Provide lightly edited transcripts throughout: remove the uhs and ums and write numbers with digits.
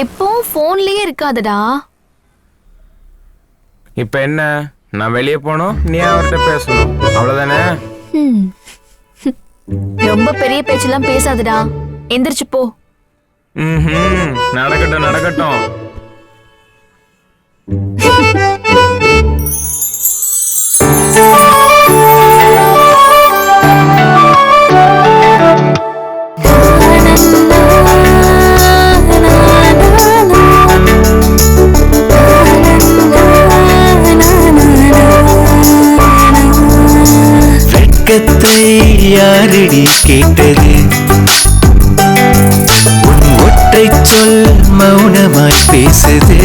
எப்பவும் போன்லயே இருக்காதடா. இப்ப என்ன, நான் வெளியே போனோம், நீ அவர்கிட்ட பேசணும், அவ்வளவுதானே? ரொம்ப பெரிய பேச்செல்லாம் பேசாதடா, எந்திரிச்சு போ. நடக்கட்டும் நடக்கட்டும். வெட்கத்தை யாரடி கேட்டது? உன் ஒற்றை சொல் மௌனமாய் பேசுது.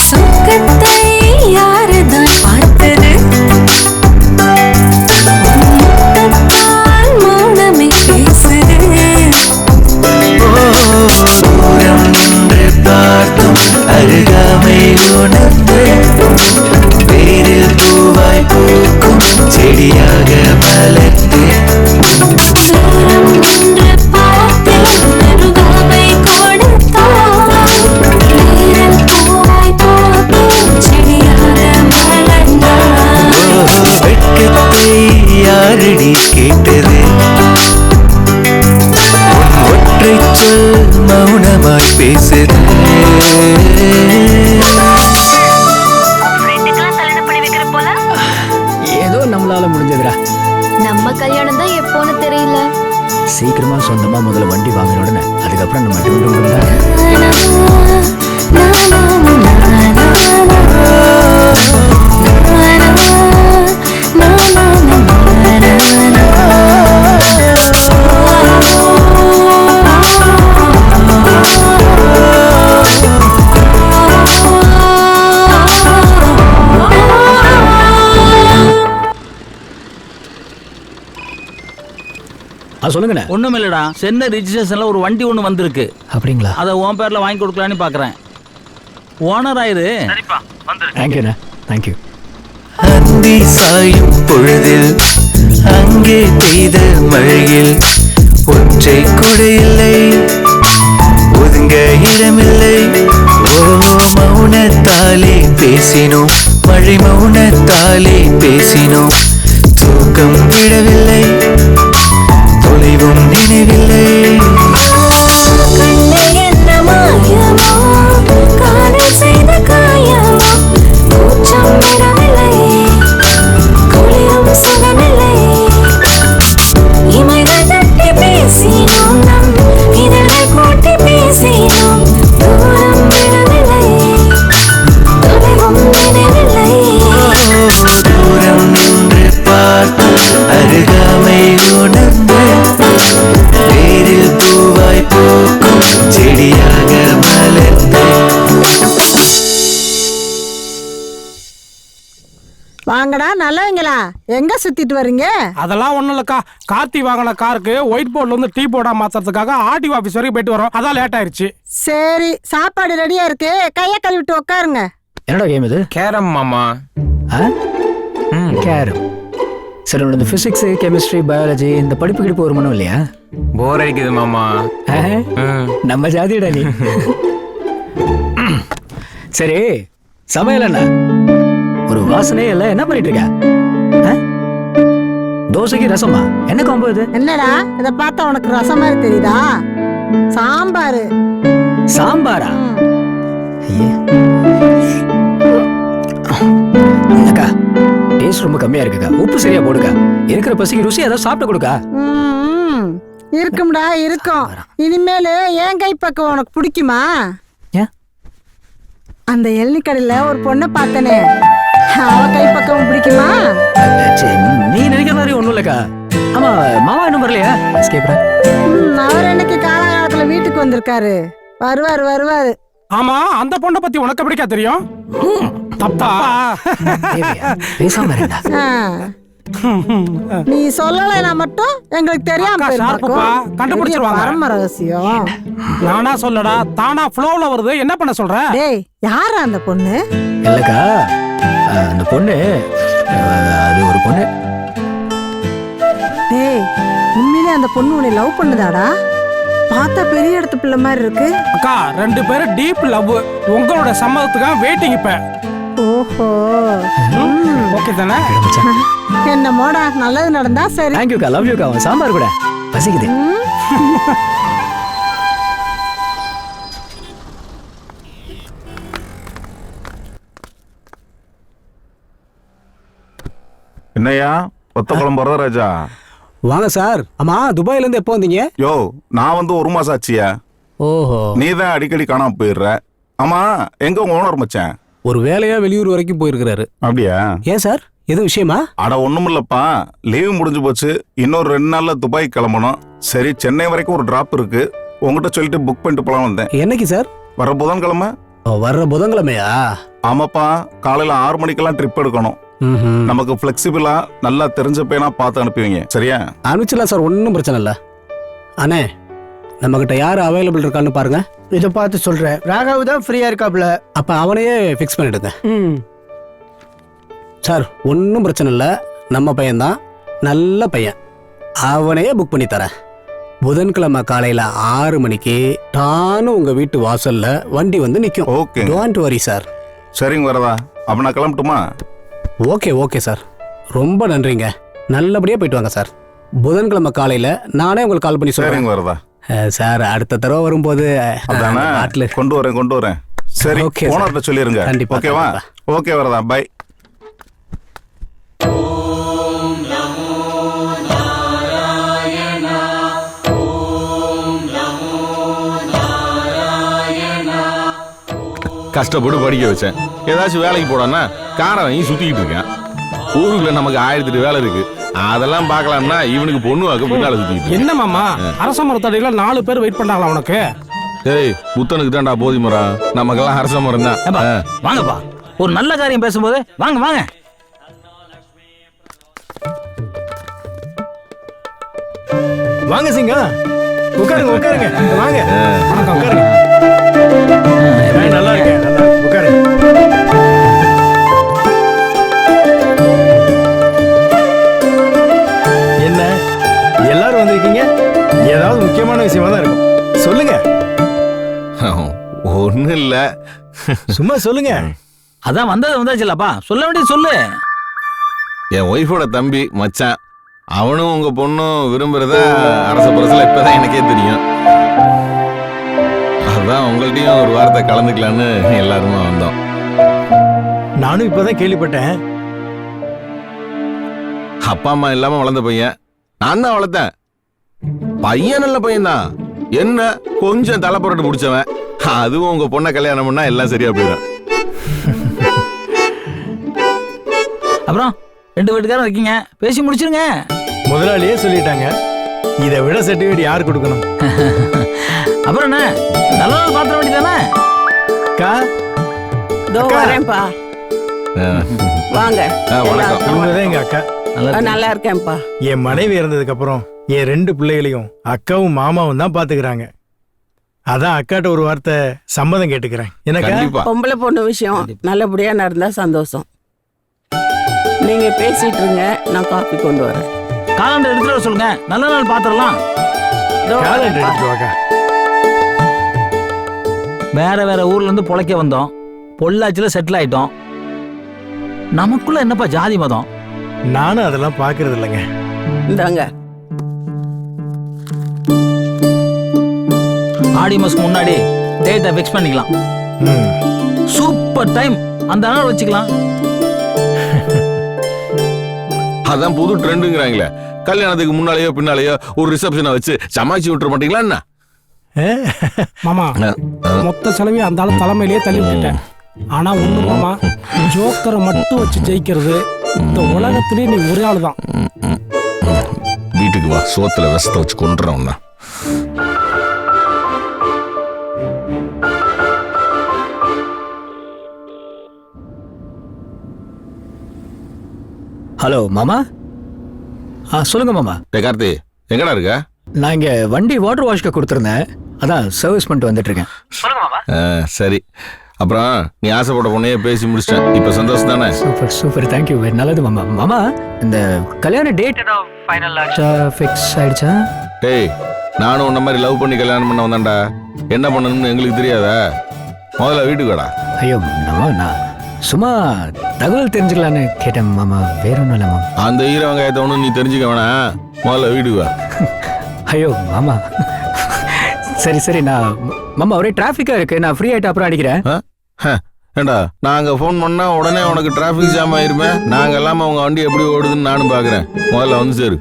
சொர்க்கத்தை யாருதான் பார்த்தது? மௌனமே பேசுது. தூரம் நின்று பார்த்தும் அருகாமை உணர்ந்து வேரில் பூவாய் பூக்கும் செடியாக மலர்ந்து. தூரம் நின்று பார்த்து அருகாமை கொடுத்தாய். வேரில் பூவாய் பூக்கும் செடியாக மலர்ந்தாய். வெட்கத்தை யாரடி கேட்டது? உன் ஒற்றை சொல் மௌனமாய் பேசுது. ஏதோ நம்மளால முடிஞ்சதுடா. நம்ம கல்யாணம் தான் எப்போன்னு தெரியல. சீக்கிரமா சொந்தமா முதல்ல வண்டி வாங்கின உடனே அதுக்கப்புறம் நம்ம சொல்லுங்க. ஒண்ணும் இல்லடா, சென்னை ரிஜிஸ்ட்ரேஷன்ல ஒரு வண்டி ஒண்ணு வந்திருக்கு. அப்படிங்களா? அதை உன் பேர்ல வாங்கி கொடுக்கலான்னு பாக்குறேன். ஓனர் ஆயிரு. சரிப்பா, வந்துரு. தேங்க்யூண்ணா, தேங்க்யூ. அந்தி சாயும் பொழுதில் அங்கே பெய்த மழையில் ஒற்றை கொடை இல்லை, ஒதுங்க இடமில்லை. ஓ மௌனத்தாலே பேசினோம், மழை மௌனத்தாலே பேசினோம். தூக்கம் விடவில்லை, தொலைவும் நினைவில்லை. கண்ணே என்ன மாயமோ, காதல் செய்த காயமோ, கூச்சம் விடவில்லை, குளிரும் சுகமில்லை. இமைகள் தட்டி பேசினோம், நம் இதழ்கள் கூட்டி பேசினோம். தூரம் விடவில்லை, தொலைவும் நினைவில்லை. தூரம் நின்று பார்த்து அருகாமை உணர்ந்து வேரில் பூவாய் பூக்கும் செடியாக மலர்ந்து. வாங்கடா நல்லவங்களா, எங்க சுத்திட்டு வர்றீங்க? அதெல்லாம் ஒண்ணும் இல்லக்கா, கார்த்தி வாங்கின காருக்கு ஒயிட் போர்ட்ல வந்து டீ போர்டா மாத்துறதுக்காக ஆர்டிஓ ஆபீஸ் வரைக்கும் போயிட்டு வரோம், அதான் லேட் ஆயிருச்சு. சரி, சாப்பாடு ரெடியா இருக்கு, கைய கழுவிட்டு உட்காருங்க. என்னடா கேம் இது? கேரம் மாமா. கேரம். சரி, இந்த பிசிக்ஸ், கெமிஸ்ட்ரி, பயாலஜி இந்த படிப்பு கிடிப்பு ஒரு மனம் இல்லையா? போர் அடிக்குது மாமா. நம்ம ஜாதிடா நீ. சரி, சமையல் என்ன ஒரு வாசனையே இல்ல, என்ன பண்ணிட்டு இருக்க? தோசைக்கு ரசமா? என்ன காம்போ இது? என்னடா இத பார்த்தா உனக்கு ரசம் மாதிரி தெரியுதா? சாம்பாரு. சாம்பாரா? அக்கா, டேஸ்ட் ரொம்ப கம்மியா இருக்குக்கா, உப்பு சரியா போடுக்கா. இருக்கிற பசிக்கு ருசி ஏதாவது சாப்பிட்டு கொடுக்கா. இருக்கும்டா, இருக்கும். இனிமேல் என் கை பக்கம் உனக்கு பிடிக்குமா? அந்த எள்ளி கடையில ஒரு பொண்ணை பார்த்தனே, அவ கை பக்கம் பிடிக்குமா? நீ நினைக்கிற மாதிரி ஒண்ணும் இல்லக்கா. ஆமா, மாமா இன்னும் வரலையா? அவர் என்னைக்கு காலகாலத்துல வீட்டுக்கு வந்திருக்காரு, வருவாரு. ஆமா, அந்த பொண்ணை பத்தி உனக்கு எப்படிக்கா தெரியும்? தப்பா பேசாம இருந்தா நீ சொல்லலைனா மட்டும் எங்களுக்கு தெரியாம கண்டுபிடிச்சிருவாங்க. பரம ரகசியம். நானா சொல்லடா, தானா ஃப்ளோல வருது, என்ன பண்ண சொல்ற? டேய், யாரா அந்த பொண்ணு? இல்லக்கா, அந்த பொண்ணு அது ஒரு பொண்ணு. டேய், உண்மையிலே அந்த பொண்ணு உன்னை லவ் பண்ணுதாடா? பார்த்தா பெரிய இடத்து பிள்ளை மாதிரி இருக்கு. அக்கா 2 பேரும் டீப் லவ். உங்களோட சம்மதத்துக்காக வெயிட்டிங் இப்ப. ஓஹோ. ஓகே தானே? என்னமோடா, நல்லது நடந்தா சரி. தேங்க்யூக்கா, லவ் யூக்கா. சாம்பார் கூட பசிக்குது. என்னையா ஒத்த குழம்பு வரதராஜா? வாங்க சார். ஆமா, துபாயில இருந்து எப்போ வந்தீங்க? யோ, நான் வந்து 1 மாசம் ஆச்சியா. ஓஹோ. நீ தான் அடிக்கடி காணாம போயிடுற. ஆமா, எங்க உங்க ஓனர் மச்சான்? ஒரு வேலையா வெளியூர் வரைக்கும் போயிருக்கிறாரு. அப்படியா? ஏன் சார், எதுவும் விஷயமா? அட ஒண்ணுமில்லப்பா, லீவு முடிஞ்சு போச்சு. இன்னொரு 2 நாள்ல துபாய் கிளம்பணும். சரி, சென்னை வரைக்கும் ஒரு டிராப் இருக்கு. உங்ககிட்ட சொல்லிட்டு புக் பண்ணிட்டு போலாம் வந்தேன். என்னைக்கு சார்? வர புதன்கிழமை. வர்ற புதன்கிழமையா? ஆமாப்பா, காலையில 6 மணிக்கெல்லாம் ட்ரிப் எடுக்கணும். நமக்கு பிளெக்சிபிளா நல்லா தெரிஞ்ச பையனா பார்த்து அனுப்புவீங்க, சரியா? அனுப்பிச்சிடலாம் சார், ஒன்றும் பிரச்சனை இல்லை. அண்ணே, நம்ம கிட்ட யார் அவைலபிள் இருக்கான்னு பாருங்க. இதை பார்த்து சொல்றேன். ராகாவு தான் ஃப்ரீயா இருக்காப்ல. அப்ப அவனையே ஃபிக்ஸ் பண்ணிடுங்க சார். ஒன்றும் பிரச்சனை இல்லை, நம்ம பையன்தான், நல்ல பையன். அவனையே புக் பண்ணி தரேன். புதன்கிழமை காலையில 6 மணிக்கு நானும் உங்க வீட்டு வாசல்ல வண்டி வந்து நிற்கும். Okay, don't worry sir. சரிங்க வரதா. அப்ப நான் கிளம்பட்டுமா? ஓகே ஓகே சார், ரொம்ப நன்றிங்க. நல்லபடியாக போயிட்டு வாங்க சார். புதன்கிழமை காலையில் நானே உங்களுக்கு கால் பண்ணி சொல்கிறேன். சரிங்க வரதா. சார், அடுத்த தடவை வரும்போது அதானே, நாட்டில் கொண்டு வரேன். சரி, ஓகே சார். ஓனர்கிட்ட சொல்லிருங்க. கண்டிப்பா, ஓகேவா? கண்டிப்பா. ஓகே வரதா, பை. கஷ்டப்பட்டு படிக்க வச்சேன். ஏதாச்சும் வேலைக்கு போடான்னா காரை வாங்கி சுத்திக்கிட்டு இருக்கேன். ஊருக்குள்ள நமக்கு 1008 வேலை இருக்கு. அதெல்லாம் பார்க்கலாம்னா இவனுக்கு பொண்ணு வாக்க பின்னால சுத்திக்கிட்டு. என்ன மாமா, அரச மரத்தடியில 4 பேர் வெயிட் பண்றாங்களா உனக்கு? ஏய், புத்தனுக்கு தான்டா போதி மரம், நமக்கெல்லாம் அரச மரம் தான். வாங்கப்பா, ஒரு நல்ல காரியம் பேசும்போது வாங்க வாங்க. வாங்க சிங்கா, உட்காருங்க உட்காருங்க. வாங்க, வணக்கம். உட்காருங்க. நல்லா இருக்கேன், நல்லா உட்காருங்க. என்ன எல்லாரும் வந்திருக்கீங்க? ஏதாவது முக்கியமான விஷயமா தான் இருக்கும். சொல்லுங்க. ஒன்னும் இல்ல, சும்மா சொல்லுங்க. அதான் வந்தாச்சுல்லப்பா, சொல்ல வேண்டியது சொல்லு. என் ஒய்ஃபோட தம்பி மச்சான், அவனும் உங்க பொண்ணும் விரும்புறத அரச பரசல இப்பதான் எனக்கே தெரியும். அதான் உங்கள்ட்டையும் ஒரு வார்த்தை கலந்துக்கலான்னு எல்லாருமே வந்தோம். நானும் இப்பதான் கேள்விப்பட்டேன். அப்பா அம்மா இல்லாம வளர்ந்த பையன், நான் தான் வளர்த்தேன். பையன் நல்ல பையன் தான், என்ன கொஞ்சம் தலைப்புரட்டு பிடிச்சவன். அதுவும் உங்க பொண்ணை கல்யாணம் பண்ணா எல்லாம் சரியா போயிடும். அப்புறம் 2 வீட்டுக்காரன் இருக்கீங்க, பேசி முடிச்சிருங்க. முதலாளியே சொல்லிட்டாங்க. இதை விட சர்டிஃபிகேட் யார் கொடுக்கணும்? அப்புறம் என்ன, நல்ல நாள் பாத்திர வேண்டியதானே? அக்கா, இதோ வரேன்ப்பா. வாங்க. வணக்கம். இவங்கதான் எங்க அக்கா. நல்லா இருக்கேன்ப்பா. என் மனைவி இறந்ததுக்கு அப்புறம் என் 2 பிள்ளைகளையும் அக்காவும் மாமாவும் தான் பாத்துக்கிறாங்க. அதான் அக்காட்ட ஒரு வார்த்தை சம்மதம் கேட்டுக்கிறேன். எனக்கு கண்டிப்பா. பொம்பளை பொண்ணு விஷயம் நல்லபடியா நடந்தா சந்தோஷம். நீங்க பேசிட்டு இருங்க, நான் காஃபி கொண்டு வரேன். காலண்டர் எடுத்துட்டு வர சொல்லுங்க, நல்ல நாள் பாத்திரலாம். காலண்டர் எடுத்துட்டு வாக்கா. வேற ஊர்ல இருந்து பொழைக்க வந்தோம், பொள்ளாச்சியில செட்டில் ஆயிட்டோம். நமக்குள்ள என்னப்பா ஜாதி மதம்? நானும் அதெல்லாம் பாக்குறது இல்லைங்க. இந்தாங்க. ஆடி மாசம் முன்னாடி டேட்டை ஃபிக்ஸ் பண்ணிக்கலாம். சூப்பர் டைம், அந்த நாள் வச்சுக்கலாம். அதான் புது ட்ரெண்டுங்கிறாங்களே, கல்யாணத்துக்கு முன்னாலேயோ பின்னாலேயோ ஒரு ரிசப்ஷனை வச்சு சமாளிச்சு விட்டுற மாட்டீங்களா என்ன? மாமா, மொத்த செலவையும் அந்த ஆளு தலைமையிலேயே தள்ளி விட்டுட்டேன். ஆனா ஒண்ணு மாமா, ஜோக்கரை மட்டும் வச்சு ஜெயிக்கிறது இந்த உலகத்திலே நீ ஒரே ஆளு தான். வீட்டுக்கு வா, சோத்துல விஷத்தை வச்சு கொண்டுறோம். ஹலோ மாமா. சொல்லுங்க மாமா. கார்த்தி, எங்கடா இருக்க? நான் இங்க வண்டி வாட்டர் வாஷ்க்கு கொடுத்துருந்தேன், அதான் சர்வீஸ் பண்ணிட்டு வந்துட்டு இருக்கேன். சொல்லுங்க மாமா. சரி, அப்புறம் நீ ஆசைப்பட்ட பொண்ணையே பேசி முடிச்சிட்டேன், இப்ப சந்தோஷம் தானே? சூப்பர் சூப்பர், தேங்க்யூ, நல்லது மாமா. மாமா, இந்த கல்யாண டேட் ஃபைனல் ஆச்சா, ஃபிக்ஸ் ஆயிடுச்சா? டேய் நானும் உன்ன மாதிரி லவ் பண்ணி கல்யாணம் பண்ண வந்தேன்டா. என்ன பண்ணணும்னு எங்களுக்கு தெரியாதா? முதல்ல வீட்டுக்கு வாடா. ஐயோ மாமா, நான் சும்மா தகவல் தெரிஞ்சுக்கலான்னு கேட்டேன் மாமா, வேற ஒன்றும் இல்லை மாமா. அந்த ஈர வெங்காயத்தை ஒன்றும் நீ தெரிஞ்சுக்க வேணாம். முதல்ல வீட்டுக்கு வா. ஐயோ மாமா, சரி சரி, நான் மாமா ஒரே டிராஃபிக்காக இருக்கு, நான் ஃப்ரீ ஆகிட்டு அப்புறம் அடிக்கிறேன். ஏண்டா நாங்க ஃபோன் பண்ணா உடனே உனக்கு டிராஃபிக் ஜாம் ஆயிருமே. நாங்க எல்லாம் உங்க வண்டி எப்படி ஓடுதுன்னு நானும் பாக்குறேன். முதல்ல வந்து சேரு.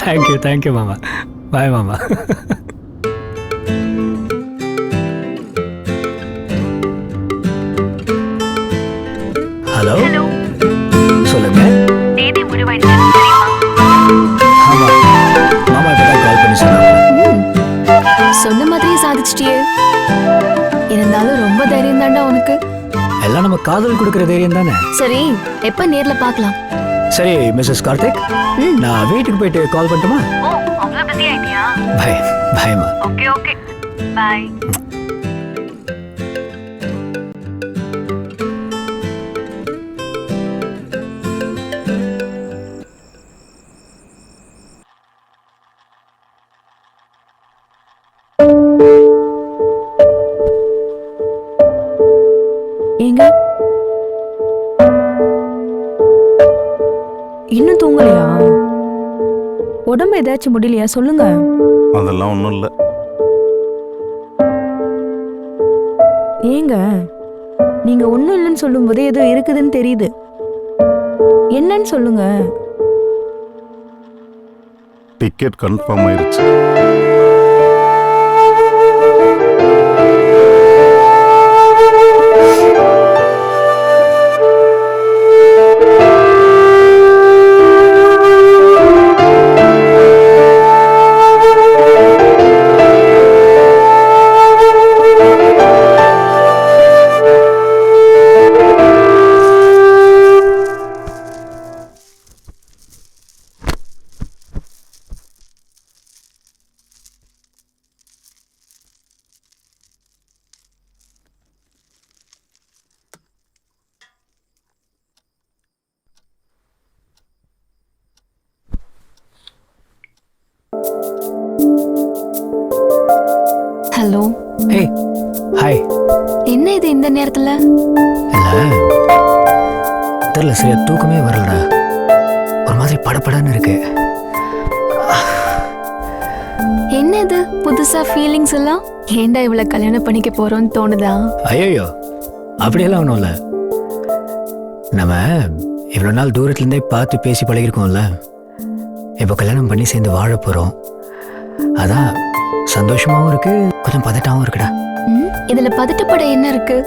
தேங்க்யூ தேங்க்யூ மாமா, பாய் மாமா. ஹலோ சொல்லுங்க. தேதி முடிவாயிடுச்சு. ஆமா மாமா இப்பதான் கால் பண்ணி சொன்னாங்க. சொன்ன மாதிரியே சாதிச்சிட்டியே. இருந்தாலும் ரொம்ப தைரியம் தாண்டா உனக்கு. எல்லாம் நம்ம காதல் கொடுக்குற தைரியம் தானே. சரி, எப்ப நேர்ல பார்க்கலாம்? சரி மிஸ்ஸஸ் கார்த்திக், நான் வீட்டுக்கு போயிட்டு கால் பண்ணட்டுமா? அவ்வளவு பிஸி ஆயிட்டியா? பாய் பாய்மா. ஓகே ஓகே, பாய். ஏங்க இன்னும் தூங்கலையா? உடம்பு ஏதாச்சும் முடியலையா சொல்லுங்க. அதெல்லாம் ஒன்றும் இல்லை. ஏங்க நீங்க ஒண்ணும் இல்லைன்னு சொல்லும் போதே ஏதோ இருக்குதுன்னு தெரியுது. என்னன்னு சொல்லுங்க. டிக்கெட் கன்ஃபார்ம் ஆயிருச்சு. ஹலோ. ஏய் ஹாய். என்ன இது இந்த நேரத்துல? இல்லை தெரியல, சரியா தூக்கமே வரலடா. ஒரு மாதிரி படப்படன்னு இருக்கு. என்ன இது புதுசா ஃபீலிங்ஸ் எல்லாம்? ஏன்டா இவ்வளவு கல்யாணம் பண்ணிக்க போறோம்னு தோணுதா? ஐயோ அப்படியெல்லாம் ஒன்றும் இல்லை. நம்ம இவ்வளோ நாள் தூரத்துலேருந்தே பார்த்து பேசி பழகிருக்கோம்ல, இப்போ கல்யாணம் பண்ணி சேர்ந்து வாழ போகிறோம். அதான் சந்தோஷமாகவும் இருக்கு, கொஞ்சம் பதட்டாகவும் இருக்குடா. இதுல பதட்டப்பட என்ன இருக்கு?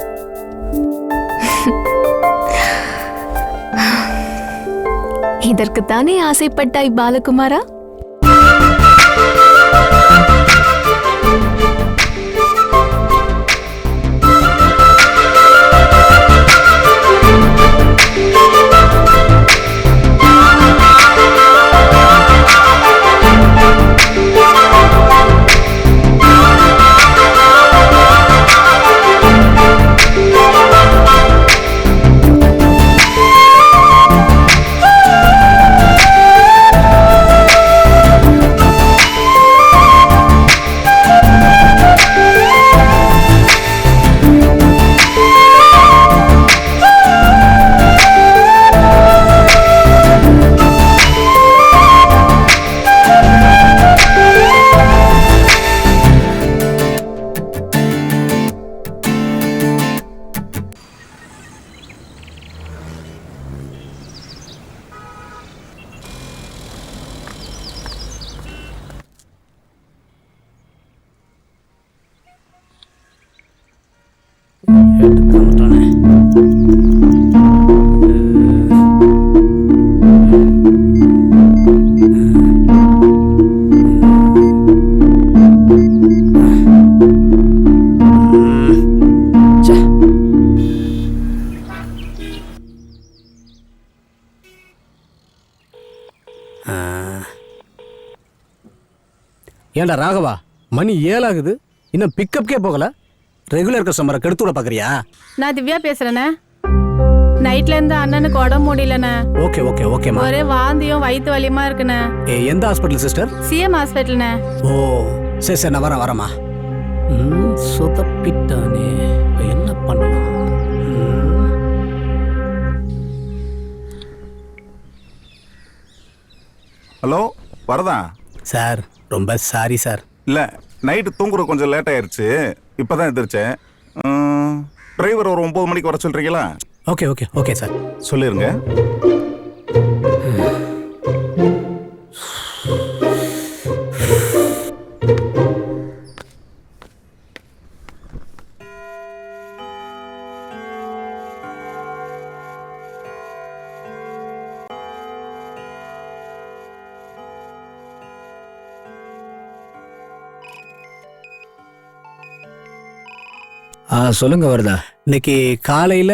இதற்குத்தானே ஆசைப்பட்டாய் பாலகுமாரா? ஏண்டா ராகவா, மணி 7 ஆகுது, இன்னும் பிக்கப்கே போகல. ரெகுலர் கஸ்டமரை கெடுத்து விட பாக்குறியா? நான் திவ்யா பேசுறேனே. நைட்ல இருந்து அண்ணனுக்கு உடம்பு முடியலண்ணே. ஓகே ஓகே ஓகேம்மா. ஒரே வாந்தியும் வயிற்று வலியுமா இருக்குண்ணே. எந்த ஹாஸ்பிட்டல் சிஸ்டர்? சிஎம் ஹாஸ்பிட்டல்ண்ணே. ஓ சரி சரி, நான் வரேம்மா. சொதப்பிட்டானே, என்ன பண்ணலாம்? ஹலோ வரதா சார், ரொம்ப சாரி சார். இல்ல நைட்டு தூங்குற கொஞ்சம் லேட் ஆயிருச்சு, இப்பதான் எந்திரிச்சேன். டிரைவர் ஒரு 9 மணிக்கு வர சொல்றீங்களா? ஓகே ஓகே ஓகே சார், சொல்லிருங்க. சொல்லுங்க வரதா. இன்னைக்கு காலையில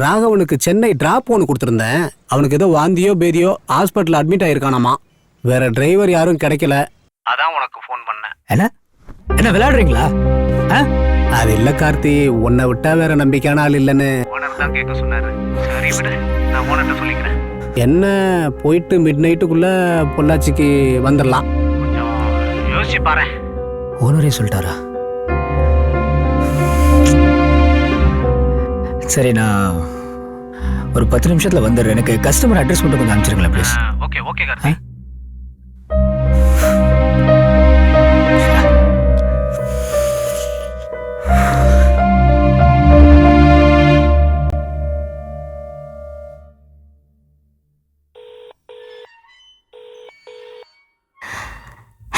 ராகவனுக்கு சென்னை டிராப் ஒன்று கொடுத்துருந்தேன். அவனுக்கு ஏதோ வாந்தியோ பேதியோ ஹாஸ்பிட்டல் அட்மிட் ஆயிருக்கானாமா. வேற டிரைவர் யாரும் கிடைக்கல. அதான் உனக்கு ஃபோன் பண்ணேன். என்ன என்ன விளையாடுறீங்களா? அது இல்ல கார்த்தி, உன்னை விட்டா வேற நம்பிக்கையான ஆள் இல்லைன்னு ஓனர் தான் கேட்க சொன்னாரு. சரி விடு, நான் ஓனர்ட்ட சொல்லிக்கிறேன். என்ன போயிட்டு மிட் நைட்டுக்குள்ள பொள்ளாச்சிக்கு வந்துடலாம். கொஞ்சம் யோசிச்சு பாரு. ஓனரே சொல்லிட்டாரா? சரி, நான் ஒரு 10 நிமிஷத்துல வந்துடுறேன். எனக்கு கஸ்டமர் அட்ரஸ் மட்டும் கொஞ்சம் அனுப்பிச்சிருங்களேன் please. Okay okay Karthi.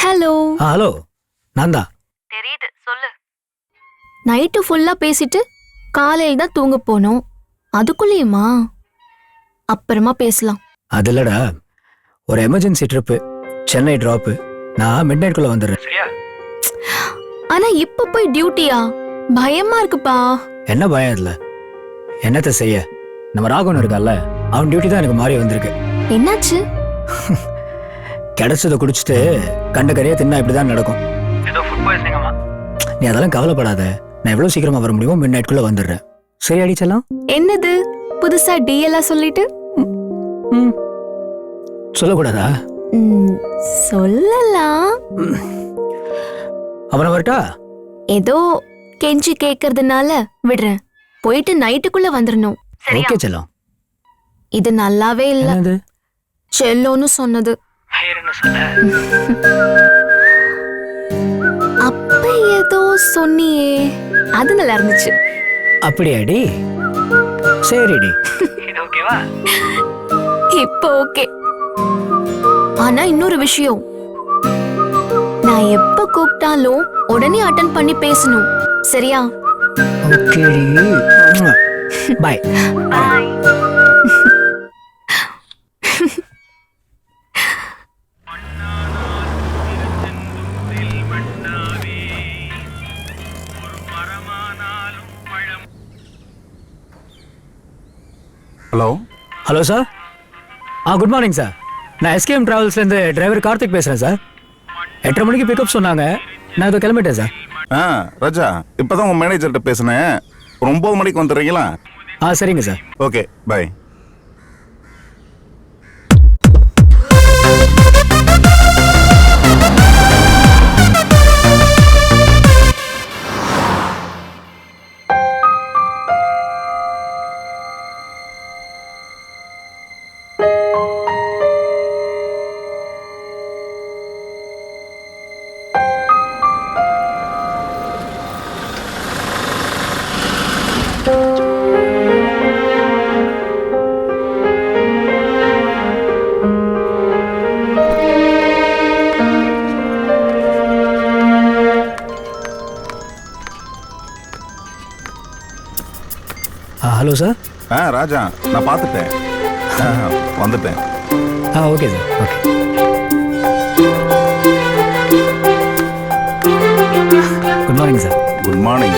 Hello. Hello, நான் தான். தெரியுது, சொல்லு. நைட்டு ஃபுல்லா பேசிட்டு காலையில் தான் தூங்க போனோம், அதுக்குள்ளேயுமா? அப்புறமா பேசலாம். அது இல்லடா, ஒரு எமர்ஜென்சி ட்ரிப்பு, சென்னை டிராப்பு. நான் மிட் நைட்குள்ள வந்துடுறேன். சரியா? ஆனா இப்ப போய் டியூட்டியா? பயமா இருக்குப்பா. என்ன பயம் இல்ல, என்னத்த செய்ய, நம்ம ராகவன் இருக்கால, அவன் டியூட்டி தான் எனக்கு மாறி வந்திருக்கு. என்னாச்சு? கிடைச்சதை குடிச்சிட்டு கண்ட கரையா தின்னா இப்படிதான் நடக்கும். ஏதோ ஃபுட் பாய்சனிங் ஆமா. நீ அதெல்லாம் கவலைப்படாத, நான் எவ்வளவு சீக்கிரமா வர முடியுமோ மிட் நைட்குள்ள வந்துடுறேன். சரி அடிச்சலாம். என்னது புதுசா டிஎல்லாம் சொல்லிட்டு? சொல்லக்கூடாதா? சொல்லலாம். அவனை வரட்டா? ஏதோ கெஞ்சி கேக்குறதுனால விடுறேன். போயிட்டு நைட்டுக்குள்ள வந்துடணும். ஓகே செல்லம். இது நல்லாவே இல்ல. செல்லோன்னு சொன்னது. அப்ப ஏதோ சொன்னியே, அது நல்லா இருந்துச்சு. அப்படியாடி? சரிடி. இப்ப ஓகே. ஆனா இன்னொரு விஷயம், நான் எப்ப கூப்பிட்டாலும் உடனே அட்டெண்ட் பண்ணி பேசணும், சரியா? ஓகேடி. Bye. Bye. Hello. Hello sir. Good morning sir. நான் எஸ்கேஎம் டிராவல்ஸ்லேருந்து டிரைவர் கார்த்திக் பேசுகிறேன் சார். 8:30 மணிக்கு பிக்கப் சொன்னாங்க, நான் இதை கிளம்பிட்டேன் சார். ராஜா, இப்போதான் உங்கள் மேனேஜர்கிட்ட பேசினேன். ஒரு 9 மணிக்கு வந்துடுறீங்களா? சரிங்க sir. Okay bye. Hello sir. Raja, நான் பார்த்துட்டேன், வந்துட்டேன். Okay sir. Okay. Good morning sir. Good morning.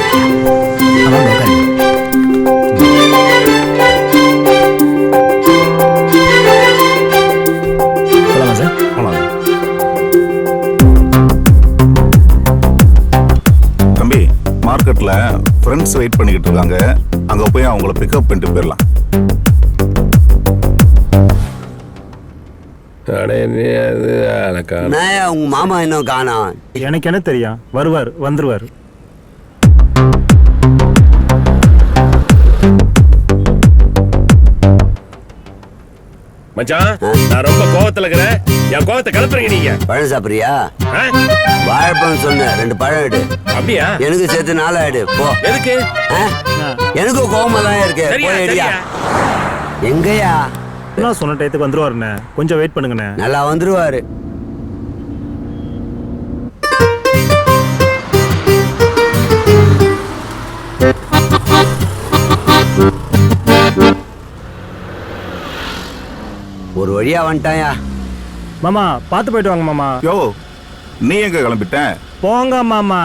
போலாமா சார்? போலாம். தம்பி, மார்க்கெட்ல ஃப்ரெண்ட்ஸ் வெயிட் பண்ணிக்கிட்டு இருக்காங்க, அங்க போய் அவங்கள பிக்கப் பண்ணிட்டு போயிடலாம். உங்க மாமா இன்னும் காணோம். எனக்கு என்ன தெரியும், வருவார் வந்துருவார். மச்சான், நான் ரொம்ப கோவத்துல இருக்கிறேன். என் கோவத்தை கலப்புறீங்க நீங்க. பழம் சாப்பிடுறியா? வாழைப்பழம் சொன்ன 2 பழம் எடு. அப்படியா? எனக்கு சேர்த்து 4 எடு. போ. எதுக்கு? எனக்கும் கோவமா தான் இருக்கு. போய் எடியா. எங்கயா? நான் சொன்ன டயத்துக்கு வந்துருவாருண்ணே, கொஞ்சம் வெயிட் பண்ணுங்கண்ணே. நல்லா வந்துருவாரு. ஒரு வழியா வந்துட்டாயா? மாமா பார்த்து போயிட்டு வாங்க மாமா. யோ, நீ எங்க கிளம்பிட்ட? போங்க மாமா,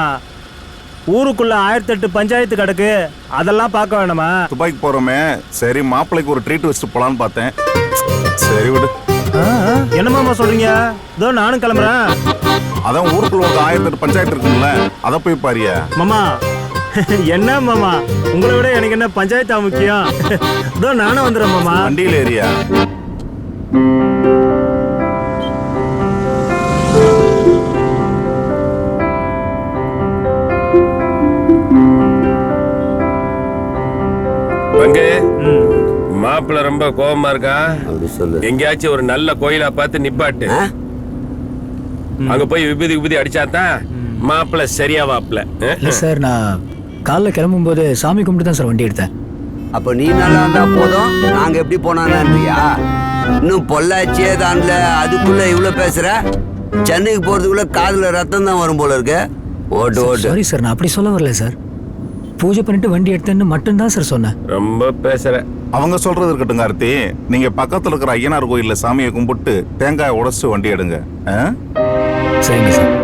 ஊருக்குள்ள 1008 பஞ்சாயத்து கிடக்கு, அதெல்லாம் பார்க்க வேணாமா? துபாய்க்கு போறோமே, சரி மாப்பிள்ளைக்கு ஒரு ட்ரீட் வச்சுட்டு போலான்னு பார்த்தேன். சரி விடு. என்ன மாமா சொல்றீங்க? இதோ நானும் கிளம்புறேன். அதான் ஊருக்குள்ள ஒரு 1008 பஞ்சாயத்து இருக்குல்ல, அத போய் பாரியா. மாமா என்ன மாமா, உங்களை விட எனக்கு என்ன பஞ்சாயத்தா முக்கியம்? இதோ நானும் வந்துடுறேன் மாமா. வண்டியில ஏரியா. பங்கு, மாப்பிள்ள ரொம்ப கோபமா இருக்கா? எங்கேயாச்சும் ஒரு நல்ல கோயிலா பார்த்து நிப்பாட்டு. அங்க போய் விபூதி அடிச்சாதான் மாப்பிள்ள சரியா வாப்ல. இல்லை சார், நான் காலைல கிளம்பும்போது சாமி கும்பிட்டு தான் சார் வண்டி எடுத்தேன். அப்ப நீ நல்லா இருந்தா போதும், நாங்க எப்படி போனான்றியா? இன்னும் பொள்ளாச்சியே தான்ல, அதுக்குள்ள இவ்வளவு பேசுற? சென்னைக்கு போறதுக்குள்ள காதுல ரத்தம் தான் வரும் போல இருக்கு. ஓட்டு ஓட்டு. சாரி சார், நான் அப்படி சொல்ல வரல சார். பூஜை பண்ணிட்டு வண்டி எடுத்தேன்னு மட்டும்தான் சார் சொன்னேன். ரொம்ப பேசுற. அவங்க சொல்றது இருக்கட்டும் கார்த்தி, நீங்க பக்கத்துல இருக்கிற ஐயனார் கோயில்ல சாமியை கும்பிட்டு தேங்காய் உடைச்சு வண்டி எடுங்க. சரிங்க சார்.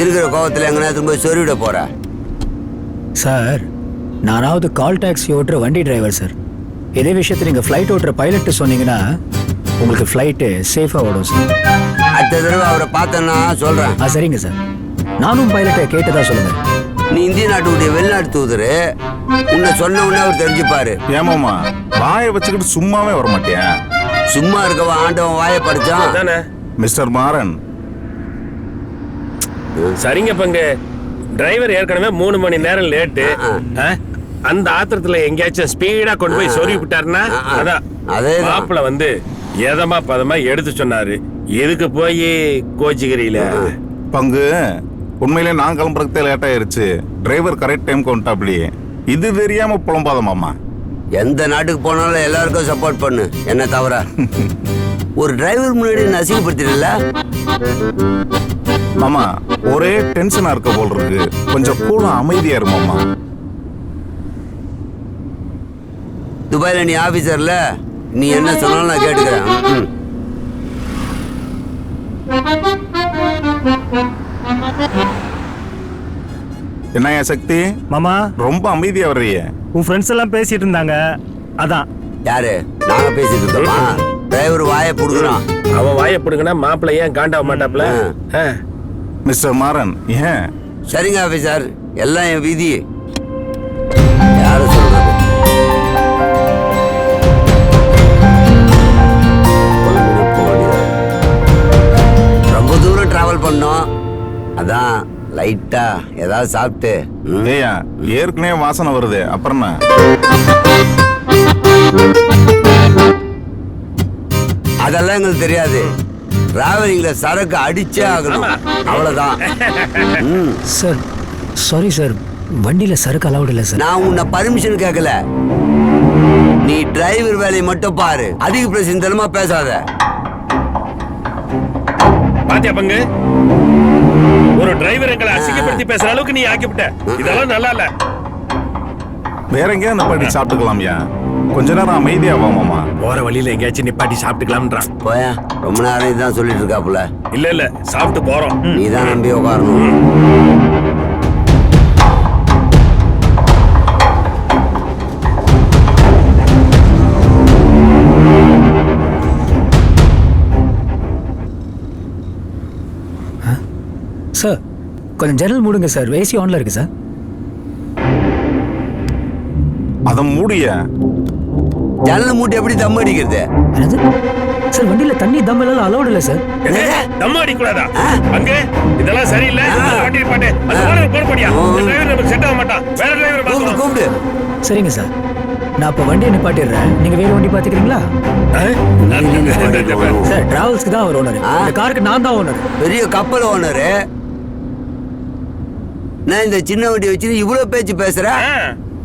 இருக்கிற கோவத்துல எங்கன்னா திரும்ப சொருவிட போற சார். நானாவது கால் டாக்ஸி ஓட்டுற வண்டி டிரைவர் சார். இதே விஷயத்தை நீங்க ஃப்ளைட் ஓட்டுற பைலட் சொன்னீங்கன்னா உங்களுக்கு ஃப்ளைட்டு சேஃபா ஓடும் சார். அடுத்த தடவை அவரை பார்த்தேன்னா சொல்றேன். சரிங்க சார், நானும் பைலட்டை கேட்டுதான் சொல்லுங்க. நீ இந்திய நாட்டுடைய வெளிநாட்டு தூதரு, உன்னை சொன்ன உடனே அவர் தெரிஞ்சுப்பாரு. ஏமாமா வாயை வச்சுக்கிட்டு சும்மாவே வர மாட்டியா? சும்மா இருக்கவா ஆண்டவன் வாயை படிச்சான். மிஸ்டர் மாறன். சரிங்க பங்கு, டிரைவர் ஏற்கனவே 3 மணி நேரம் லேட்டு. அந்த ஆத்திரத்துல எங்கேயாச்சும் ஸ்பீடா கொண்டு போய் சொருவி விட்டாருன்னா அதான் மாப்பிள்ள வந்து எதமா பதமா எடுத்து சொன்னாரு. எதுக்கு போய் கோச்சிக்கிறீல? பங்கு, உண்மையிலே நான் கிளம்புறதுக்கு லேட் ஆயிருச்சு. டிரைவர் கரெக்ட் டைம் கொண்டாப்டி. இது தெரியாம புலம்பாத மாமா. எந்த நாட்டுக்கு போனாலும் எல்லாருக்கும் சப்போர்ட் பண்ணு, என்ன தவிர. ஒரு டிரைவர் முன்னாடி நசிங்கப்படுத்திடல மாமா. ஒரே டென்ஷனா இருக்க போல் இருக்கு, கொஞ்சம் கூலா அமைதியா இரு மாமா. துபாயில நீ ஆபீசர்ல, நீ என்ன சொன்னாலும் நான் கேட்டுக்கிறேன். என்னையா சக்தி மாமா, ரொம்ப அமைதியா வர்றிய? உன் ஃப்ரெண்ட்ஸ் எல்லாம் பேசிட்டு இருந்தாங்க, அதான். யாரு? நாங்க பேசிட்டு இருக்கோமா? டிரைவர் வாயை புடுங்குறான். அவன் வாயை புடுங்கினா மாப்பிள்ள ஏன் காண்டாக மாட்டாப்ல? மிஸ்டர் மாறன், ஏன்? சரிங்க ஆபீசர், எல்லாம் என் விதி. யாரு சொல்றது? ரொம்ப தூரம் டிராவல் பண்ணோம், அதான் லைட்டா ஏதாவது சாப்பிட்டு. ஏயா ஏற்கனவே வாசனை வருது, அப்புறம் அதெல்லாம் எங்களுக்கு தெரியாது. டிராவலிங்ல சரக்கு அடிச்சே ஆகணும், அவ்வளவுதான். சார் சாரி சார், வண்டியில சரக்கு அலௌட் இல்லை சார். நான் உன்னை பர்மிஷன் கேட்கல, நீ டிரைவர் வேலையை மட்டும் பாரு, அதிக பிரச்சனை பேசாத. பாத்தியா பங்கு, ஒரு டிரைவர் எங்களை அசிங்கப்படுத்தி பேசுற அளவுக்கு நீ ஆக்கிவிட்ட. இதெல்லாம் நல்லா இல்ல. வேற எங்கேயா நிப்பாட்டி சாப்பிட்டுக்கலாம்யா, கொஞ்ச நேரம் அமைதியா வா மாமா. போற வழியில எங்கேயாச்சும் நிப்பாட்டி சாப்பிட்டுக்கலாம்ன்றான். போயா, ரொம்ப நேரம் இதுதான் சொல்லிட்டு இருக்காப்புல. இல்ல சாப்பிட்டு போறோம். நீ தான் நம்பி உட்காரணும். சார் கொஞ்சம் ஜன்னல் மூடுங்க சார், ஏசி ஆன்ல இருக்கு சார். அத மூடிய ஜன்னல் மூடி எப்படி தம் அடிக்கிறது? சார் வண்டியில தண்ணி தம் எல்லாம் அலௌட் இல்ல சார். தம் அடிக்க கூடாதா? அங்க இதெல்லாம் சரியில்லை. வண்டி பாட்டு அது போட போடியா. டிரைவர் நமக்கு செட் ஆக மாட்டான். வேற டிரைவர் பாத்து கூப்பிடு. சரிங்க சார், நான் அப்ப வண்டியை நிப்பாட்டிடுறேன், நீங்க வேற வண்டி பாத்துக்கிறீங்களா? சார் டிராவல்ஸ்க்கு தான் அவர் ஓனர், இந்த காருக்கு நான் தான் ஓனர். பெரிய கப்பல் ஓனரு, நான் இந்த சின்ன வண்டி வச்சு இவ்வளவு பேச்சு பேசுற?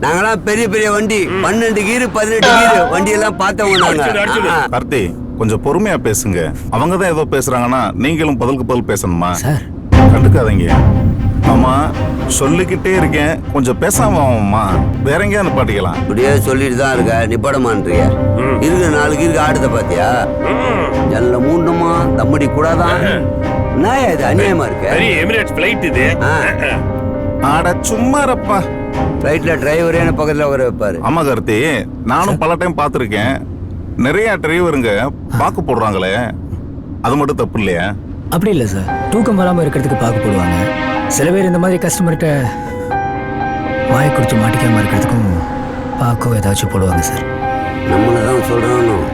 நாங்கெல்லாம் பெரிய பெரிய வண்டி 12 கீரு 18 கீரு வண்டி எல்லாம் பார்த்தவங்க. கார்த்தி கொஞ்சம் பொறுமையா பேசுங்க. அவங்க தான் ஏதோ பேசுறாங்கன்னா நீங்களும் பதிலுக்கு பதில் பேசணுமா? கண்டுக்காதீங்க. ஆமா சொல்லிக்கிட்டே இருக்கேன், கொஞ்சம் பேசாம ஆமாம்மா. வேற எங்கேயா நிப்பாட்டிக்கலாம்? இப்படியே சொல்லிட்டு தான் இருக்க, நிப்பாடமான்றிய இருக்க 4 கீருக்கு ஆடுத பாத்தியா? ஜல்ல மூடணுமா, தம்மடி கூடாதான். நான் இது அநியாயமா இருக்கு. எமிரேட்ஸ் ஃளைட் இது. ஆட சும்மா இருப்பா. ஃளைட்ல டிரைவரே பக்கத்துல உட்கார வைப்பாரு. ஆமா கார்த்தி, நானும் பல டைம் பார்த்திருக்கேன். நிறைய டிரைவருங்க பாக்கு போடுறாங்களே, அது மட்டும் தப்பு இல்லையா? அப்படி இல்லை சார், தூக்கம் வராமல் இருக்கிறதுக்கு பாக்கு போடுவாங்க. சில பேர் இந்த மாதிரி கஸ்டமர்கிட்ட வாயை குடிச்சு மாட்டிக்காம இருக்கிறதுக்கும் பாக்கோ ஏதாச்சும் போடுவாங்க சார். நம்மள தான் சொல்றோம்.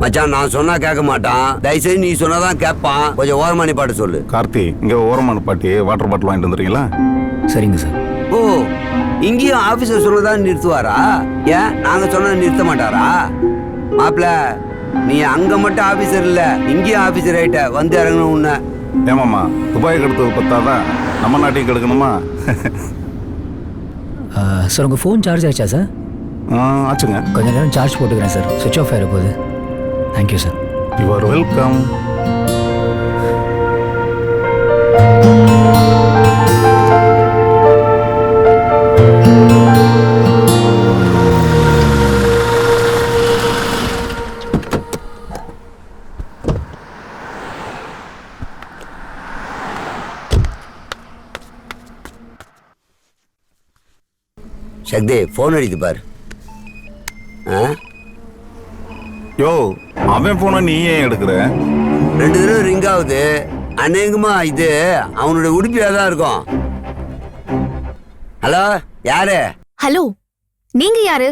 மச்சான் நான் சொன்னா கேட்க மாட்டான், தயவுசெய்து நீ சொன்னாதான் கேட்பான். கொஞ்சம் ஓரமா நிப்பாட்ட சொல்லு. கார்த்தி இங்க ஓரமா நிப்பாட்டி வாட்டர் பாட்டில் வாங்கிட்டு வந்துறீங்களா? சரிங்க சார். ஓ, இங்கேயும் ஆபீசர் சொன்னதான் நிறுத்துவாரா? ஏன் நாங்க சொன்னா நிறுத்த மாட்டாரா? மாப்பிள்ள நீ அங்க மட்டும் ஆபீசர் இல்ல, இங்கேயும் ஆபீசர் ஆயிட்ட. வந்து இறங்கணும் உன்ன. ஏமாமா துபாய் கெடுத்தது பத்தாதா நம்ம நாட்டையும் கெடுக்கணுமா? சார் உங்கள் ஃபோன் சார்ஜ் ஆயிடுச்சா சார்? ஆச்சுங்க. கொஞ்ச நேரம் சார்ஜ் போட்டுக்கிறேன் சார், சுவிட்ச் ஆஃப் ஆகிட போகுது. Thank you sir. You are welcome. Shakti phone அடித்து பாரு. யோ அவன் போன நீ ஏன் எடுக்கிற? 2 தடவை ரிங் ஆகுது. அநேகமா இது அவனுடைய உடுப்பியா தான் இருக்கும். ஹலோ, யாரு? ஹலோ, நீங்க யாரு?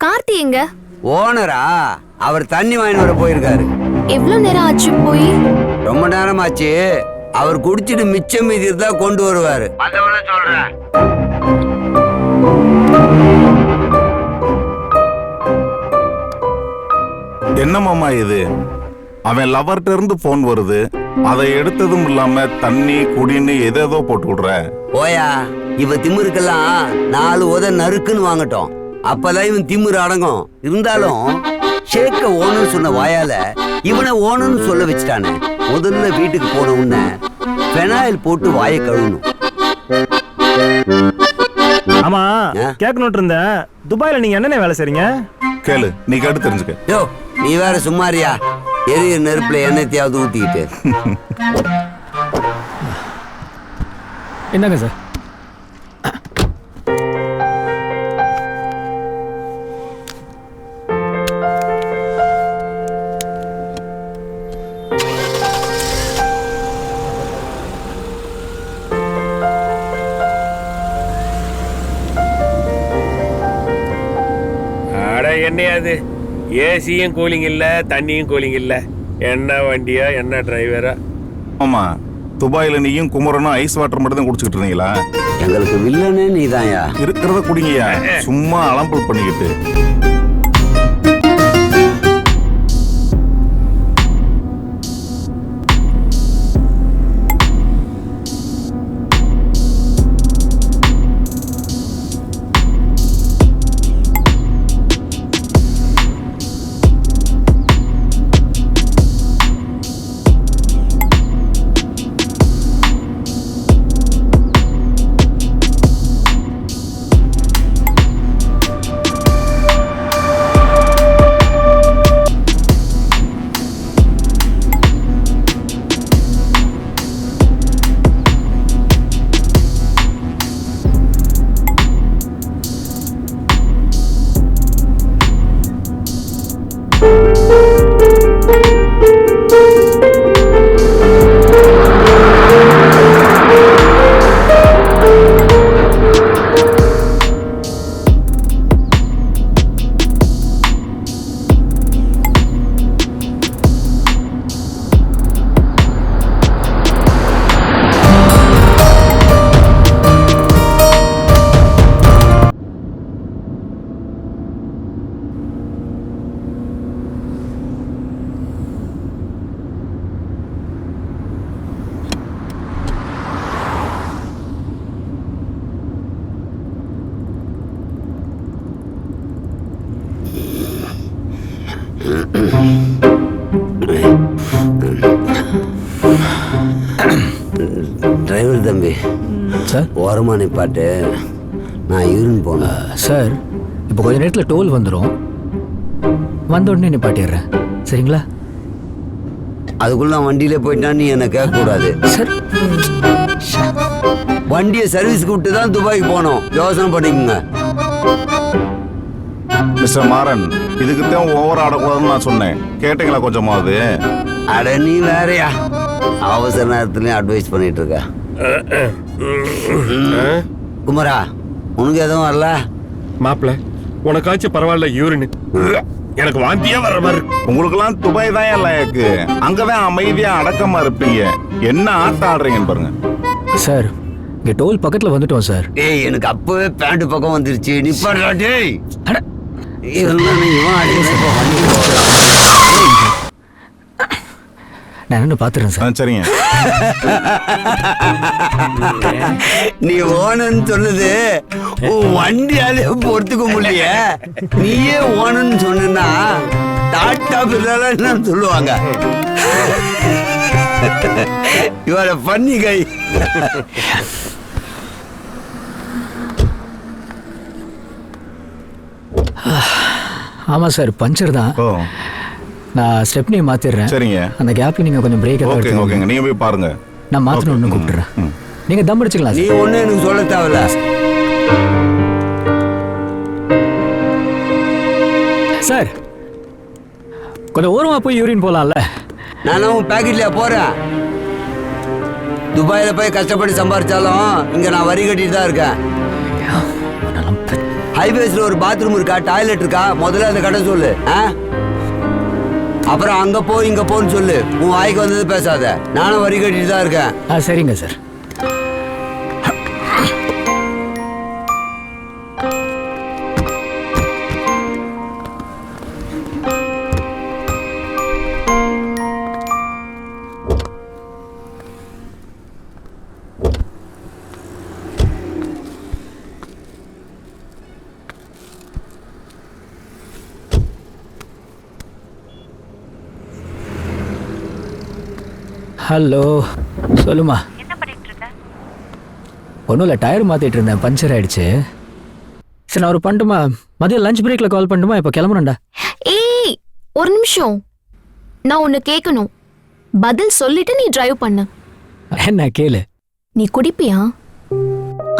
கார்த்தி எங்க? ஓனரா? அவர் தண்ணி வாங்கி வர போயிருக்காரு. எவ்வளவு நேரம் ஆச்சு போய்? ரொம்ப நேரம் ஆச்சு. அவர் குடிச்சிட்டு மிச்சம் மீதி இருந்தா கொண்டு வருவாரு. அதவன சொல்றேன். என்ன மாமா இது? அவன் லவர்ட்ட இருந்து போன் வருது, அதை எடுத்ததும் இல்லாம தண்ணி குடின்னு எதேதோ போட்டு விடுற. ஓயா, இவ திமிருக்கெல்லாம் 4 உத நறுக்குன்னு வாங்கட்டும், அப்பதான் இவன் திமிரு அடங்கும். இருந்தாலும் ஷேக்க ஓனன்னு சொன்ன வாயால இவனை ஓனன்னு சொல்ல வச்சுட்டானே. முதல்ல வீட்டுக்கு போன உடனே பெனாயில் போட்டு வாயை கழுவணும். ஆமா கேட்கணும் இருந்தேன், துபாயில நீங்க என்னென்ன வேலை செய்றீங்க? கேளு, நீ கேட்டு தெரிஞ்சுக்க. யோ நீ வேற சும்மாரியா, எரிய நெருப்புல எண்ணெய்த்தையாவது ஊத்திக்கிட்டு. என்னங்க சார்? என்னையாது ஏசியும் கூலிங் இல்ல, தண்ணியும் கூலிங் இல்ல. என்ன வண்டியா, என்ன டிரைவரா? ஆமா துபாயில நீயும் குமரனும் ஐஸ் வாட்டர் மட்டும் தான் குடிச்சுக்கிட்டு இருந்தீங்களா? எங்களுக்கு வில்லனே நீதான்யா. இருக்கிறத குடிங்கய்யா, சும்மா அலம்பல் பண்ணிக்கிட்டு. டிரைவர் தம்பி சார், ஓரமா நிப்பாட்டு, நான் யூரின் போனேன். சார் இப்போ கொஞ்ச நேரத்தில் டோல் வந்துடும், வந்த உடனே நிப்பாட்டிடுறேன், சரிங்களா? அதுக்குள்ள நான் வண்டியில போயிட்டா நீ என்ன கேட்க கூடாது. சார், வண்டியை சர்வீஸ்க்கு விட்டு தான் துபாய்க்கு போனோம், யோசனை பண்ணிக்கோங்க. மிஸ்டர் மாறன், இதுக்கு தான் ஓவர் ஆடக்கூடாதுன்னு நான் சொன்னேன், கேட்டீங்களா கொஞ்சமாவது? அட நீ வேறையா, அவசர நேரத்துலயும் அட்வைஸ் பண்ணிட்டு இருக்க. குமரா, உனக்கு எதுவும் வரல? மாப்பிள்ள, உனக்காச்சும் பரவாயில்ல, யூரின் எனக்கு வாந்தியா வர்ற மாதிரி. உங்களுக்கெல்லாம் துபாய் தான் எல்லாம் இருக்கு, அங்கதான் அமைதியா அடக்கமா இருப்பீங்க. என்ன ஆட்டம் ஆடுறீங்கன்னு பாருங்க. சார், இங்கே டோல் பக்கத்தில் வந்துட்டோம் சார். ஏய், எனக்கு அப்பவே பேண்ட் பக்கம் வந்துருச்சு, நிப்பாடுறா டேய். நான் என்ன பாத்துறேன் சார். சரிங்க. நீ ஓனன்னு சொன்னது வண்டியாலே பொறுத்துக்க முடிய, நீயே ஓனன்னு சொன்னா டாட்டா பிர்லா சொல்லுவாங்க. இவர பண்ணி கை. ஆமாம் சார், பஞ்சர் தான். நான் ஸ்டெப்னியை மாற்றிடுறேன். சரிங்க. அந்த கேப்பில் நீங்கள் கொஞ்சம் பிரேக் ஓகேங்க. ஓகேங்க, நீங்கள் போய் பாருங்க. நான் மாற்றணும்னு கூப்பிட்டுறேன். நீங்கள் தம் அடிச்சுக்கலாம். நீ ஒன்றும் எனக்கு சொல்ல தேவையில்ல. சார், கொஞ்சம் ஓரமாக போய் யூரின் போகலாம்ல? நானும் பேக்கெட்லையா போகிறேன். துபாயில் போய் கஷ்டப்பட்டு சம்பாரிச்சாலும் இங்கே நான் வரி கட்டிட்டு தான் இருக்கேன். ஹைவேஸ்ல ஒரு பாத்ரூம் இருக்கா, டாய்லெட் இருக்கா, முதல்ல அந்த கடை சொல்லு. அப்புறம் அங்க போ இங்க போன்னு சொல்லு. உன் வாய்க்கு வந்தது பேசாத, நானும் வரி கட்டிட்டு தான் இருக்கேன். சரிங்க சார். ஹலோ, சொல்லுமா. என்ன பண்ணிட்டு இருக்க? ஒன்றும் இல்லை, டயர் மாற்றிட்டு இருந்தேன், பஞ்சர் ஆயிடுச்சு. சரி, நான் ஒரு பண்ணட்டுமா? மதியம் லஞ்ச் பிரேக்கில் கால் பண்ணட்டுமா? இப்போ கிளம்புறேன்டா. ஏய், ஒரு நிமிஷம், நான் ஒன்று கேட்கணும். பதில் சொல்லிட்டு நீ டிரைவ் பண்ண. என்ன கேளு. நீ குடிப்பியா?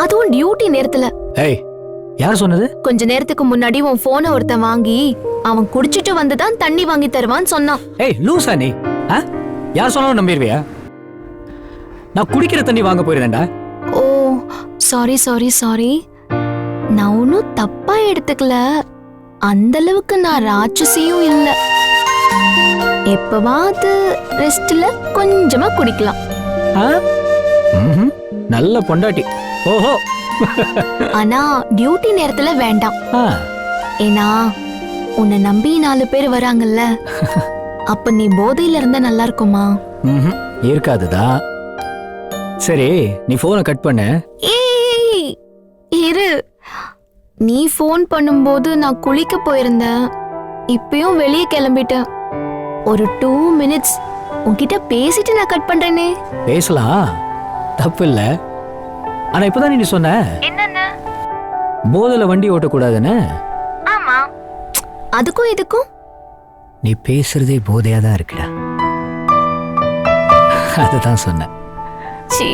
அதுவும் டியூட்டி நேரத்துல. ஏய், யார் சொன்னது? கொஞ்ச நேரத்துக்கு முன்னாடி உன் போனை ஒருத்தன் வாங்கி அவன் குடிச்சிட்டு வந்துதான் தண்ணி வாங்கி தருவான்னு சொன்னான். ஏய் லூசா நீ? யார் சொன்னாலும் நம்பிடுவியா? நான் குடிக்கிற தண்ணி வாங்க போயிருந்தேன்டா. ஓ சாரி சாரி சாரி, நான் ஒன்னும் தப்பா எடுத்துக்கல. அந்த அளவுக்கு நான் ராட்சசியும் இல்ல. எப்பவாவது ரெஸ்ட்ல கொஞ்சமா குடிக்கலாம். நல்ல பொண்டாட்டி. ஓஹோ. ஆனா டியூட்டி நேரத்துல வேண்டாம். ஏன்னா உன்னை நம்பி 4 பேர் வராங்கல்ல, அப்ப நீ போதையில இருந்தா நல்லா இருக்குமா? இருக்காதுதான். சரி, நீ போனை கட் பண்ண. ஏய் இரு, நீ ஃபோன் பண்ணும்போது நான் குளிக்க போயிருந்தேன். இப்பயும் வெளியே கிளம்பிட்டேன். ஒரு 2 minutes உன்கிட்ட பேசிட்டு நான் கட் பண்றேனே. பேசலாம், தப்பு இல்ல. ஆனா இப்பதான் நீ சொன்ன என்னன்னு, போதையில வண்டி ஓட்டக்கூடாதுன்னு. ஆமா, அதுக்கும் இதுக்கும் நீ பேசுறதே போதையா தான் இருக்குடா. அதுதான் சொன்னேன். சீ.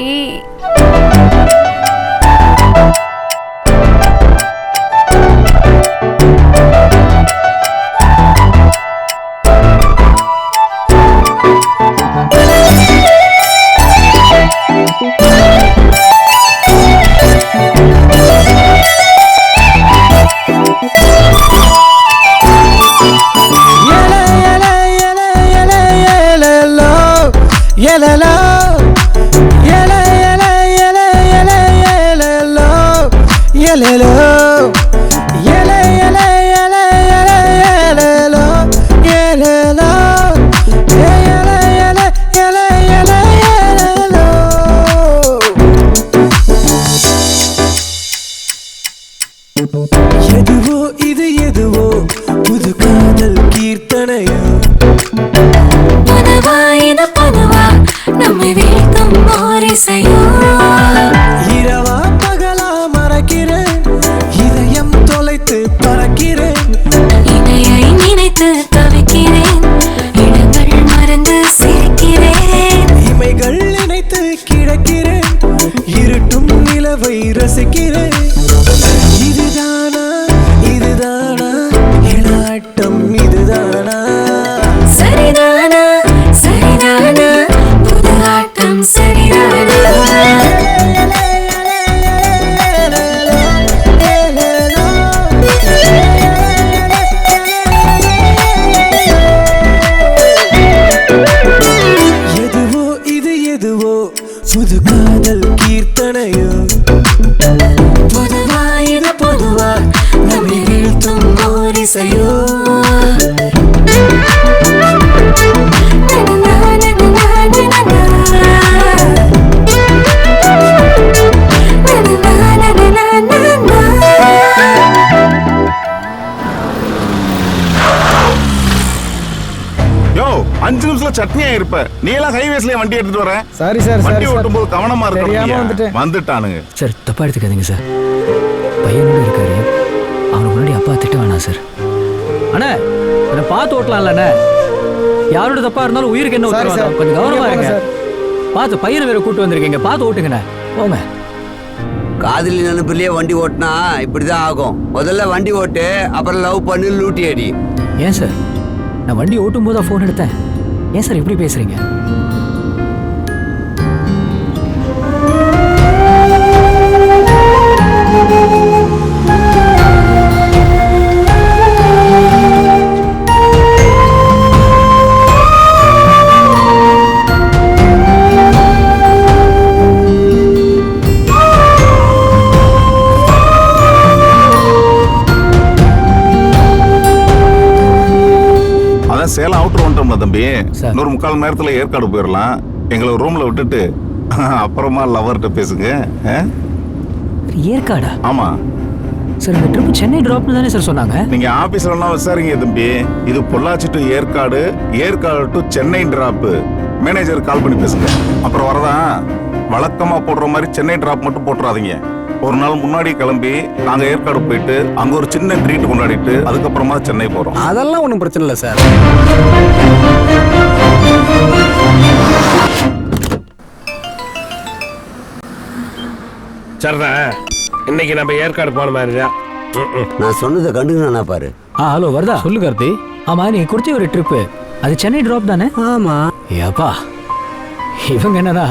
எதுவோ இது எதுவோ புது காதல் கீர்த்தனையோ, பனவா இது பனவா நம்மை வீழ்த்தும் ஓரிசையோ, இரவா பகலா மறக்கிறேன், இதயம் தொலைத்து பறக்கிறேன், இணையை நினைத்து தவிக்கிறேன், இடங்கள் மறந்து சிரிக்கிறேன், இமைகள் இணைத்து கிடக்கிறேன், இருட்டும் நிலவை ரசிக்கிறேன். இதுதானா இதுதானா இளாட்டம், இதுதானா சரிதானா சரிதானா புது ஆட்டம் சரிதானா. எதுவோ இது எதுவோ புது காதல் கீர்த்தனையோ, பொதுவா இது பொதுவா நம்மை வீழ்த்தும் ஓரிசையோ. யோ 5 நிமிஷத்துல சட்னியா இருப்ப, நீ எல்லாம் ஹைவேஸ்ல வண்டி எடுத்துட்டு வர. சாரி சார், வண்டி ஓட்டும் போது கவனமா தெரியாம இருக்கணும். வந்துட்டேன். வந்துட்டானுங்க. சார், தப்பா எடுத்துக்காதீங்க சார். பையனோட இருக்காரு, அவனுக்கு முன்னாடி அப்பா திட்ட வேணாம் சார். அண்ணா, என்னை பார்த்து ஓட்டலாம்ல அண்ணா. யாரோட தப்பா இருந்தாலும் உயிருக்கு என்ன உத்தரவாதம்? கொஞ்சம் கவனமா இருங்க. பார்த்து பையனை வேற கூட்டு வந்திருக்கீங்க, பார்த்து ஓட்டுங்கண்ணா. போங்க. காதலி நினைப்பிலேயே வண்டி ஓட்டினா இப்படிதான் ஆகும். முதல்ல வண்டி ஓட்டு, அப்புறம் லவ் பண்ணி லூட்டி அடி. ஏன் சார், நான் வண்டி ஓட்டும் போது ஃபோன் எடுத்தேன். ஏன் சார் இப்படி பேசுறீங்க? சேலம் அவுட்டர் வந்துட்டோம்ல தம்பி, இன்னொரு 3/4 மணி நேரத்துல ஏற்காடு போயிடலாம். எங்களை ரூம்ல விட்டுட்டு அப்புறமா லவர்கிட்ட பேசுங்க. ஏற்காடா? ஆமா சார், இந்த ட்ரிப் சென்னை டிராப்னு தானே சார் சொன்னாங்க? நீங்க ஆபீஸ்ல எல்லாம் விசாரிங்க தம்பி. இது Pollachi to Yercaud, Yercaud to Chennai drop. Manager call பண்ணி பேசுங்க. அப்புறம் வரதான் வழக்கமா போடுற மாதிரி சென்னை டிராப் மட்டும் போட்டுறாதீங்க. ஒரு நாள் முன்னாடி கிளம்பி நாங்க ஏற்காடு போயிட்டு அங்க ஒரு சின்ன ட்ரீட் கொண்டாடிட்டு அதுக்கப்புறமா சென்னை போறோம். அதெல்லாம் ஒன்றும் பிரச்சனை இல்லை சார். சரிதா, இன்னைக்கு நம்ம ஏற்காடு போன மாதிரிதான். நான் சொன்னதை கண்டுக்கணும் பாரு. ஹலோ வரதா, சொல்லு கார்த்தி. ஆமா, நீ குறிச்சி ஒரு ட்ரிப்பு, அது சென்னை டிராப் தானே? ஆமா. ஏப்பா, இவங்க என்னன்னா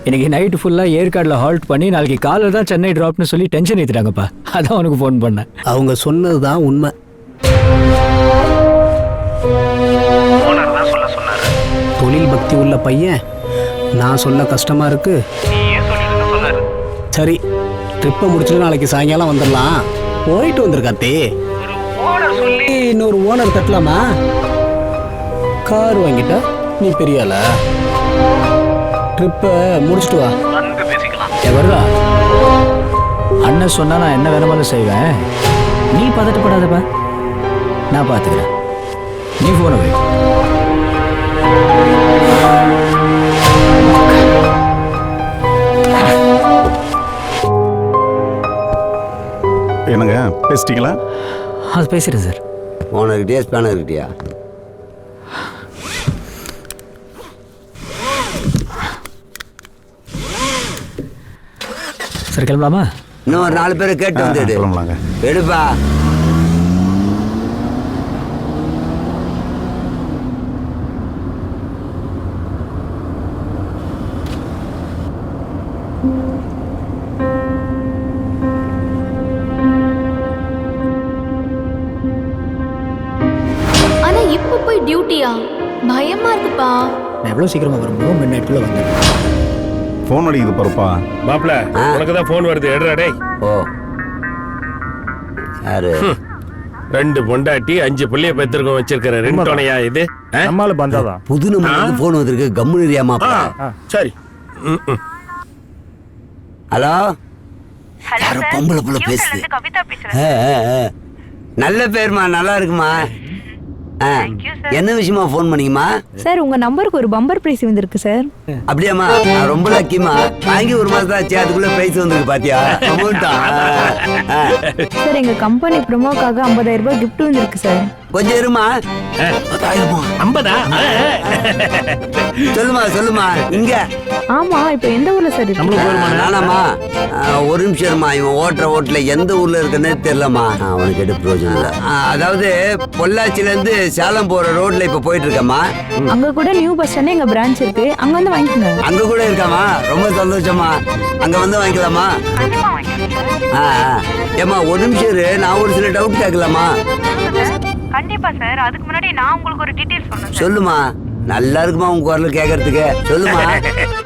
இன்னைக்கு நைட்டு ஃபுல்லாக ஏற்காடில் ஹால்ட் பண்ணி நாளைக்கு காலையில் தான் சென்னை ட்ராப்னு சொல்லி டென்ஷன் ஏற்றிட்டாங்கப்பா. அதான் உனக்கு ஃபோன் பண்ணேன். அவங்க சொன்னது தான் உண்மை. தொழில் பக்தி உள்ள பையன் நான் சொல்ல கஷ்டமா இருக்கு. சரி, ட்ரிப்பை முடிச்சுட்டு நாளைக்கு சாயங்காலம் வந்துடலாம். போயிட்டு வந்துருக்காத்தே. இன்னொரு ஓனர் தட்டலாமா? கார் வாங்கிட்டா நீ பெரிய ஆளா? ட்ரிப்பை முடிச்சுட்டு வா, வருதா? அண்ணன் சொன்னா நான் என்ன வேணுமாலும் செய்வேன். நீ பதட்டப்படாதப்பா, நான் பார்த்துக்கிறேன். நீ போன வை. என்னங்க பேசிட்டீங்களா? அது பேசுகிறேன் சார். ஓனர்கிட்டயா ஸ்பேனர்கிட்டயா? சார் கிளம்பலாமா? இன்னும் ஒரு 4 பேரை கேட்டு வந்துடு. எடுப்பா. ஆனா இப்ப போய் டியூட்டியா? பயமா இருக்குப்பா. நான் எவ்வளோ சீக்கிரமாக வர முடியும்? மிட் நைட்டுக்குள்ளே வந்துடுறேன். ஃபோன் அடிக்குது பாருப்பா. மாப்பிள உனக்கு தான் ஃபோன் வருது, எடுறா டேய். ஓ யாரு? 2 பொண்டாட்டி 5 புள்ளைய பெத்திருக்கோம் வச்சிருக்கிற ரிங்டோனையா இது? நம்மால பந்தாதா? புது நம்பருக்கு ஃபோன் வந்திருக்கு. கம்முனு ஏரியா மாப்பிள. சரி. ஹலோ, யாரோ பொம்பளை புள்ள பேசுது. நல்ல பேருமா, நல்லா இருக்குமா? என்ன விஷயமா ஃபோன் பண்ணீங்கம்மா? சார் உங்க நம்பருக்கு ஒரு பம்பர் பிரைஸ் வந்திருக்கு சார். அப்படியாம்மா? நான் ரொம்ப லக்கிமா. வாங்கி 1 மாசம் ஆச்சு, அதுக்குள்ள பிரைஸ் வந்திருக்கு பாத்தியா? அமௌண்டா? சார் எங்க கம்பெனி ப்ரோமோக்காக 50,000 ரூபாய் கிஃப்ட் வந்திருக்கு சார். கொஞ்சம் இருமா. 50? சொல்லுமா சொல்லுமா. இங்க ஆமா, இப்போ எந்த ஊர்ல சார் இருக்கு? நானாமா? ஒரு நிமிஷம் இருமா. இவன் ஓட்டுற ஓட்டுல எந்த ஊர்ல இருக்குன்னு தெரியலமா. அவனுக்கு எடு பிரயோஜனம் இல்ல. அதாவது பொள்ளாச்சில இருந்து சேலம் போற ரோட்ல இப்ப போயிட்டு இருக்கமா. அங்க கூட நியூ பஸ் ஸ்டாண்ட் எங்க பிரான்ச் இருக்கு, அங்க வந்து வாங்கிக்கோங்க. அங்க கூட இருக்காமா? ரொம்ப சந்தோஷமா. அங்க வந்து வாங்கிக்கலாமா? ஏமா ஒரு நிமிஷம் இரு, நான் ஒரு சில டவுட் கேட்கலாமா? கண்டிப்பா சார். அதுக்கு முன்னாடி நான் உங்களுக்கு ஒரு டீடைல் சொன்னேன். சொல்லுமா. நல்லா இருக்குமா உங்க குரல் கேட்கறதுக்கு? சொல்லுமா.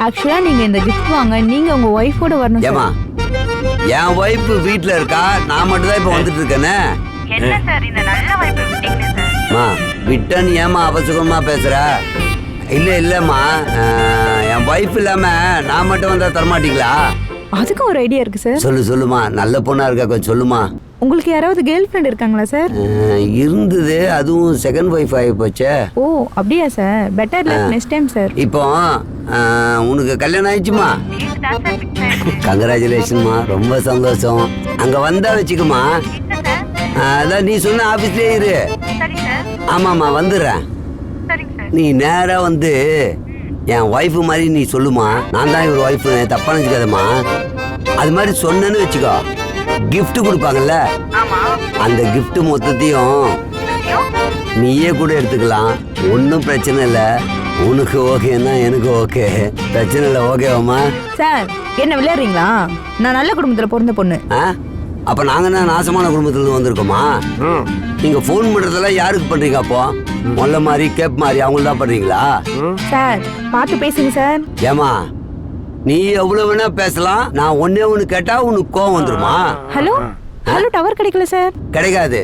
ஆக்சுவலா நீங்க இந்த கிஃப்ட் வாங்க நீங்க உங்க ஒய்ஃபோட வரணும். ஏமா என் ஒய்ஃப் வீட்ல இருக்கா, நான் மட்டும் தான் இப்ப வந்துட்டு இருக்கேனே. என்ன சார் இந்த நல்ல வாய்ப்பை விட்டீங்க சார்? விட்டன் ஏமா அவசரமா பேசுற? இல்லம்மா, என் ஒய்ஃப் இல்லாம நான் மட்டும் வந்தா தரமாட்டீங்களா? அதுக்கு ஒரு ஐடியா இருக்கு சார். சொல்லுமா. நல்ல பொண்ணா இருக்கா, கொஞ்சம் சொல்லுமா. உங்களுக்கு யாராவது கேர்ள் ஃப்ரெண்ட் இருக்காங்களா சார்? இருந்தது, அதுவும் செகண்ட் ஒய்ஃப் ஆகி போச்சே. ஓ அப்படியா sir? Better luck next time sir. இப்போ உனக்கு கல்யாணம் ஆயிடுச்சுமா? கங்க்ராச்சுலேஷன்மா, ரொம்ப சந்தோஷம். அங்க வந்தா வச்சுக்குமா. அதான் நீ சொன்ன ஆபீஸ்லயே இரு. ஆமாமா வந்துடுறேன். நீ நேரா வந்து என் ஒய்ஃபு மாதிரி நீ சொல்லுமா. நான் தான் இவர் ஒய்ஃபு, தப்பா நினைச்சுக்காதம்மா. அது மாதிரி சொன்னேன்னு வச்சுக்கோ, கிஃப்ட் கொடுப்பாங்கல்ல, அந்த கிஃப்ட் மொத்தத்தையும் நீயே கூட எடுத்துக்கலாம். ஒன்றும் பிரச்சனை இல்லை. உனக்கு ஓகேன்னா எனக்கு ஓகே. பிரச்சனை இல்லை. ஓகேவாம்மா? சார் என்ன விளையாடுறீங்களா? நான் நல்ல குடும்பத்துல பிறந்த பொண்ணு. அப்ப நாங்க என்ன நாசமான குடும்பத்துல இருந்து வந்திருக்கோமா? நீங்க போன் பண்றதெல்லாம் யாருக்கு பண்றீங்க? அப்போ மொல்ல மாதிரி கேப் மாதிரி அவங்கள தான் பண்றீங்களா? சார் பார்த்து பேசுங்க சார். ஏமா நீ எவ்வளவு வேணா பேசலாம். நான் ஒன்னே ஒண்ணு கேட்டா உனக்கு கோவம் வந்துருமா? ஹலோ ஹலோ, டவர் கிடைக்கல சார். கிடைக்காது.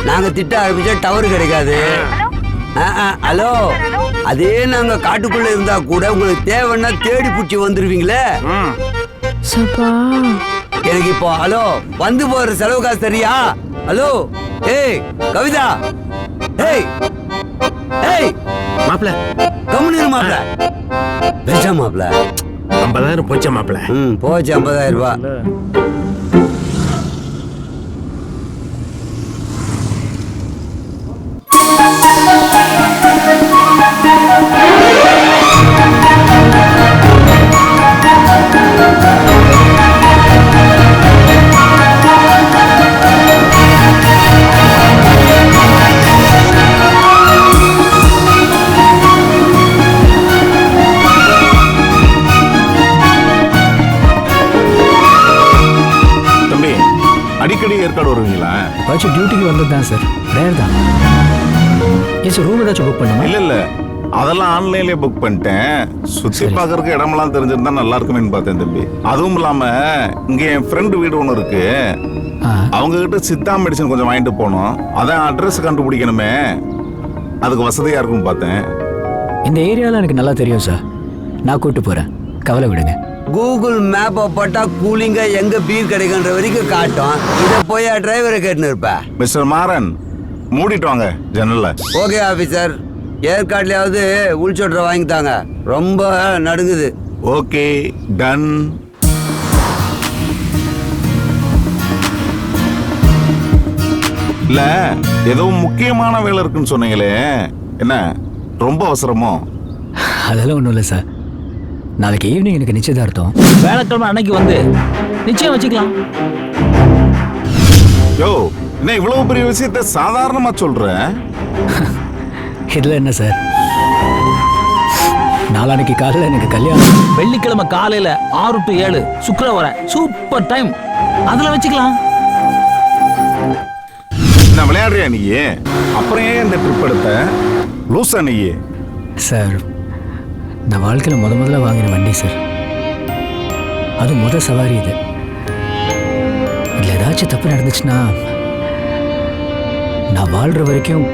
நாங்க திட்ட ஆரம்பிச்சா டவர் கிடைக்காது. ஹலோ, அதே நாங்க காட்டுக்குள்ள இருந்தா கூட உங்களுக்கு தேவைன்னா தேடி பிடிச்சி வந்துருவீங்களே. எனக்கு இப்போ ஹலோ வந்து போற செலவு காசு தெரியா? ஹலோ ஏய் கவிதா, ஏய் ஏய் மாப்ள கம்முனு இரு மாப்ள. பேசா மாப்ள. 50,000 போச்சா மாப்ள? போச்சு 50,000 ரூபாய். அடிக்கடி ஏற்காடு வருவீங்களா? டியூட்டிக்கு வந்தது தான் சார். ரேர் தான். ஏன் சார் ரூம் ஏதாச்சும் புக் பண்ணுமா? இல்ல அதெல்லாம் ஆன்லைன்லயே புக் பண்ணிட்டேன். சுத்தி பார்க்கறதுக்கு இடமெல்லாம் தெரிஞ்சிருந்தா நல்லா இருக்குமேன்னு பார்த்தேன் தம்பி. அதுவும் இல்லாம இங்க என் ஃப்ரெண்டு வீடு ஒன்று இருக்கு. அவங்க கிட்ட சித்தா மெடிசன் கொஞ்சம் வாங்கிட்டு போனோம். அதான் அட்ரஸ் கண்டுபிடிக்கணுமே, அதுக்கு வசதியா இருக்கும்னு பார்த்தேன். இந்த ஏரியாவில் எனக்கு நல்லா தெரியும் சார், நான் கூப்பிட்டு போறேன், கவலை விடுங்க. கூகுள் மேப்பை போட்டா கூலிங்க எங்க பீர் கிடைக்கின்ற வரைக்கும் காட்டும். இதை போய் டிரைவரை கேட்டுன்னு இருப்ப. மிஸ்டர் மாறன், மூடிட்டு வாங்க ஜன்னல்ல. ஓகே ஆபீசர், ஏற்காட்லயாவது உள்சோட்டரை வாங்கித்தாங்க, ரொம்ப நடுங்குது. Okay done. இல்ல ஏதோ முக்கியமான வேலை இருக்குன்னு சொன்னீங்களே, என்ன ரொம்ப அவசரமோ? அதெல்லாம் ஒன்றும் இல்லை சார், நாளைக்கு ஈவினிங் எனக்கு நிச்சயதார்த்தம். வேலைக்கிழமை அன்னைக்கு வந்து நிச்சயம் வச்சுக்கலாம். யோ, என்ன இவ்வளவு பெரிய விஷயத்த சாதாரணமா சொல்ற? இதுல என்ன சார், நாளானைக்கு காலையில் எனக்கு கல்யாணம். வெள்ளிக்கிழமை காலையில 6 to 7 சுக்கிரவாரம் சூப்பர் டைம், அதுல வச்சுக்கலாம். நான் விளையாடுறியா நீ? அப்புறம் ஏன் இந்த ட்ரிப் எடுத்த? லூசா நீ? சார், நான் வாழ்க்கையில் முதல்ல வாங்கின வண்டி சார், அது சவாரி. இது இதில் ஏதாச்சும் தப்பு நடந்துச்சுன்னா நான் வாழ்ற வரைக்கும்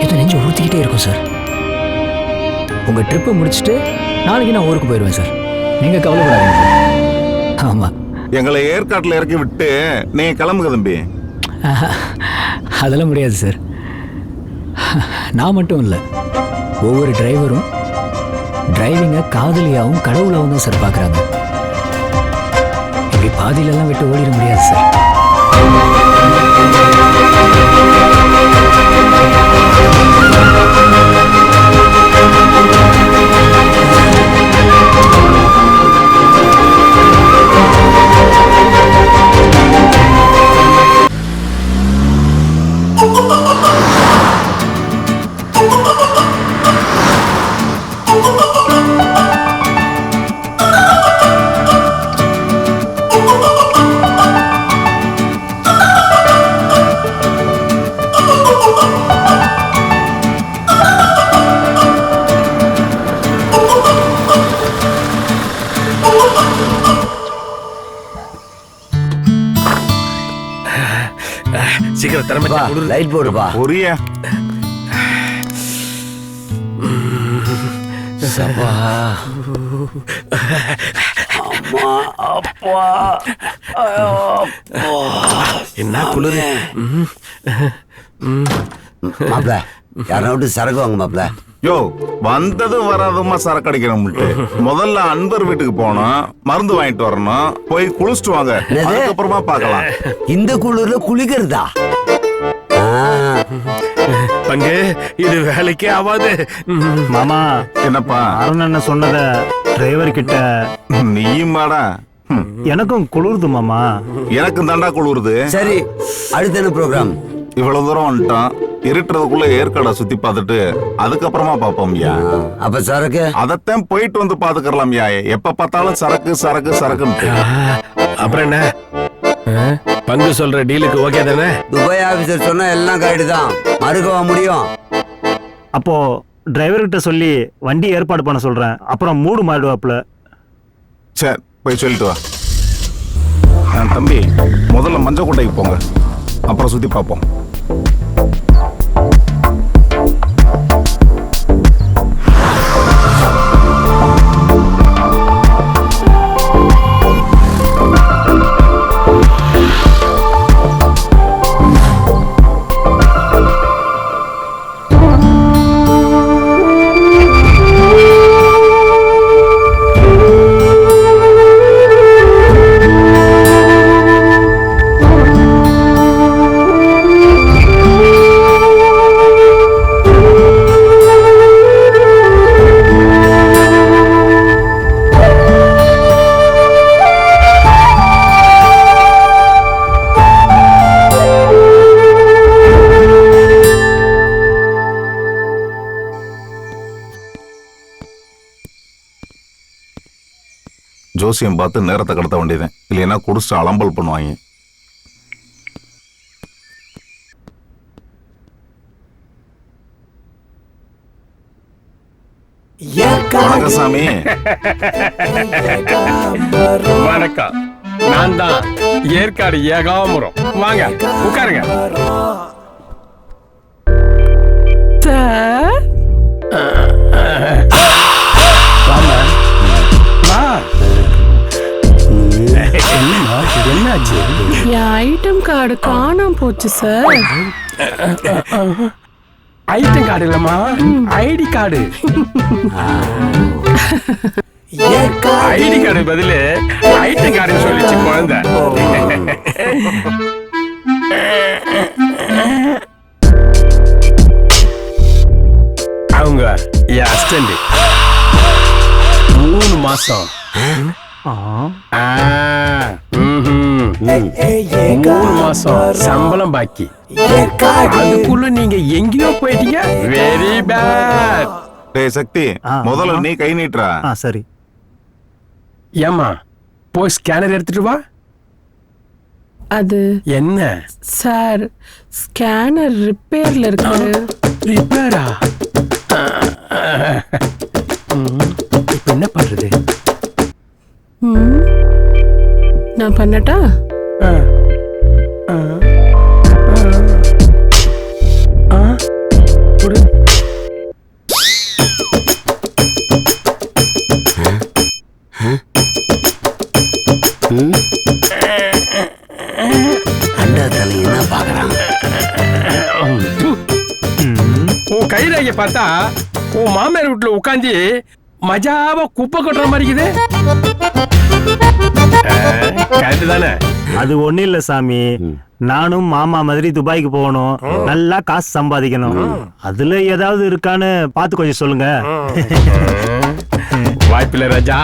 இதை நெஞ்சு உறுத்திக்கிட்டே இருக்கும் சார். உங்கள் ட்ரிப்பை முடிச்சுட்டு நாளைக்கு நான் ஊருக்கு போயிடுவேன் சார், நீங்கள் கவலைப்படாதீங்க சார். ஆமாம், எங்களை ஏற்காட்டில் இறக்கி விட்டு நீங்க கிளம்புங்க தம்பி. அதெல்லாம் முடியாது சார். நான் மட்டும் இல்லை, ஒவ்வொரு டிரைவரும் டிரைவிங்கை காதலியாகவும் கடவுளாகவும் தான் சார் பார்க்குறாங்க. இப்படி பாதியிலெல்லாம் விட்டு ஓடிட முடியாது சார். சீக்கிரம் திறமை லைட் போடுப்பா. ஒரியா சப்பா. அம்மா அப்பா, என்ன குளிர். மாப்ள, யாரா விட்டு சரக்கு வாங்க மாப்ள. யோ, வந்ததும் வராதுமா சரக்கு அடிக்கணும்ட்டு முதல்ல அன்பர் வீட்டுக்கு போனோம், மருந்து வாங்கிட்டு வரணும், போய் குளிச்சுட்டு வாங்க, அதுக்கப்புறமா பார்க்கலாம். இந்த குளிர்ல குளிக்கிறதா? பங்கு இது வேலைக்கே ஆகாது. மாமா, என்னப்பா அருண் அண்ணன் சொன்னத டிரைவர் கிட்ட நீயும் மாடா. எனக்கும் குளிருது மாமா. எனக்கும் தாண்டா குளிருது. சரி, அடுத்த என்ன ப்ரோக்ராம்? இவ்வளவு தூரம் வந்துட்டோம், இருட்டுறதுக்குள்ள ஏற்காடை சுத்தி பார்த்துட்டு அதுக்கப்புறமா பாப்போம்யா. அப்ப சரக்கு அதத்தான் போயிட்டு வந்து பாத்துக்கலாம்யா. எப்ப பார்த்தாலும் சரக்கு சரக்கு சரக்குன்னு. அப்புறம் என்ன பங்கு சொல்ற டீலுக்கு ஓகே தானே? துபாய் ஆபீசர் சொன்னா எல்லாம் கரெக்ட் தான், மறுக்கவா முடியும்? அப்போ டிரைவர் கிட்ட சொல்லி வண்டி ஏற்பாடு பண்ண சொல்றேன், அப்புறம் மூடு மாறிடுவாப்ல. சரி, போய் சொல்லிட்டு வா. தம்பி, முதல்ல மஞ்சக்கோட்டைக்கு போங்க, அப்புறம் சுத்தி பார்ப்போம். ஜோசியம் பார்த்து நேரத்தை கடத்த வேண்டியதேன், இல்லைன்னா குடிச்சிட்டு அலம்பல் பண்ணுவாங்க. வணக்கம் சாமி. வணக்கம். நான் தான் ஏற்காடு ஏகாம்பரம். வாங்க உட்காருங்க. என்னாச்சு? என் ஐட்டம் கார்டு காணாம போச்சு சார். ஐட்டம் கார்டு இல்லம்மா, ஐடி கார்டு. ஐடி கார்டு பதிலு ஐட்டம் கார்டு சொல்லிச்சு குழந்தை. அவங்க என் அசிஸ்டன்ட். 3 மாசம் 3 மாசம் சம்பளம் பாக்கி. அதுக்குள்ள நீங்க எங்கேயோ போயிட்டீங்க. Very bad. டேய் சக்தி, முதல்ல நீ கை நீட்டுறா. சரி. ஏமா போய் ஸ்கேனர் எடுத்துட்டு வா. அது என்ன சார், ஸ்கேனர் ரிப்பேர்ல இருக்கு. ரிப்பேரா? இப்ப என்ன பண்றது? நான் பண்ணட்டா? அண்டா தலை என்ன பாக்குறான்? உன் கைரேகை பார்த்தா உன் மாமியார் வீட்டுல உட்காந்து மஜாவா குப்பை கொட்டுற மாதிரி இருக்குது. தானே? அது ஒண்ணு இல்ல சாமி. நானும் மாமா மாதிரி துபாய்க்கு போகணும், நல்லா காசு சம்பாதிக்கணும். அதுல ஏதாவது இருக்கான்னு பார்த்து கொஞ்சம் சொல்லுங்க. வாய்ப்பில்லை ராஜா,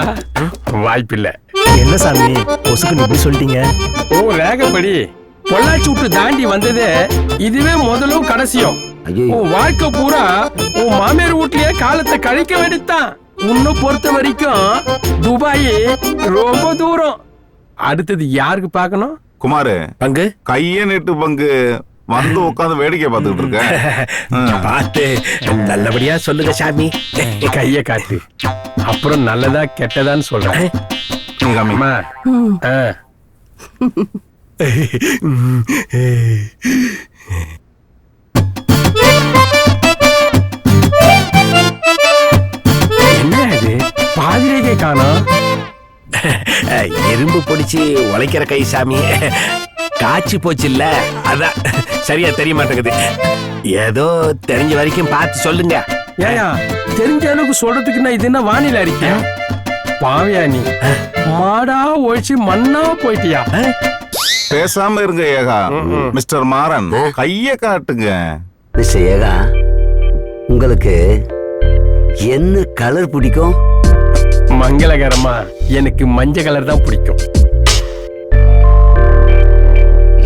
வாய்ப்பில்லை. என்ன சாமி பொசுக்கு இப்படி சொல்லிட்டீங்க? ஓ ரேகப்படி பொள்ளாச்சி விட்டு தாண்டி வந்ததே இதுவே முதலும் கடைசியும். உன் வாழ்க்கை பூரா உன் மாமியார் வீட்லயே காலத்தை கழிக்க வேண்டியதுதான். உன்னை பொறுத்த வரைக்கும் துபாய் ரொம்ப தூரம். அடுத்தது யாருக்கு பார்க்கணும்? குமாரு, பங்கு கைய நீட்டு பங்கு வந்து உட்காந்து வேடிக்கை பார்த்துட்டு இருக்க. பார்த்து நல்லபடியா சொல்லுங்க சாமி. கைய காட்டு, அப்புறம் நல்லதா கெட்டதான்னு சொல்றேன். அம்மா என்ன இது பாதிரேகை காணோம்? எறும்பு பிடிச்சி உழைக்கிற கை சாமி. காய்ச்சி போச்சு இல்ல, அதான் சரியா தெரிய மாட்டேங்குது. ஏதோ தெரிஞ்ச வரைக்கும் பார்த்து சொல்லுங்க. ஏயா தெரிஞ்ச அளவுக்கு சொல்றதுக்கு நான் இது என்ன வானிலை அறிக்கை? பாவியா நீ, மாடா ஒழிச்சு மண்ணா போயிட்டியா? பேசாம இருங்க ஏகா. மிஸ்டர் மாறன், கைய காட்டுங்க. மிஸ்டர் ஏகா, உங்களுக்கு என்ன கலர் பிடிக்கும்? மங்களகரமா எனக்கு மஞ்சள் கலர் தான் பிடிக்கும்.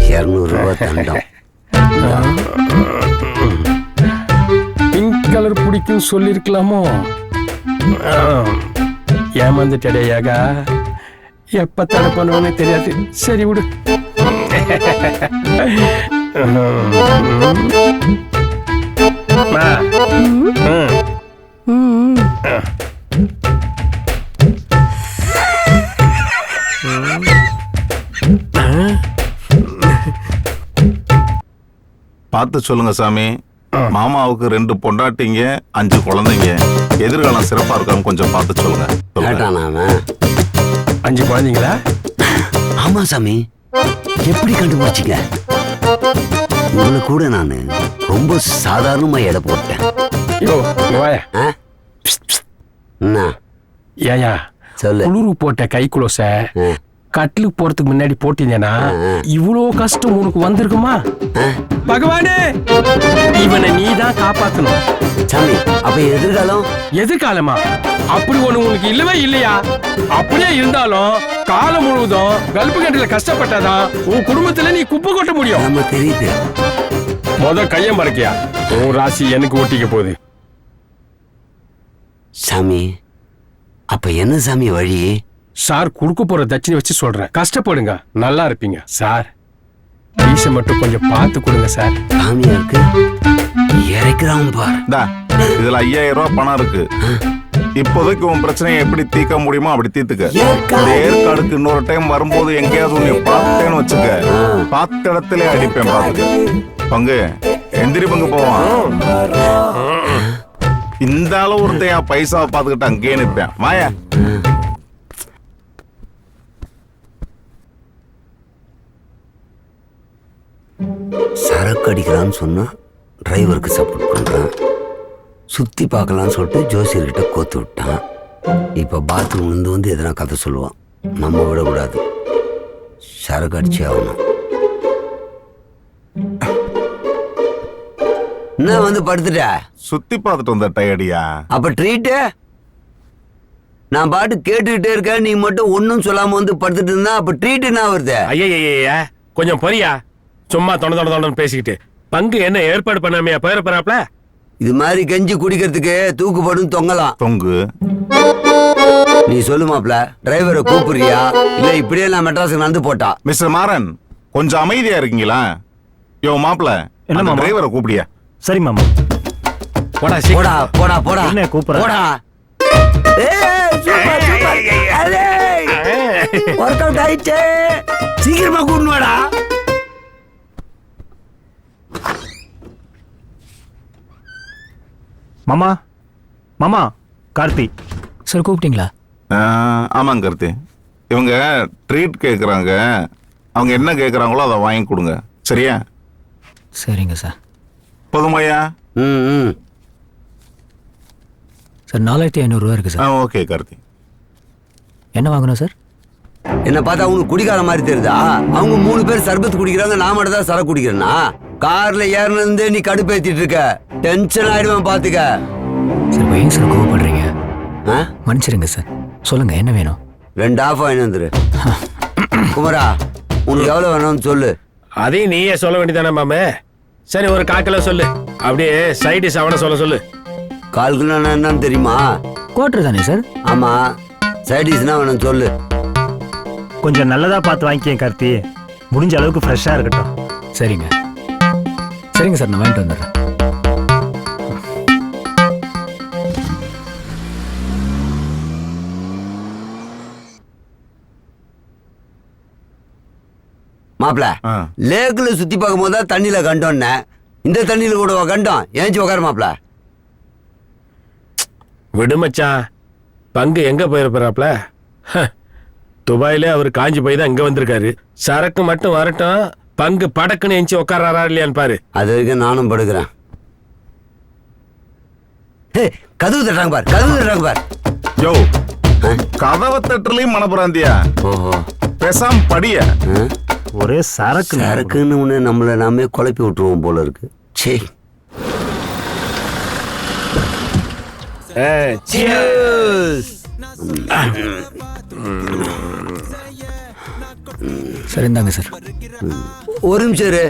200 ரூபாய் தண்டம். பிங்க் கலர் பிடிக்கும் சொல்லிருக்கலாமோ? ஏமாந்துட்டேடையாக, எப்ப தடை பண்ணுவோன்னு தெரியாது. சரி விடு. பார்த்து சொல்லுங்க சாமி. மாமாவுக்கு 2 பொண்டாட்டிங்க, 5 குழந்தைங்க. எதிர்காலம் சிறப்பா இருக்கான்னு கொஞ்சம் பார்த்து சொல்லுங்க. 5 குழந்தைங்களா? ஆமா சாமி. எப்படி கண்டுபிடிச்சிங்க? உங்களை கூட நான் ரொம்ப சாதாரணமா எடை போட்டேன். ஏயா குளிரு போட்ட கை குளோச கட்டிலுக்கு போறதுக்கு முன்னாடி போட்டீங்கன்னா இவ்வளோ கஷ்டம் உனக்கு வந்திருக்குமா? பகவானே, இவனை நீ தான் காப்பாத்தணும் சாமி. அப்ப எதிர்காலம்? எதிர்காலமா? அப்படி ஒண்ணு உனக்கு இல்லவே இல்லையா? அப்படியே இருந்தாலும் காலம் முழுவதும் கல்பு கண்டில கஷ்டப்பட்டாதான் உன் குடும்பத்துல நீ குப்பை கொட்ட முடியும். நம்ம தெரியுது. முத கைய மறக்கியா, உன் ராசி எனக்கு ஒட்டிக்க போகுது. சாமி, அப்ப என்ன சாமி வழி? சார் குடுக்க போற தட்சணை வச்சு சொல்றேன், கஷ்டப்படுங்க, நல்லா இருப்பீங்க சார். பீச மட்டும் கொஞ்சம் பார்த்து கொடுங்க சார். சாமியாருக்கு இறக்குறான் பார். இதுல 5000 ரூபாய் பணம் இருக்கு. இப்போதைக்கு உன் பிரச்சனையை எப்படி தீர்க்க முடியுமோ அப்படி தீர்த்துக்க. இந்த ஏற்காடுக்கு இன்னொரு டைம் வரும்போது எங்கேயாவது உன்னை பார்த்தேன்னு வச்சுக்க, பார்த்த இடத்துல அடிப்பேன். பார்த்துக்க பங்கு, எந்திரி பங்கு போவான். இந்த அளவு ஒருத்தையா பைசாவை பார்த்துக்கிட்டு அங்கேயே நிற்பேன். வாயா. சரக்கு அடிக்கலான்னு சொன்னா டிரைவருக்கு சப்போர்ட் பண்றான். சுத்தி பார்க்கலான்னு சொல்லிட்டு ஜோசியர்கிட்ட கோத்து விட்டான். இப்ப பாத்ரூம்ல வந்து எதனா கதை சொல்லுவான். நம்ம விடக்கூடாது, சரக்கு அடிச்சே ஆகணும். என்ன வந்து படுத்துட்ட? சுத்தி பார்த்துட்டு வந்த டயர்டியா? அப்ப ட்ரீட்டு? நான் பாட்டு கேட்டுக்கிட்டே இருக்கேன், நீ மட்டும் ஒன்னும் சொல்லாம வந்து படுத்துட்டு இருந்தா அப்ப ட்ரீட் என்ன வருது? ஐயா கொஞ்சம் பொரியா, சும்மா தொண்டன்னு பேசிக்கிட்டு. பங்கு என்ன ஏற்பாடு பண்ணாமையா போயிடப்பறாப்ல? இது மாதிரி கெஞ்சி குடிக்கிறதுக்கு தூக்குப்படும் தொங்கலாம். தொங்கு நீ சொல்லுமாப்ல, டிரைவரை கூப்பிடுறியா இல்ல இப்படியே நான் மெட்ராஸுக்கு நடந்து போட்டா? மிஸ்டர் மாறன், கொஞ்சம் அமைதியா இருக்கீங்களா? யோ மாப்ள, என்ன டிரைவரை கூப்பிடியா? சரி மாமா. போடா போடா போடா போடா. என்ன கூப்பிடுற? போடா. ஒர்க் அவுட் ஆயிடுச்சு, சீக்கிரமா கூப்பிடு வாடா. மாமா மாமா கார்த்தி சார் கூப்பிட்டீங்களா? ஆமாங்க கார்த்தி. இவங்க ட்ரீட் கேட்குறாங்க. அவங்க என்ன கேட்குறாங்களோ அதை வாங்கி கொடுங்க, சரியா? சரிங்க சார். போதுமாயா? சார் 4500 ரூபா இருக்கு சார். ஓகே கார்த்தி. என்ன வாங்கணும் சார்? என்ன பார்த்தா அவங்களுக்கு குடிக்கார மாதிரி தெரியுதா? அவங்க 3 பேர் சர்பத் குடிக்கிறாங்க, நான் மட்டும் தான் சரக்கு குடிக்கிறேன்னா? கார்ல ஏறினது நீ கடுப்பேத்திட்டு இருக்க, டென்ஷன் ஆயிடுவேன் பாத்துக்க. சார் ஏன் சார் கோவப்படுறீங்க? மன்னிச்சிருங்க சார். சொல்லுங்க என்ன வேணும்? 2 ஆஃப் வாங்கி வந்துரு. குமரா, உனக்கு எவ்வளவு வேணும்னு சொல்லு. அதையும் நீயே சொல்ல வேண்டியதானே மாமே? சரி ஒரு 1/4 கிலோ சொல்லு. அப்படியே சைடிஷ் அவனை சொல்ல 1/4 கிலோ என்னன்னு தெரியுமா? கோட்டர் தானே சார்? ஆமா. சைடிஷ்னா வேணும் சொல்லு. கொஞ்சம் நல்லதா பார்த்து வாங்கிக்கேன் கார்த்தி, முடிஞ்ச அளவுக்கு ஃப்ரெஷ்ஷா இருக்கட்டும். சரிங்க சரிங்க சார், நான் வாங்கிட்டு வந்துடுறேன். மாப்பிள, லேக்குல சுத்தி பார்க்கும் போது தான் தண்ணியில கண்டோன்னே, இந்த தண்ணியில கூட கண்டோம். ஏஞ்சி உக்கார மாப்பிள. விடுமச்சான், பங்கு எங்க போயிருப்பாப்ல? துபாயில அவர் காஞ்சி போய் தான் இங்க வந்திருக்காரு. சரக்கு மட்டும் வரட்டும், பங்கு படக்குன்னு எஞ்சி உட்காராரா இல்லையான்னு பாரு. அது வரைக்கும் நானும் படுக்கிறேன். கதவு தட்டுறாங்க பார், கதவு தட்டுறாங்க பார். யோ, கதவை தட்டுறலையும் மனப்பிராந்தியா? ஓஹோ, பேசாம படிய. ஒரே சரக்கு சரக்குன்னு ஒண்ணு நம்மள நாமே குழப்பி விட்டுருவோம் போல இருக்கு. சே. சார் இந்தாங்க சார். ஒரு நிமிஷம் இரு.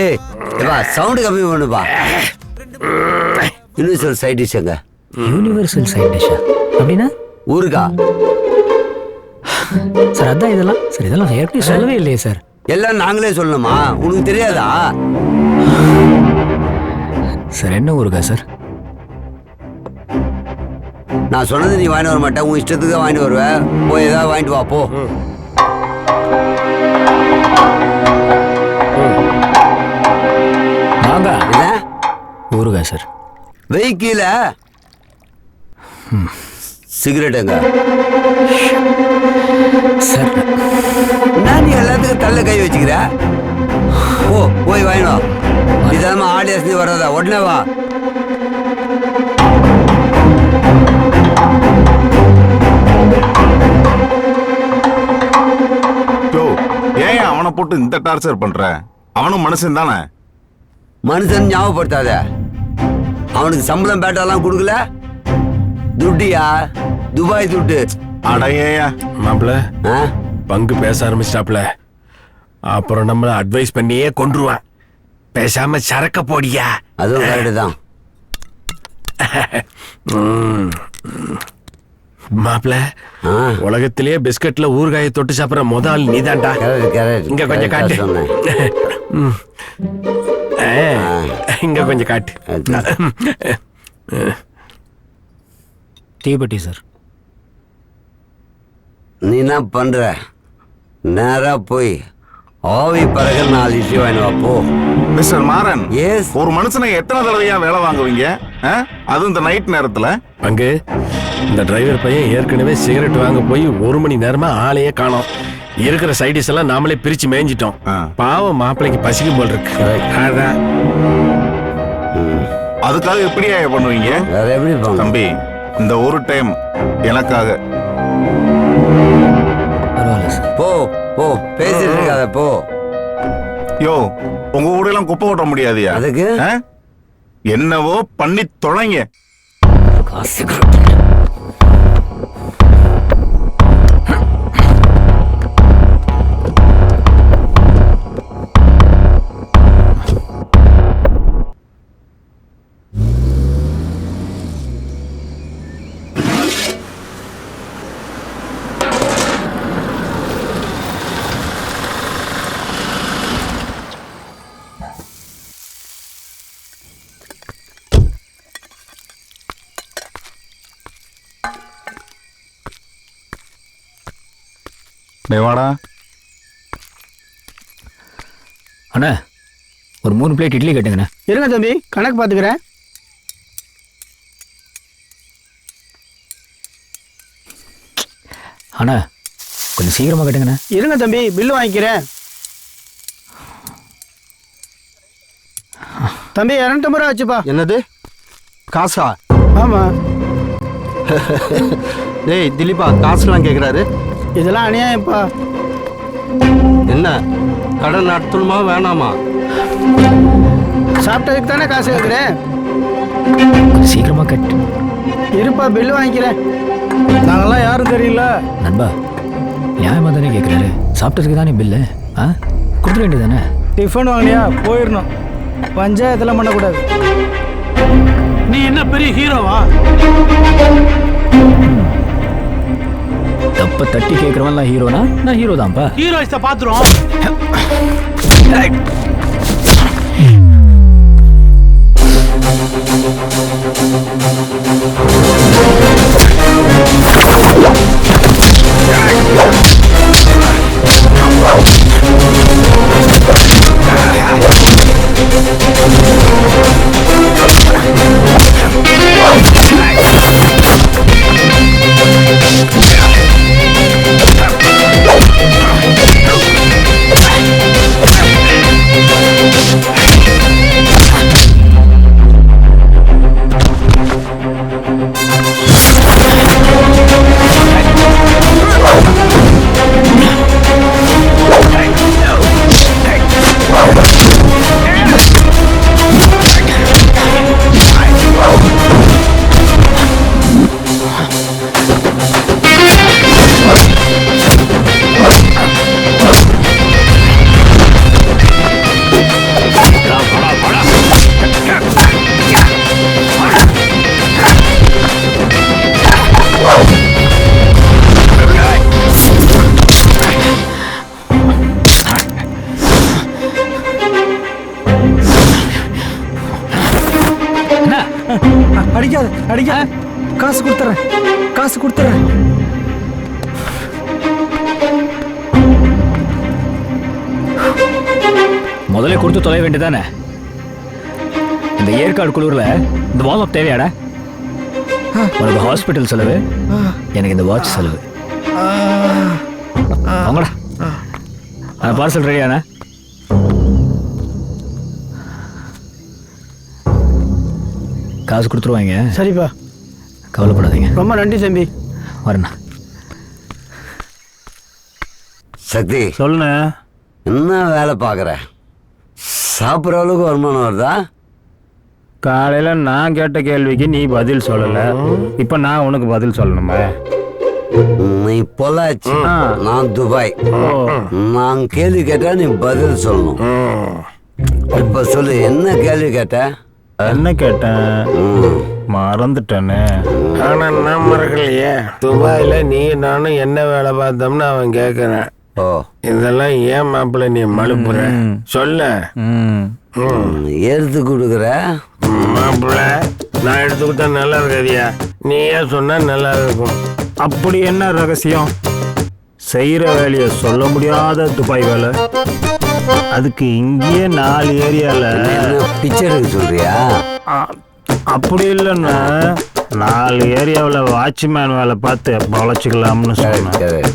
ஏய் வா, சவுண்ட் கம்மி பண்ணுப்பா. யூனிவர்சல் சைட் டிஷ் எங்க? யூனிவர்சல் சைட் டிஷ்ஷா அப்படின்னா? ஊருக்கா சார்? அதான் இதெல்லாம் சார், இதெல்லாம் ஏற்கனவே சொல்லவே இல்லையே சார். எல்லாம் நாங்களே சொல்லணுமா? உனக்கு தெரியாதா? சார் என்ன ஊருக்கா சார்? நான் சொன்னது நீ வாங்கிட்டு வர மாட்டேன், உன் இஷ்டத்துக்கு தான் வாங்கிட்டு வருவேன். போய் ஏதாவது வாங்கிட்டு வா போ. ஊருக்கா சார்? வெஹிக்கிள சிகரெட் எங்க சார்? நான் நீ எல்லாத்துக்கும் தள்ள கை வச்சுக்கிற. ஓ போய் வாங்கிடும். இதாம ஆடியன்ஸ் வராதா, உடனே வா. ஏன் அவனை போட்டு இந்த டார்ச்சர் பண்ற? அவனும் மனுஷன் தானே. மனுஷன் ஞாபகப்படுத்தாத. அவனுக்கு சம்பளம் பேட்டாலாம் கொடுக்கல. துட்டியா, துபாய் துட்டு. அடையா மாப்பிள்ள, பங்கு பேச ஆரம்பிச்சிட்டாப்ல. அப்புறம் நம்மள அட்வைஸ் பண்ணியே கொன்றுவான். பேசாம சரக்க போடியா. அதுவும் கரெக்ட் தான். மாப்பிள்ள, உலகத்திலேயே பிஸ்கட்ல ஊறுகாயை தொட்டு சாப்பிடுற முதல் நீதான்டா. இங்க கொஞ்சம் காட்டு. இங்க கொஞ்சம் காட்டு. தீபெட்டி சார். நீ என்ன பண்ற? நேரா போய் ஆவி பறக்க 4 இட்லி வாங்கிட்டு வா போ. Mister Maran, yes. ஒரு மனுஷனை எத்தனை தடவையா வேலை வாங்குவீங்க? அதுவும் இந்த நைட் நேரத்துல? அங்கு இந்த டிரைவர் பையன் ஏற்கனவே சிகரெட் வாங்க போய் 1 மணி நேரமா ஆளையே காணோம். இருக்கிற சைடிஸ் எல்லாம் நாமளே பிரிச்சு மேய்ஞ்சிட்டோம். பாவம் மாப்பிள்ளைக்கு பசிக்கும் போல் இருக்கு. அதான் அதுக்காக எப்படியா பண்ணுவீங்க? வேற எப்படி தம்பி, இந்த ஒரு டைம் எனக்காக. போ போ, பேசிட்டு இருக்காத போ. யோ, உங்க ஊரெல்லாம் குப்பை ஓட்ட முடியாதியா? அதுக்கு என்னவோ பண்ணி தொலைங்க. வாடா அண்ணா, ஒரு 3 பிளேட் இட்லி கேட்டுங்கண்ணா. இருங்க தம்பி, கணக்கு பார்த்துக்கிறேன். அண்ணா கொஞ்சம் சீக்கிரமா கேட்டுங்கண்ணா. இருங்க தம்பி, பில்லு வாங்கிக்கிறேன். தம்பி 250 ரூபா வச்சுப்பா. என்னது காசா? ஆமா. டேய் திலீபா, காசுலாம் கேட்குறாரு. இதெல்லாம் அநியாயம்ப்பா. என்ன கடன் நடத்தணுமா வேணாமா? சாப்பிட்டதுக்கு தானே காசு கேட்குறேன். சீக்கிரமா கட்டு. இருப்பா, பில்லு வாங்கிக்கிறேன். நாங்கெல்லாம் யாரும் தெரியல. நண்பா, நியாயமா தானே கேட்குறாரு. சாப்பிட்டதுக்கு தானே பில்லு. கொடுத்துட வேண்டியதானே. டிஃபன் வாங்கலையா போயிடணும். பஞ்சாயத்துல பண்ணக்கூடாது. நீ என்ன பெரிய ஹீரோவா? தப்ப தட்டி கேட்கறவன்லாம் ஹீரோனா? நான் ஹீரோ தான்ப்பா. ஹீரோயிஸ்ட பாத்துறோம். அடிக்காத, காசு கொடுத்துறேன். முதல்ல கொடுத்து தொலை வேண்டியதானே. இந்த ஏற்காடு குளூர்ல இந்த வார்ம் அப் தேவையாடா? உனக்கு ஹாஸ்பிட்டல் செலவு, எனக்கு இந்த வாட்ச் செலவு. வாங்கடா. அந்த பார்சல் ரெடியாண்ணா? காசு கொடுத்துருவாங்க. சரிப்பா, கவலைப்படாதீங்க. ரொம்ப நன்றி தம்பி. வரண்ணா. சக்தி, சொல்லுண்ணே. என்ன வேலை பார்க்குற? சாப்பிட்ற அளவுக்கு வருமானம் வருதா? காலையில நான் கேட்ட கேள்விக்கு நீ பதில் சொல்லல. இப்ப நான் உனக்கு பதில் சொல்லணுமா? நீ பொள்ளாச்சி, நான் துபாய். நான் கேள்வி கேட்டா நீ பதில் சொல்லணும். இப்ப சொல்லு, என்ன கேள்வி கேட்ட? என்ன கேட்டேன்? மறந்துட்டேனே. ஆனா நான் மறக்கலையே. துபாயில நீ நானும் என்ன வேலை பார்த்தோம்னு அவன் கேட்கறேன். இதெல்லாம் ஏன் மாப்பிள்ள நீ மழுப்புற? சொல்ல. எடுத்து கொடுக்குற மாப்பிள்ள, நான் எடுத்து கொடுத்தா நல்லா இருக்காதியா? நீயே சொன்னா நல்லா இருக்கும். அப்படி என்ன ரகசியம்? செய்யற வேலையை சொல்ல முடியாத துபாய் வேலை. அதுக்கு இங்கேயே 4 ஏரியால பிச்சை எடுக்க சொல்றியா? அப்படி இல்லைன்னா 4 ஏரியாவில் வாட்ச்மேன் வேலை பார்த்து பொழைச்சிக்கலாம்னு சொன்னேன்.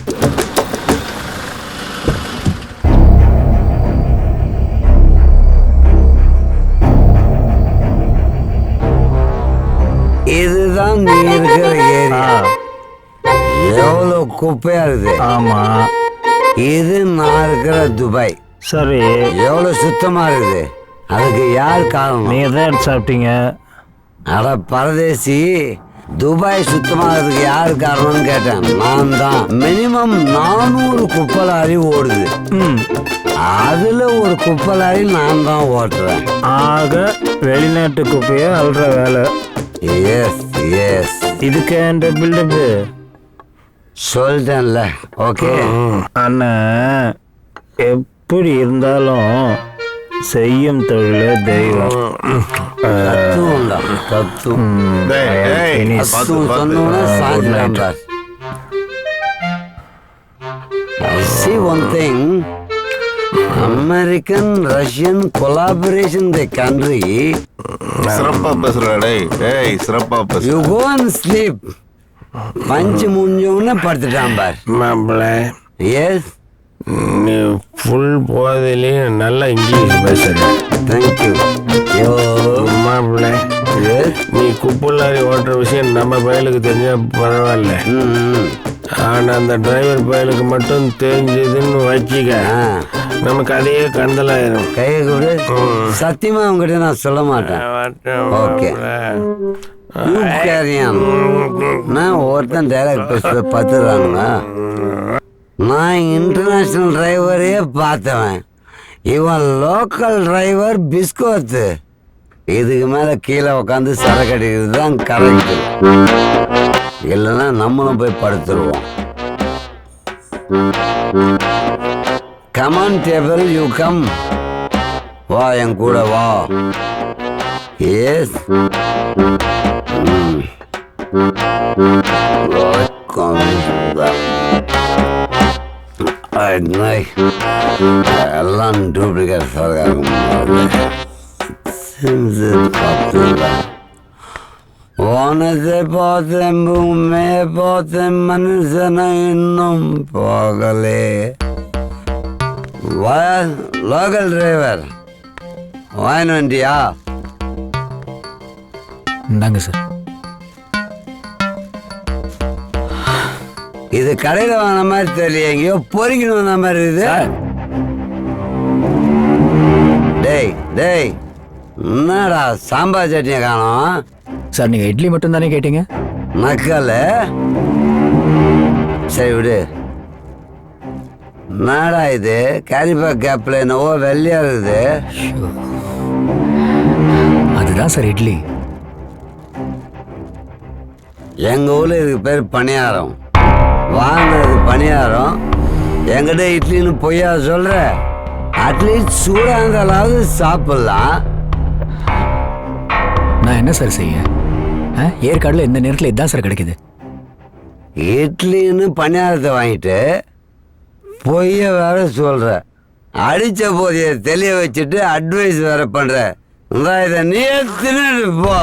இதுதான் நீ இருக்கிற ஏரியா. எவ்வளவு குப்பையா இருக்குது. ஆமா, இது நான் இருக்கிற துபாய். சரி, எவ்வளவு சுத்தமா இருக்குது. அதுக்கு யார் காரணம்? நீங்க தான் எடுத்து சாப்பிட்டீங்க. அட பரதேசி, துபாய் சுத்தமாகிறதுக்கு யார் காரணம்னு கேட்டேன். நான் தான். மினிமம் 400 குப்பை லாரி ஓடுது. அதுல ஒரு குப்பை லாரி நான் தான் ஓட்டுறேன். ஆக வெளிநாட்டு குப்பையை அல்ற வேலை. Yes yes. இதுக்கு என்ற பில்டப்பு சொல்லிட்டேன்ல. ஓகே அண்ணா, எப்படி இருந்தாலும் செய்யும் தொழிலே தெய்வம். See one thing, American Russian collaboration the country. சிறப்பா பேசுறடே. ஏய் சிறப்பா பேசு. You go and sleep. பஞ்சு முஞ்சோன்னு படுத்துட்டான் பார். மாப்பிள்ள, எஸ், நீ ஃபுல் போதையிலேயே நல்லா இங்கிலீஷ் பேசுற. தேங்க்யூ. யோ மாப்பிள்ள, நீ குப்பை லாரி ஓட்டுற விஷயம் நம்ம பயலுக்கு தெரிஞ்சா பரவாயில்ல. ஆனா அந்த டிரைவர் பயலுக்கு மட்டும் தெரிஞ்சதுன்னு வச்சுக்க, நமக்கு அதையே கண்டலாயிரும். கையை கொடு. சத்தியமா உங்ககிட்ட நான் சொல்ல மாட்டேன். ஓகே, நான் ஒருத்தன் டைலாக் பேசுறத பார்த்துறானுங்க. நான் இன்டர்நேஷனல் டிரைவரே பார்த்தவன். இவன் லோக்கல் டிரைவர் பிஸ்கோத்து. இதுக்கு மேல கீழே உட்காந்து சரக்கு அடிக்கிறது தான் கரெக்ட். இல்லைன்னா நம்மளும் போய் படுத்துருவோம். Come on table, you come. வா, என் கூட வா. எஸ், எல்லாம் டூப்ளிகேட் சரக்காக வானத்தை பார்த்தேன், பூமியை பார்த்தேன், மனுஷனை இன்னும் போகலே. லோக்கல் டிரைவர் வாங்கின வண்டியா? இந்தாங்க சார். இது கடையில் வாங்கின மாதிரி தெரியல, எங்கேயோ பொறிக்கணும் வந்த மாதிரி இருக்குது. டேய் டேய், என்னடா சாம்பார் சட்னியை காணோம்? சார், நீங்கள் இட்லி மட்டும் தானே கேட்டீங்க? நக்கல். சரி விடு. என்னடா இது கேரிபா கேப்ல என்னவோ வெள்ளையா இருக்குது. அதுதான் சார் இட்லி. எங்க ஊர்ல இதுக்கு பேர் பணியாரம். வாங்கினது பணியாரம், எங்கிட்ட இட்லின்னு பொய்யா சொல்ற? அட்லீஸ்ட் சூடா இருந்தாலாவது சாப்பிடலாம். நான் என்ன சார் செய்ய? ஏற்காடுல இந்த நேரத்தில் இதுதான் சார் கிடைக்குது. இட்லின்னு பணியாரத்தை வாங்கிட்டு பொய்ய வேற சொல்ற. அடிச்ச போதைய தெளிய வச்சுட்டு அட்வைஸ் வேற பண்ற. இதை நீ தின்னு போ.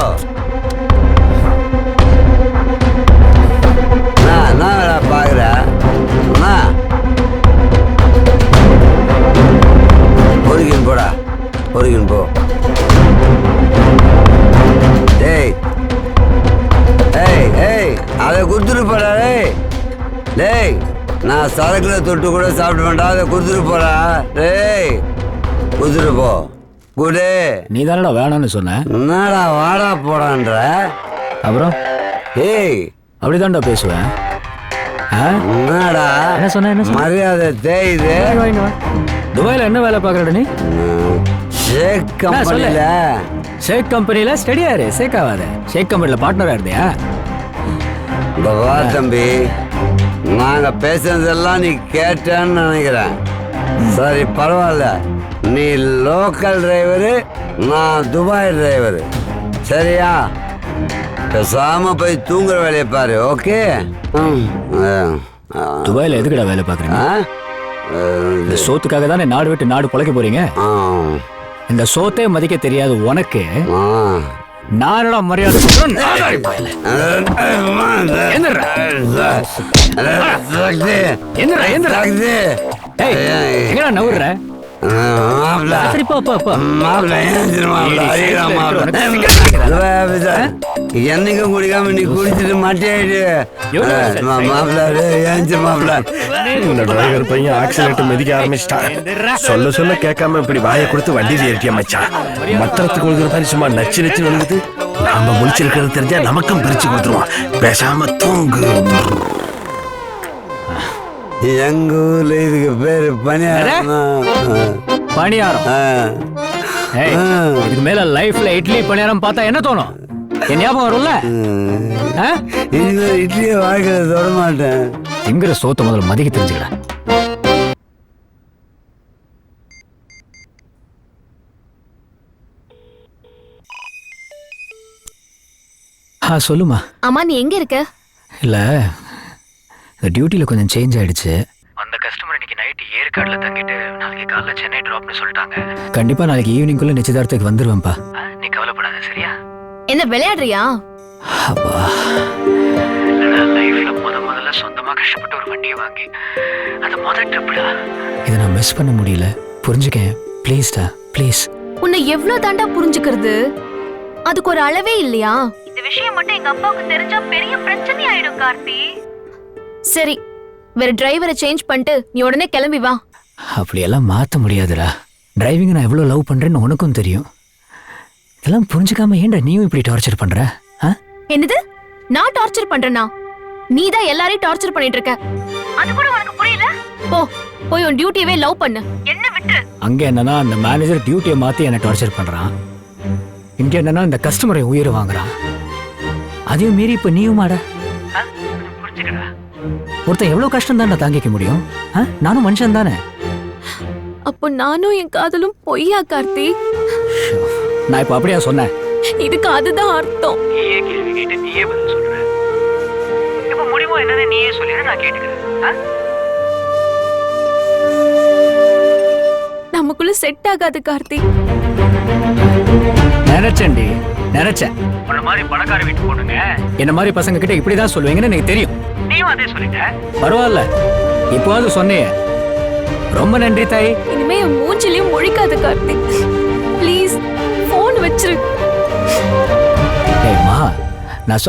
நான் பாக்குற பொறுக்கின் போடா, பொறுக்கின் போ. டேய் ஏய் ஏய், அதை கொடுத்துட்டு போடா. டேய், நான் சரக்குல தொட்டு கூட சாப்பிட வேண்டாம், அதை கொடுத்துட்டு போடா. டேய், கொடுத்துட்டு போ. குடு. நீ தானடா வேணான்னு சொன்ன. என்னடா வாடா போடான்ற? அப்புறம் ஏய், அப்படிதான்டா பேசுவேன். என்னடா என்ன சொன்ன? மரியாதை தேயுது. துபாயில என்ன வேலை பாக்குறட நீ? ஷேக் கம்பெனில. ஷேக் கம்பெனில ஸ்டடியா இரு, ஷேக் ஆகாத. ஷேக் கம்பெனில பார்ட்னரா இருந்தியா? வா தம்பி, நாங்க பேசுனதெல்லாம் நீ கேட்டேன்னு நினைக்கிறேன். சரி பரவாயில்ல, நீ லோக்கல் டிரைவரு, நான் துபாய் டிரைவரு. சரியா? பேசாம போய் தூங்குற வேலையை பாரு. ஓகே. துபாயில எதுக்குடா வேலை பாக்குறீங்க? இந்த சோத்துக்காக தானே நாடு விட்டு நாடு பொழைக்க போறீங்க. இந்த சோத்தே மதிக்க தெரியாது உனக்கு நானடா மரியாதை. எங்கடா நவுற? என்னைக்கும் குடிக்காம நீ குடிச்சிட்டு மாட்டியாயிடு. டிரைவர் பையன் ஆக்சிடென்ட் மிதிக்க ஆரம்பிச்சிட்டான். சொல்ல சொல்ல கேட்காம இப்படி வாயை கொடுத்து வண்டியில் ஏற்றிய மச்சான். மத்திரத்துக்கு கொடுக்குற மாதிரி சும்மா நச்சு நச்சு விழுகுது. நாம முடிச்சிருக்கிறது தெரிஞ்சா நமக்கும் பிரிச்சு கொடுத்துருவான். பேசாம தூங்கு. எங்க ஊர்ல இதுக்கு பேரு பணியாரம். இதுக்கு மேல லைஃப்ல இட்லி பணியாரம் பார்த்தா என்ன தோணும்? என் ஞாபகம் வரும்ல? இட்லியை வாழ்க்கை தொட மாட்டேன். எங்கிற சோத்த முதல்ல மதிக்க தெரிஞ்சுக்கடா. சொல்லுமா. அம்மா நீ எங்க இருக்க? இல்ல இந்த டியூட்டில கொஞ்சம் சேஞ்ச் ஆயிடுச்சு. அந்த கஸ்டமர் இன்னைக்கு நைட் ஏற்காடுல தங்கிட்டு நாளைக்கு காலைல சென்னை டிராப்னு சொல்லிட்டாங்க. கண்டிப்பா நாளைக்கு ஈவினிங்குள்ள நிச்சயதார்த்தத்துக்கு வந்துருவேன்ப்பா. நீ கவலைப்படாத சரியா? என்ன விளையாடுறியா? அப்பா லைஃப்ல முதல்ல சொந்தமா கஷ்டப்பட்டு ஒரு வண்டியை வாங்கி அது முதல் ட்ரிப்டா. இதை நான் மிஸ் பண்ண முடியல. புரிஞ்சுக்கேன் ப்ளீஸ்டா ப்ளீஸ். உன்னை எவ்வளவு தாண்டா புரிஞ்சுக்கிறது? அதுக்கு ஒரு அளவே இல்லையா? இந்த விஷயம் மட்டும் எங்க அப்பாவுக்கு தெரிஞ்சா பெரிய பிரச்சனை ஆயிடும் கார்த்தி. சரி வேற டிரைவரை சேஞ்ச் பண்ணிட்டு நீ உடனே கிளம்பி வா. அப்படியெல்லாம் மாத்த முடியாதுடா. டிரைவிங் நான் எவ்வளவு லவ் பண்றேன்னு உனக்கும் தெரியும். இதெல்லாம் புரிஞ்சுக்காம ஏன்டா நீயும் இப்படி டார்ச்சர் பண்ற? என்னது நான் டார்ச்சர் பண்றேனா? நீ தான் எல்லாரையும் டார்ச்சர் பண்ணிட்டு இருக்க. அது கூட உனக்கு புரியல? போ போய் உன் டியூட்டியவே லவ் பண்ணு. என்ன விட்டு. அங்க என்னன்னா அந்த மேனேஜர் டியூட்டியை மாத்தி என்ன டார்ச்சர் பண்றான். இங்க என்னன்னா இந்த கஸ்டமரை உயிரை வாங்குறான். அதையும் மீறி இப்ப நீயுமாடா. புரிஞ்சுக்கடா. ஒருத்தன் எவ்வளவு கஷ்டம் தான் தாங்கிக்க முடியும்? நானும் மனுஷன் தானே. அப்போ நானும் என் காதலும் பொய்யா கார்த்தி? நான் இப்ப அப்படியா சொன்னேன்? இதுக்கு அதுதான் அர்த்தம். நீயே கேள்வி கேட்டு நீயே பதில் சொல்ற. இப்ப முடிவும் என்னன்னு நீயே சொல்லிடு, நான் கேட்டுக்கிறேன். நமக்குள்ள செட் ஆகாது கார்த்தி. நினைச்சேன்டி நினைச்சேன். உன்ன மாதிரி பணக்கார வீட்டு பொண்ணுங்க என்ன மாதிரி பசங்க கிட்ட இப்படிதான் சொல்லுவீங்கன்னு எனக்கு தெரியும். நீயும் அதே சொல்லிட்ட. பரவாயில்ல இப்போது சொன்னியே, ரொம்ப நன்றி தாய். இனிமே என் மூஞ்சிலையும் முழிக்காத கார்த்தி. ப்ளீஸ் போன் வச்சிரு. ஏய்மா நான்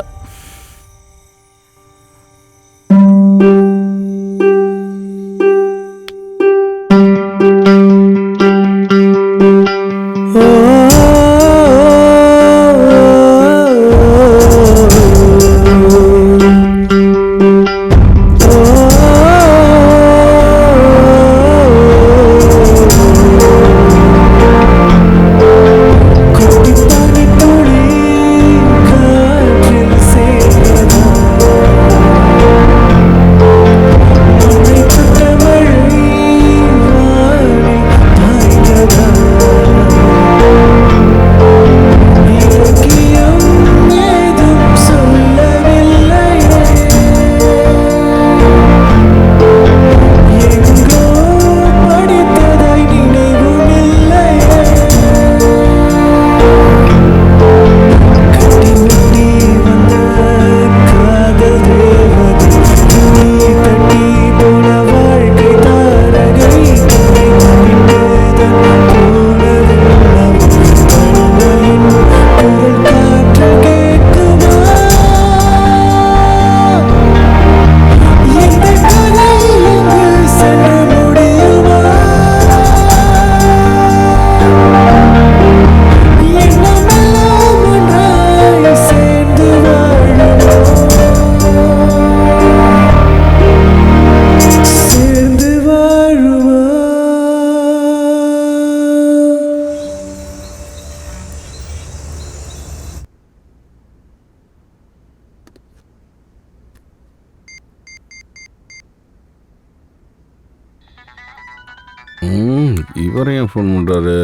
இவரையும் ஃபோன் பண்றாரு.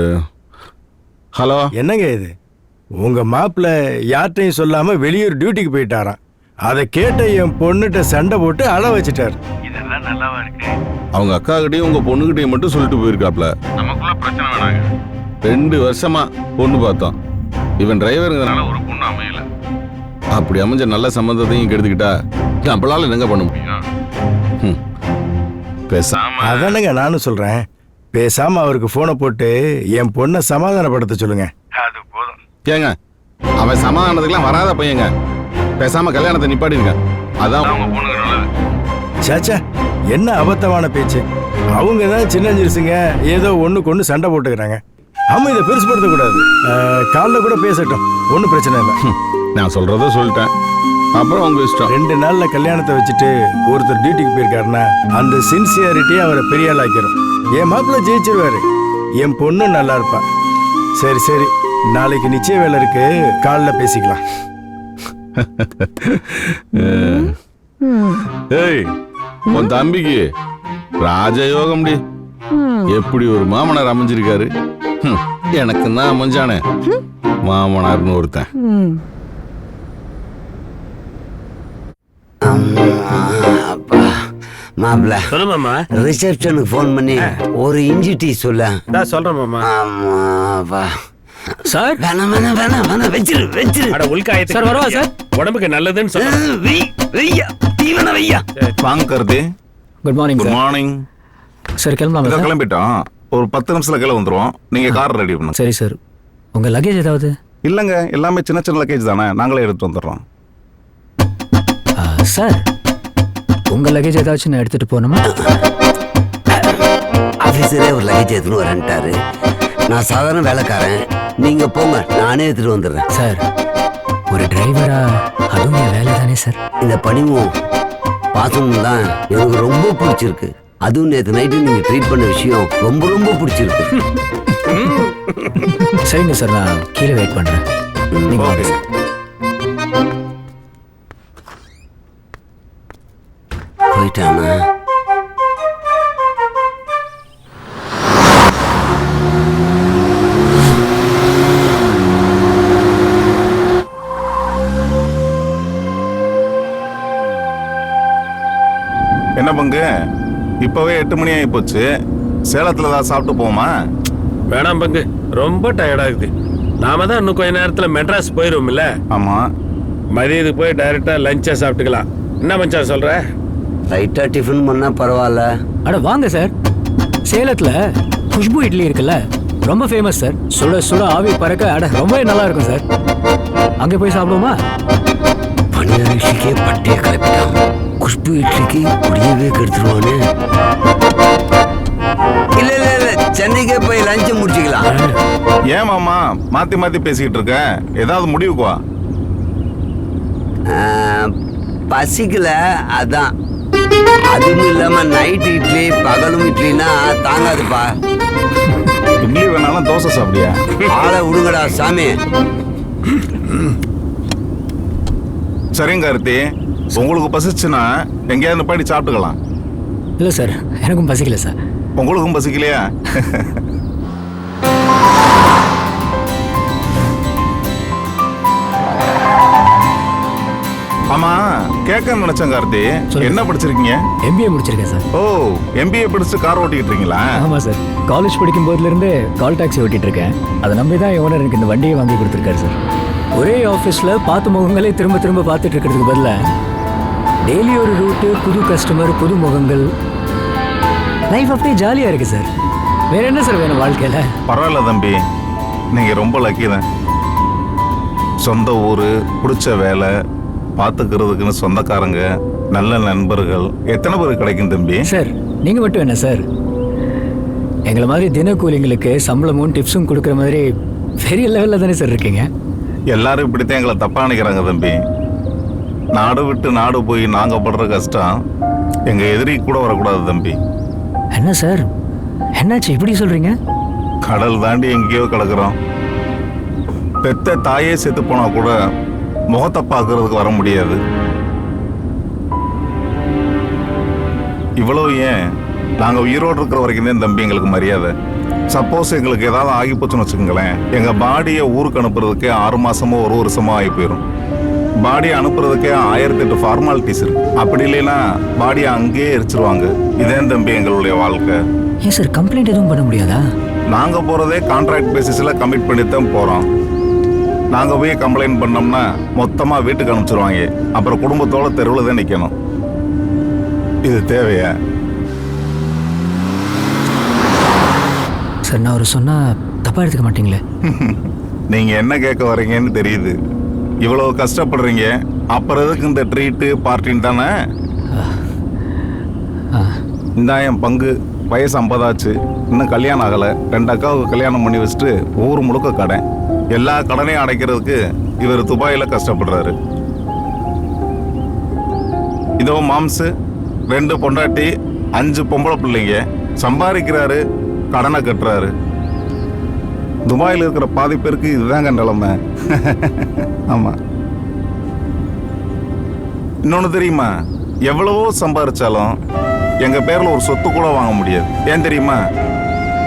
ஹலோ என்னங்க இது உங்க மாப்பிள்ள யார்ட்டையும் சொல்லாம வெளியூர் டியூட்டிக்கு போயிட்டாராம். அதை கேட்ட என் பொண்ணுகிட்ட சண்டை போட்டு அழ வச்சுட்டார். இதெல்லாம் நல்லாவா இருக்கு? அவங்க அக்கா கிட்டயும் உங்க பொண்ணுகிட்டயும் மட்டும் சொல்லிட்டு போயிருக்காப்ல. நமக்குள்ள பிரச்சனை வேணாங்க. 2 வருஷமா பொண்ணு பார்த்தோம். இவன் டிரைவருங்கிறதுனால ஒரு பொண்ணு அமையல. அப்படி அமைஞ்ச நல்ல சம்பந்தத்தையும் கெடுத்துக்கிட்டா நம்மளால என்னங்க பண்ண முடியும்? பேசாம அதானங்க நானும் சொல்றேன். பேசாம அவருக்கு போனை போட்டு என் பொண்ணை சமாதானப்படுத்த சொல்லுங்க. அது போதும். ஏங்க அவன் சமாதானத்துக்குலாம் வராத பையங்க. பேசாம கல்யாணத்தை நிப்பாட்டிருங்க. அதான் உங்க பொண்ணுக்கு நல்லது. சாச்சா, என்ன அபத்தமான பேச்சு. அவங்க தான் சின்ன சிறுசுங்க, ஏதோ ஒண்ணுக்கு ஒண்ணு சண்டை போட்டுக்கிறாங்க. ஆமா, இதை பெருசுப்படுத்த கூடாது. காலைல கூட பேசட்டும், ஒன்றும் பிரச்சனை இல்லை. நான் சொல்றத சொல்லிட்டேன், அப்புறம் உங்க இஷ்டம். 2 நாள்ல கல்யாணத்தை வச்சுட்டு ஒருத்தர் டியூட்டிக்கு போயிருக்காருன்னா அந்த சின்சியாரிட்டியை அவரை பெரிய ஆள் ஆக்கிரும். என் மாப்பிள்ள ஜெயிச்சிருவாரு, என் பொண்ணு நல்லா இருப்பா. சரி சரி, நாளைக்கு நிச்சய வேலை இருக்கு, காலைல பேசிக்கலாம். ஏய், உன் தம்பிக்கு ராஜயோகம் டி. எப்படி ஒரு மாமனார் அமைஞ்சிருக்காரு. எனக்கு தான் அமைஞ்சானே மாமனார்னு ஒருத்தன். மாப்பிள்ள சொல்லு மாமா. ரிசப்ஷனுக்கு ஃபோன் பண்ணி ஒரு இஞ்சி டீ சொல்ல. சொல்றேன் மாமா. ஆமாப்பா சார். வேணாம் வேணாம் வேணாம் வேணாம், வச்சிரு வச்சிரு. அட உள்காயத்தை சார் வரவா சார்? உடம்புக்கு நல்லதுன்னு சொல்றேன். வெய்யா தீவன வெய்யா. வாங்க கருதி. Good morning. Good morning sir கிளம்பலாமா சார்? கிளம்பிட்டோம், ஒரு 10 நிமிஷத்துல கீழே வந்துருவோம். நீங்க கார் ரெடி பண்ணுங்க. சரி சார். உங்க லக்கேஜ் ஏதாவது? இல்லங்க, எல்லாமே சின்ன சின்ன லக்கேஜ் தானே, நாங்களே எடுத்து வந்துடுறோம். சார் உங்க லக்கேஜ் ஏதாச்சும் நான் எடுத்துட்டு போகணுமா? ஆஃபீஸரே ஒரு லக்கேஜ் எடுத்துன்னு வரேன்ட்டாரு. நான் சாதாரண வேலைக்காரன், நீங்க போங்க, நானே எடுத்துட்டு வந்துடுறேன். சார் ஒரு டிரைவரா அதுவும் என் வேலை தானே சார். இந்த பணிவும் பாசமும் தான் எனக்கு ரொம்ப பிடிச்சிருக்கு. அதுவும் நேற்று நைட்டு நீங்க ட்ரீட் பண்ண விஷயம் ரொம்ப ரொம்ப பிடிச்சிருக்கு. சரிங்க சார், நான் கீழே வெயிட் பண்றேன். நீங்க வாங்க சார். போயிட்டானா? என்ன பங்கு, இப்பவே 8 மணி ஆகி போச்சு. சேலத்துல தான் சாப்பிட்டு போமா? வேணாம் பங்கு, ரொம்ப டயர்டா இருக்குது. நாம தான் இன்னும் கொஞ்ச நேரத்துல மெட்ராஸ் போயிருவோம்ல. ஆமா, மதியத்துக்கு போய் டைரக்டா லஞ்சா சாப்பிட்டுக்கலாம். என்ன மச்சான் சொல்ற? லைட்டா டிஃபன் பண்ணா பரவாயில்ல. அட வாங்க சார். சேலத்துல குஷ்பு இட்லி இருக்குல்ல, ரொம்ப ஃபேமஸ் சார். சுட சுட ஆவி பறக்க அட ரொம்பவே நல்லா இருக்கும் சார். அங்கே போய் சாப்பிடுவோமா? பனியார இட்லிக்கே பட்டையை கிளப்பிட்டான், குஷ்பு இட்லிக்கு குடியவே கெடுத்துருவானே. இல்ல இல்ல இல்ல, சென்னைக்கே போய் லஞ்சம் முடிச்சுக்கலாம். ஏன் மாமா மாத்தி மாத்தி பேசிக்கிட்டு இருக்க? ஏதாவது முடிவுக்கு வா. பசிக்கல, அதான். அதுவும் இல்லாம நைட் இட்லி பகலும் இட்லினா தாங்காதுப்பா. இட்லி வேணாலும் தோசை சாப்பிடியா? ஆளை விடுங்கடா சாமி. சரிங்க கார்த்தி, உங்களுக்கு பசிச்சுன்னா எங்கேயாவது நிப்பாட்டி சாப்பிட்டுக்கலாம். இல்லை சார், எனக்கும் பசிக்கல சார். உங்களுக்கும் பசிக்கலையா? ஆமா, கேட்க நினைச்சேன் கார்த்தி, என்ன படிச்சிருக்கீங்க? MBA முடிச்சிருக்கேன் சார். ஓ, MBA படிச்சு கார் ஓட்டிக்கிட்டு இருக்கீங்களா? ஆமா சார். காலேஜ் படிக்கும் போதுல இருந்தே கால் டாக்ஸி ஓட்டிட்டு இருக்கேன். அதை நம்பி தான் ஓனர் எனக்கு இந்த வண்டியை வாங்கி கொடுத்துருக்காரு சார். ஒரே ஆஃபீஸில் பார்த்த முகங்களே திரும்ப திரும்ப பார்த்துட்டு இருக்கிறதுக்கு பதிலாக டெய்லி ஒரு ரூட்டு, புது கஸ்டமர், புது முகங்கள், லைஃப் அப்படியே ஜாலியாக இருக்கு சார். வேற என்ன சார் வேணும் வாழ்க்கையில்? பரவாயில்ல தம்பி, நீங்க ரொம்ப லக்கி தான். சொந்த ஊரு, பிடிச்ச வேலை, பார்த்துக்கிறதுக்குன்னு சொந்தக்காரங்க, நல்ல நண்பர்கள் எத்தனை பேர் கிடைக்கும் தம்பி? சார் நீங்கள் மட்டும் என்ன சார், எங்களை மாதிரி தினக்கூலிங்களுக்கு சம்பளமும் டிப்ஸும் கொடுக்குற மாதிரி பெரிய லெவலில் தானே சார் இருக்கீங்க. எல்லாரும் இப்படித்தான் எங்களை தப்பா நினைக்கிறாங்க தம்பி. நாடு விட்டு நாடு போய் நாங்க படுற கஷ்டம் எங்க எதிரி கூட வரக்கூடாது தம்பி. என்ன சார், என்னாச்சு இப்படி சொல்றீங்க? கடல் தாண்டி எங்கேயோ கிடக்குறோம். பெத்த தாயே செத்து போனா கூட முகத்தை பார்க்கறதுக்கு வர முடியாது. இவ்வளவு ஏன், நாங்க உயிரோடு இருக்கிற வரைக்கும் தான் தம்பி எங்களுக்கு மரியாதை. சப்போஸ் எங்களுக்கு ஏதாவது ஆகி போச்சுன்னு வச்சுக்கோங்களேன், எங்க பாடியை ஊருக்கு அனுப்புறதுக்கே 6 மாசமோ 1 வருஷமோ ஆகி போயிடும். பாடியை அனுப்புறதுக்கே 1008 ஃபார்மாலிட்டிஸ் இருக்கு. அப்படி இல்லைன்னா பாடியை அங்கேயே எரிச்சிருவாங்க. இதே தம்பி எங்களுடைய வாழ்க்கை. ஏன் சார் கம்ப்ளைண்ட் எதுவும் பண்ண முடியாதா? நாங்க போறதே கான்ட்ராக்ட் பேசிஸ்ல கமிட் பண்ணி தான் போறோம். நாங்க போய் கம்ப்ளைண்ட் பண்ணோம்னா மொத்தமா வீட்டுக்கு அனுப்பிச்சிருவாங்க. அப்புறம் குடும்பத்தோட தெருவில் தான் நிக்கணும். இது தேவையா? சார் நான் ஒரு சொன்னா தப்பா எடுத்துக்க மாட்டீங்களே? நீங்க என்ன கேட்க வரீங்கன்னு தெரியுது. இவ்வளவு கஷ்டப்படுறீங்க, அப்புறம் எதுக்கு இந்த ட்ரீட்டு பார்ட்டின்னு தானே? இந்த என் பங்கு வயசு 50 ஆச்சு, இன்னும் கல்யாணம் ஆகலை. 2 அக்காவுக்கு கல்யாணம் பண்ணி வச்சுட்டு ஊர் முழுக்க கடன். எல்லா கடனையும் அடைக்கிறதுக்கு இவர் துபாயில் கஷ்டப்படுறாரு. இதோ மாம்சு 2 பொண்டாட்டி 5 பொம்பளை பிள்ளைங்க, சம்பாதிக்கிறாரு, கடனை கட்டுறாரு. துபாயில் இருக்கிற பாதி பேருக்கு இதுதாங்க நிலைமை. ஆமா. இன்னொன்னு தெரியுமா, எவ்வளவோ சம்பாதிச்சாலும் எங்க பேர்ல ஒரு சொத்து கூட வாங்க முடியாது. ஏன் தெரியுமா?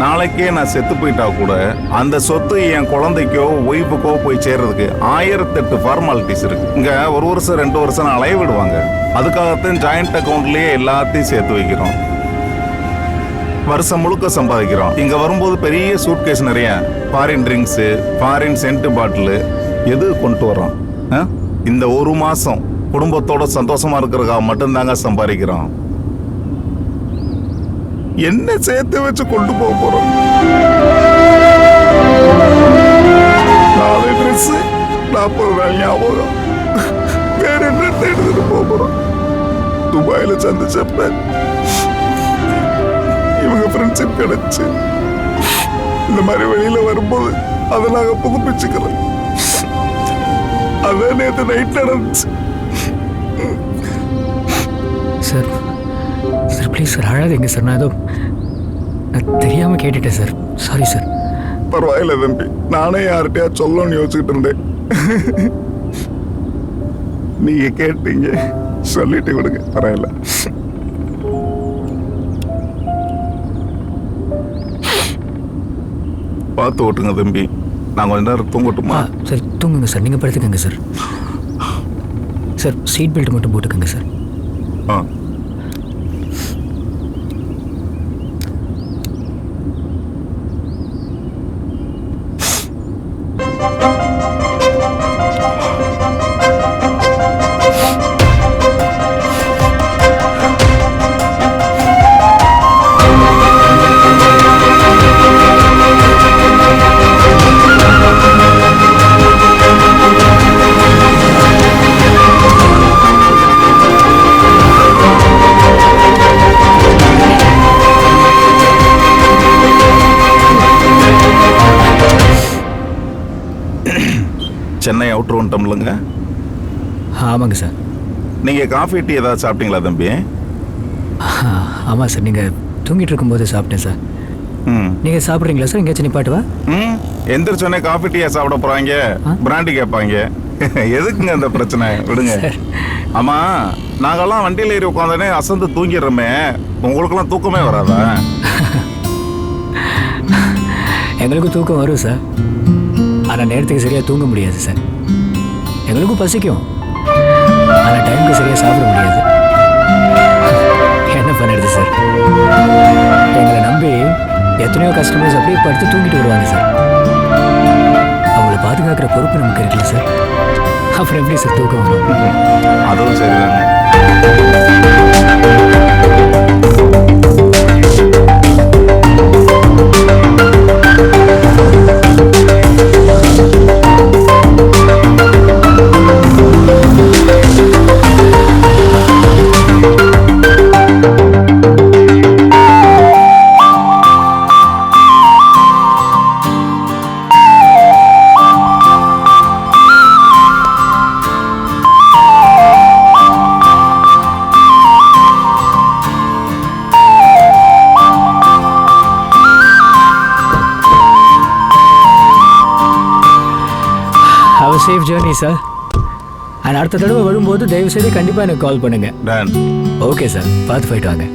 நாளைக்கே நான் செத்து போயிட்டா கூட அந்த சொத்து என் குழந்தைக்கோ ஒய்ஃபுக்கோ போய் சேர்றதுக்கு 1008 ஃபார்மாலிட்டிஸ் இருக்கு. இங்க 1 வருஷம் 2 வருஷம் அலைய விடுவாங்க. அதுக்காகத்தான் ஜாயிண்ட் அக்கௌண்ட்லயே எல்லாத்தையும் சேர்த்து வைக்கிறோம். வருஷம் முழுக்க சம்பாதிக்கிறோம். இங்க வரும்போது பெரிய சூட்கேஸ் நிறைய ஃபாரின் ட்ரிங்க்ஸ், ஃபாரின் சென்ட் பாட்டில் எது கொண்டு வரோம். இந்த 1 மாசம் குடும்பத்தோட சந்தோஷமா இருக்கிறதுக்காக மட்டும்தாங்க சம்பாதிக்கிறோம். என்ன சேர்த்து வச்சு கொண்டு போக போறோம்? 4 ட்ரெஸ், 40 நாள் ஞாபகம், வேற என்ன எடுத்துட்டு போக போறோம்? துபாயில சந்திச்சப்ப இவங்க ஃப்ரெண்ட்ஷிப் கிடைச்சு இந்த மாதிரி வெளியில வரும்போது அதை நாங்க புதுப்பிச்சுக்கிறோம். அதான் நேற்று நைட் நடந்துச்சு. சார் சார் ப்ளீஸ் சார் அழாதீங்க சார். நான் ஏதோ நான் தெரியாமல் கேட்டுட்டேன் சார். Sorry sir. பரவாயில்ல தம்பி, நானே யார்கிட்டயா சொல்லணும்னு யோசிச்சுட்டு இருந்தேன். நீங்க கேட்டீங்க, சொல்லிட்டு விடுங்க, பரவாயில்ல. பார்த்து ஓட்டுங்க தம்பி, நான் கொஞ்ச நேரம் தூங்கட்டுமா? சரி தூங்குங்க சார், நீங்கள் படுத்துக்கங்க சார். சார் சீட் பெல்ட் மட்டும் போட்டுக்கோங்க சார். ஆ. சென்னை அவுட்ரு வந்துட்டோம்லங்க. ஆமாங்க சார். நீங்கள் காஃபி டீ ஏதாவது சாப்பிட்டீங்களா தம்பி? ஆமாம் சார், நீங்கள் தூங்கிட்டு இருக்கும்போது சாப்பிட்டேன் சார். நீங்கள் சாப்பிட்றீங்களா சார்? எங்கேயாச்சும் நிப்பாட்டுவா? எந்திரிச்சோன்னே காஃபி டீயா சாப்பிட போகிறாங்க, பிராண்டி கேட்பாங்க. எதுக்குங்க அந்த பிரச்சனை? விடுங்க. ஆமாம், நாங்கள்லாம் வண்டியில் ஏறி உட்காந்தோடனே அசந்து தூங்கிடுறோமே, உங்களுக்கெல்லாம் தூக்கமே வராதா? எங்களுக்கும் தூக்கம் வரும் சார், ஆனால் நேரத்துக்கு சரியாக தூங்க முடியாது சார். எங்களுக்கும் பசிக்கும், ஆனால் டைமுக்கு சரியாக சாப்பிட முடியாது. என்ன பண்ணுறது சார்? எங்களை நம்பி எத்தனையோ கஸ்டமர்ஸ் அப்படியே படுத்து தூங்கிட்டு வருவாங்க சார். அவங்கள பாதுகாக்கிற பொறுப்பு நமக்கு இருக்குல்ல சார். அப்புறம் எப்படி சார் தூக்கம் வரும்? அதுவும் சரிதாங்க. Safe journey sir. அண்ட் அடுத்த தடவை வரும்போது தயவு செய்து கண்டிப்பாக எனக்கு கால் பண்ணுங்க. ஓகே சார், பார்த்து போயிட்டு வாங்க.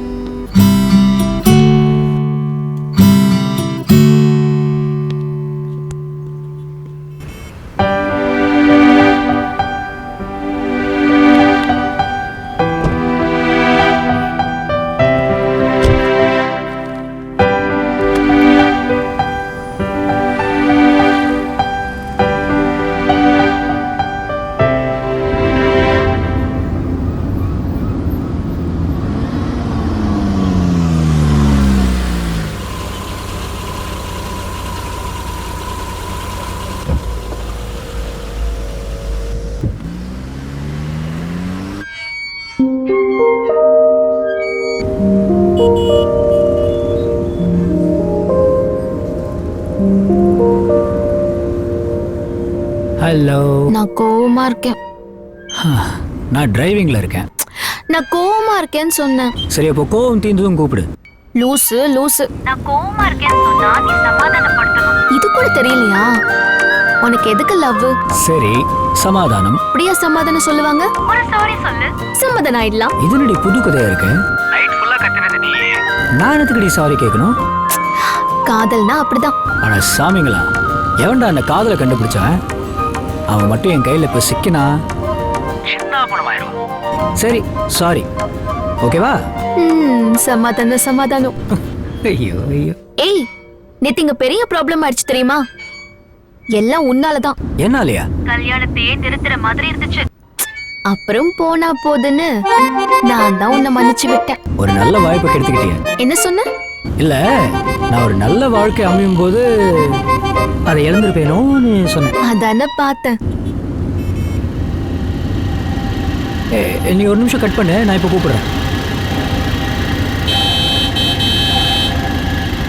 நான் கோவமா இருக்கேன். நான் டிரைவிங்ல இருக்கேன். நான் கோவமா இருக்கேன்னு சொன்னேன். சரி, அப்போ கோவம் தீர்ந்ததும் கூப்பிடு. லூசு லூசு. நான் கோவமா இருக்கேன்னு சொன்னா நீ சமாதானப்படுத்தணும். இது கூட தெரியலையா? உனக்கு எதுக்கு லவ்? சரி, சமாதானம். அப்படியே சமாதானம் சொல்லுவாங்க. ஒரு சாரி சொல்லு, சமாதானம் ஆயிடலாம். இது என்னடி புது கதையா இருக்கு? நைட் ஃபுல்லா கத்தினது நீ. நான் எதுக்குடி சாரி கேட்கணும்? காதல்னா அப்படிதான். ஆனா சாமிங்களா, எவன்டா அந்த காதலை கண்டுபிடிச்சான்? அவன் மட்டும் என் கையில இப்ப சிக்கினா சின்ன பணமாயிரும். சரி, சாரி. ஓகேவா? சமாதானம் சமாதானம். ஐயோ ஐயோ. ஏய், நேத்து இங்க பெரிய ப்ராப்ளம் ஆயிடுச்சு தெரியுமா? எல்லாம் உன்னாலதான். என்னாலயா? கல்யாணத்தையே நிறுத்துற மாதிரி இருந்துச்சு. அப்புறம் போனா போதுன்னு நான் தான் உன்னை மன்னிச்சு விட்டேன். ஒரு நல்ல வாய்ப்பை கெடுத்துக்கிட்டிய. என்ன சொன்ன? இல்ல, நான் ஒரு நல்ல வாழ்க்கை அமையும் போது அதை இழந்திருப்பேனோன்னு சொன்னேன். அதான பார்த்தேன். நீ ஒரு நிமிஷம் கட் பண்ணு, நான் இப்ப கூப்பிடுறேன்.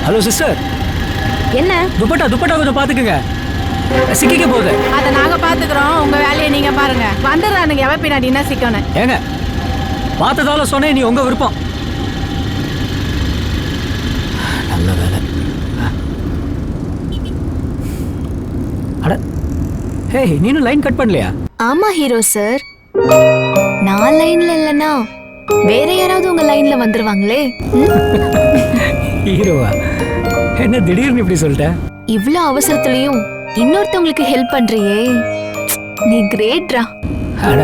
Hello sister. என்ன? துப்பட்டா கொஞ்சம் பாத்துக்குங்க, சிக்கிக்க போகுது. அத நாங்க பாத்துக்கிறோம், உங்க வேலையை நீங்க பாருங்க. வந்துடுறானுங்க எவ பின்னாடி என்ன சிக்கணும். ஏங்க, பார்த்ததால சொன்னேன், நீ உங்க விருப்பம். நல்ல வேலை. அட, ஹே, நீனும் லைன் கட் பண்ணலையா? ஆமா ஹீரோ சார், நான் லைன்ல இல்லனா வேற யாராவது உங்க லைன்ல வந்துருவாங்களே. ஹீரோவா? என்ன திடீர்னு இப்படி சொல்லிட்ட? இவ்ளோ அவசரத்துலயும் இன்னொருத்தவங்களுக்கு ஹெல்ப் பண்றியே, நீ கிரேட்ரா. அட,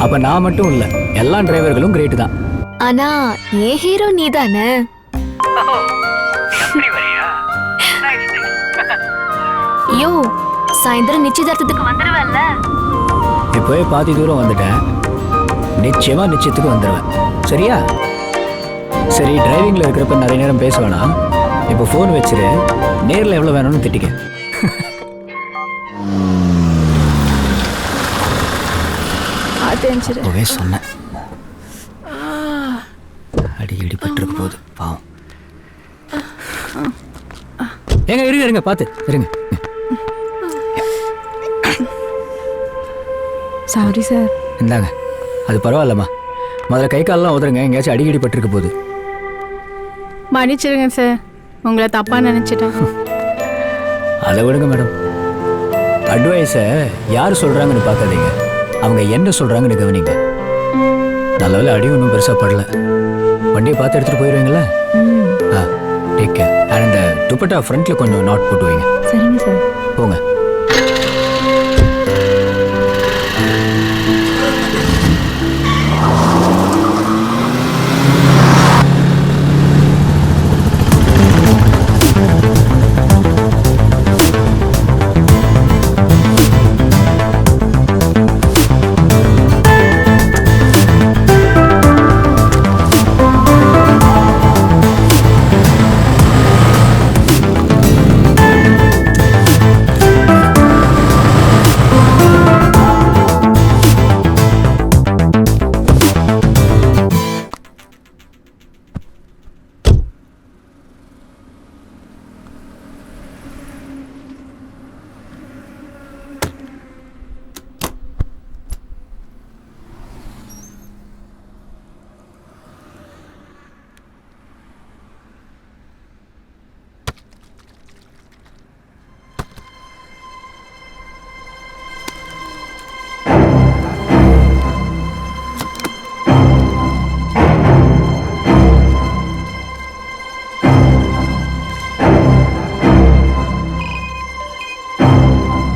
அப்ப நான் மட்டும் இல்ல, எல்லா டிரைவர்களும் கிரேட் தான். ஆனா ஏன் ஹீரோ நீதானே. யோ, சாயந்தரம் நிச்சயதார்த்தத்துக்கு வந்துருவல்ல? இப்போவே பாதி தூரம் வந்துட்டேன், நிச்சயமா நிச்சயத்துக்கு வந்துடுவேன். சரியா? சரி, டிரைவிங்ல இருக்கிறப்ப நிறைய நேரம் பேச வேணாம். இப்போ ஃபோன் வச்சிரு, நேரில் எவ்வளோ வேணும்னு திட்டிக்க. அப்பவே சொன்னேன், அடிக்கடி பட்டிருக்க போகுது பாவம். ஏங்க இருங்க பார்த்து இருங்க. Sorry sir. இந்தாங்க, அது பரவாயில்லம்மா. முதல்ல கை காலெல்லாம் உதறுங்க, எங்கேயாச்சும் அடிக்கடி பட்டிருக்க போகுது. மன்னிச்சிருங்க சார், உங்களை தப்பா நினைச்சிட்டேன். அதை விடுங்க மேடம். அட்வைஸை யார் சொல்றாங்கன்னு பார்க்காதீங்க, அவங்க என்ன சொல்றாங்கன்னு கவனிங்க. நல்லவேளை அடி ஒன்றும் பெருசாக படல. வண்டியை பார்த்து எடுத்துட்டு போயிடுவீங்களா? Take care. அண்ட் இந்த துப்பட்டா ஃப்ரண்ட்ல கொஞ்சம் நாட் போட்டு வைங்க. சரிங்க சார். போங்க.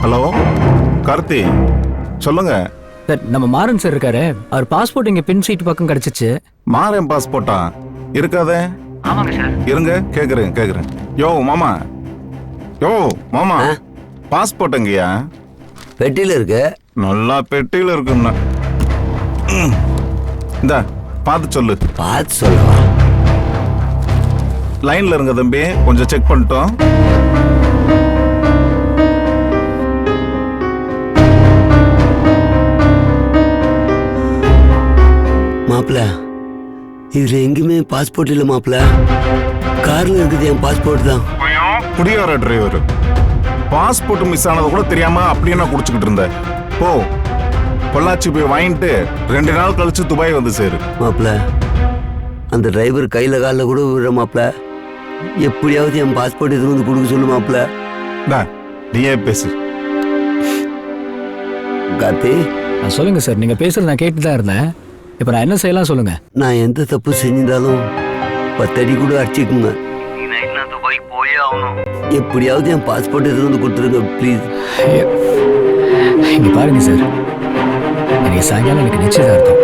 ஹலோ கார்த்தி, சொல்லுங்க. சார், நம்ம மாறன் சார் இருக்காரு, அவர் பாஸ்போர்ட் இங்க பின் சீட் பக்கம் கிடைச்சிச்சு. மாறன் பாஸ்போர்ட்டா? இருக்காதே. ஆமாங்க சார். இருங்க, கேக்குறேன். யோ மாமா, பாஸ்போர்ட் எங்கயா? பெட்டியில இருக்கு. நல்லா பெட்டியில இருக்குன்னா இந்த பார்த்து சொல்லு. பார்த்து சொல்லுவா. லைன்ல இருங்க தம்பி, கொஞ்சம் செக் பண்ணிட்டோம். மாப்பிள்ள, இதுல எங்கேயுமே பாஸ்போர்ட் இல்ல மாப்பிள்ள. கார்ல இருக்குது என் பாஸ்போர்ட் தான். குடியார டிரைவர் பாஸ்போர்ட் மிஸ் ஆனது கூட தெரியாம அப்படியே நான் குடிச்சுக்கிட்டு இருந்தேன். போ பொள்ளாச்சி போய் வாங்கிட்டு 2 நாள் கழிச்சு துபாய் வந்து சேரு. மாப்பிள்ள அந்த டிரைவர் கையில காலில் கூட விடுற மாப்பிள்ள, எப்படியாவது என் பாஸ்போர்ட் எதுவும் வந்து கொடுக்க சொல்லு மாப்பிள்ள. நீயே பேசு. கார்த்தி சொல்லுங்க சார், நீங்க பேசுறது நான் கேட்டு தான் இருந்தேன். இப்போ நான் என்ன செய்யலாம் சொல்லுங்க. நான் எந்த தப்பு செஞ்சிருந்தாலும் 10 அடி கூட அடிச்சுக்குங்க. துபாய்க்கு போயே ஆகணும். எப்படியாவது என் பாஸ்போர்ட் எதுவும் வந்து கொடுத்துருங்க ப்ளீஸ். இங்க பாருங்க சார், இன்னைக்கு சாயங்காலம் எனக்கு நிச்சயதார்த்தம்,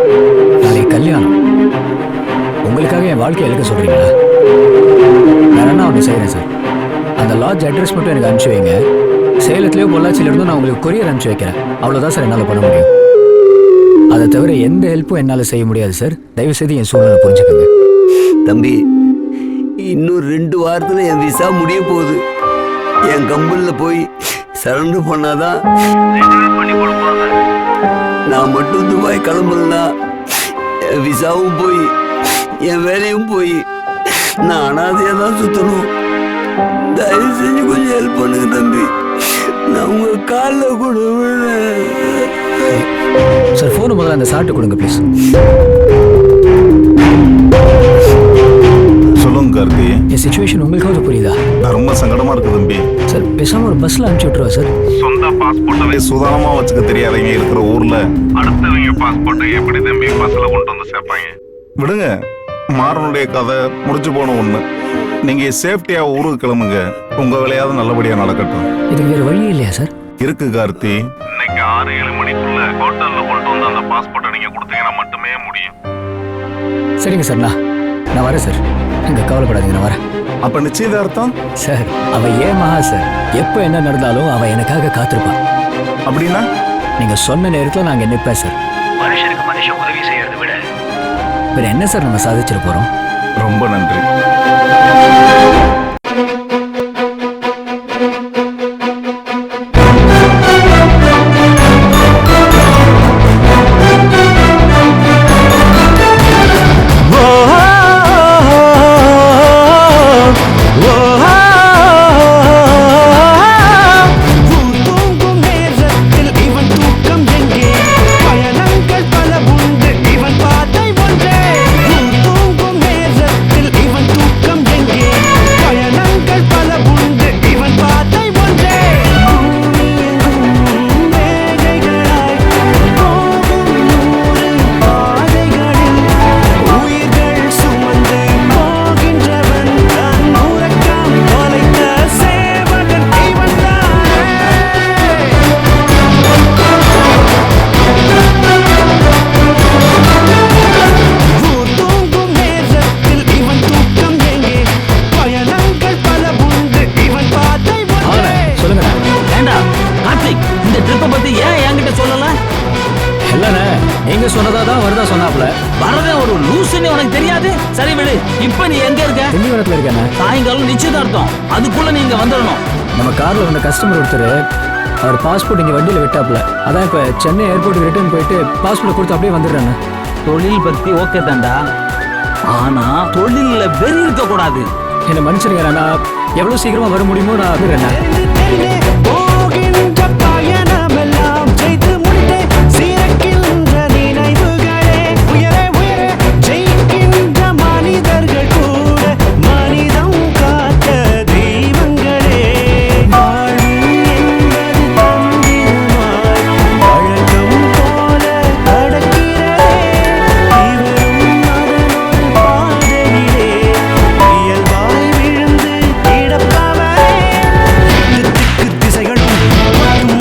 நாளைக்கு கல்யாணம். உங்களுக்காக என் வாழ்க்கையை எழுக்க சொல்றீங்களா? நான் என்ன ஒன்று செய்கிறேன் சார், அந்த லாட்ஜ் அட்ரஸ் மட்டும் எனக்கு அனுப்பிச்சு வைங்க. சேலத்துலேயோ பொள்ளாச்சியில இருந்தும் நான் உங்களுக்கு கொரியர் அனுப்பிச்சு வைக்கிறேன். அவ்வளோதான் சார் என்னால் பண்ண முடியும். அதை தவிர எந்த ஹெல்ப்பும் என்னால் செய்ய முடியாது சார். தயவு செய்து என் சூழ்நிலை புரிஞ்சுக்கோங்க. தம்பி, இன்னும் 2 வாரத்தில் என் விசா முடிய போகுது. என் கம்பெனியில் போய் சரண்டர் பண்ணாதான் பண்ணி கொடுப்பாங்க. நான் மட்டும் துபாய் கிளம்புறேன்னா என் விசாவும் போய் என் வேலையும் போய் நான் அனாதையாக தான் சுற்றணும். தயவு செஞ்சு கொஞ்சம் ஹெல்ப் பண்ணுங்க தம்பி. நான் உங்க காலில் கூட சார். ஃபோனை முதல்ல அந்த சாப்பிட்டு கொடுங்க ப்ளீஸ். சொல்லுங்க கார்த்தி. என் சிச்சுவேஷன் உங்களுக்காவது புரியுதா? ரொம்ப சங்கடமா இருக்கு தம்பி. சார் பேசாம ஒரு பஸ்ல அனுப்பிச்சு விட்டுருவா சார். சொந்த பாஸ்போர்ட்டை சுதாரணமா வச்சுக்க தெரியாதவங்க இருக்கிற ஊர்ல அடுத்தவங்க பாஸ்போர்ட்டை எப்படி தம்பி பஸ்ல கொண்டு வந்து சேர்ப்பாங்க? விடுங்க, மாறனுடைய கதை முடிச்சு போன ஒண்ணு. நீங்க சேஃப்டியா ஊருக்கு கிளம்புங்க. உங்க வேலையாவது நல்லபடியா நடக்கட்டும். இதுக்கு வேற வழி இல்லையா சார்? இருக்கு கார்த்தி. இன்னைக்கு 6-7 மணிக்குள்ள ஹோட்டல்ல கொண்டு வந்து அந்த பாஸ்போர்ட்டை நீங்க கொடுத்தீங்கன்னா மட்டுமே முடியும். சரிங்க சார், நான் வரேன் சார். நீங்க கவலைப்படாதீங்க, நான் வரேன். அப்ப நிச்சயதார்த்தம் சார், அவ ஏன் மகா சார், எப்ப என்ன நடந்தாலும் அவ எனக்காக காத்திருப்பான். அப்படின்னா நீங்க சொன்ன நேரத்துல நாங்க நிற்பேன் சார். மனுஷனுக்கு மனுஷன் உதவி செய்யறதை விட வேற என்ன சார் நம்ம சாதிச்சிட போறோம்? ரொம்ப நன்றி. நீங்க சொன்னதாதான் வருதா சொன்னாப்ல. வரதே ஒரு லூசுன்னு உனக்கு தெரியாது. சரி விடு, இப்ப நீ எங்க இருக்க? திண்டிவனத்துல இருக்கேன். சாயங்காலம் நிச்சயதார்த்தம், அதுக்குள்ள நீங்க வந்துடணும். நம்ம கார்ல வந்த கஸ்டமர் ஒருத்தர் அவர் பாஸ்போர்ட் இங்க வண்டியில விட்டாப்ல. அதான் இப்ப சென்னை ஏர்போர்ட்டுக்கு ரிட்டர்ன் போயிட்டு பாஸ்போர்ட் கொடுத்து அப்படியே வந்துடுறேன். தொழில் பத்தி ஓகே தாண்டா, ஆனா தொழில்ல வெறி இருக்க கூடாது. என்ன மன்னிச்சிருங்க, நான் எவ்வளவு சீக்கிரமா வர முடியுமோ நான் வந்துடுறேன். திசைகளும்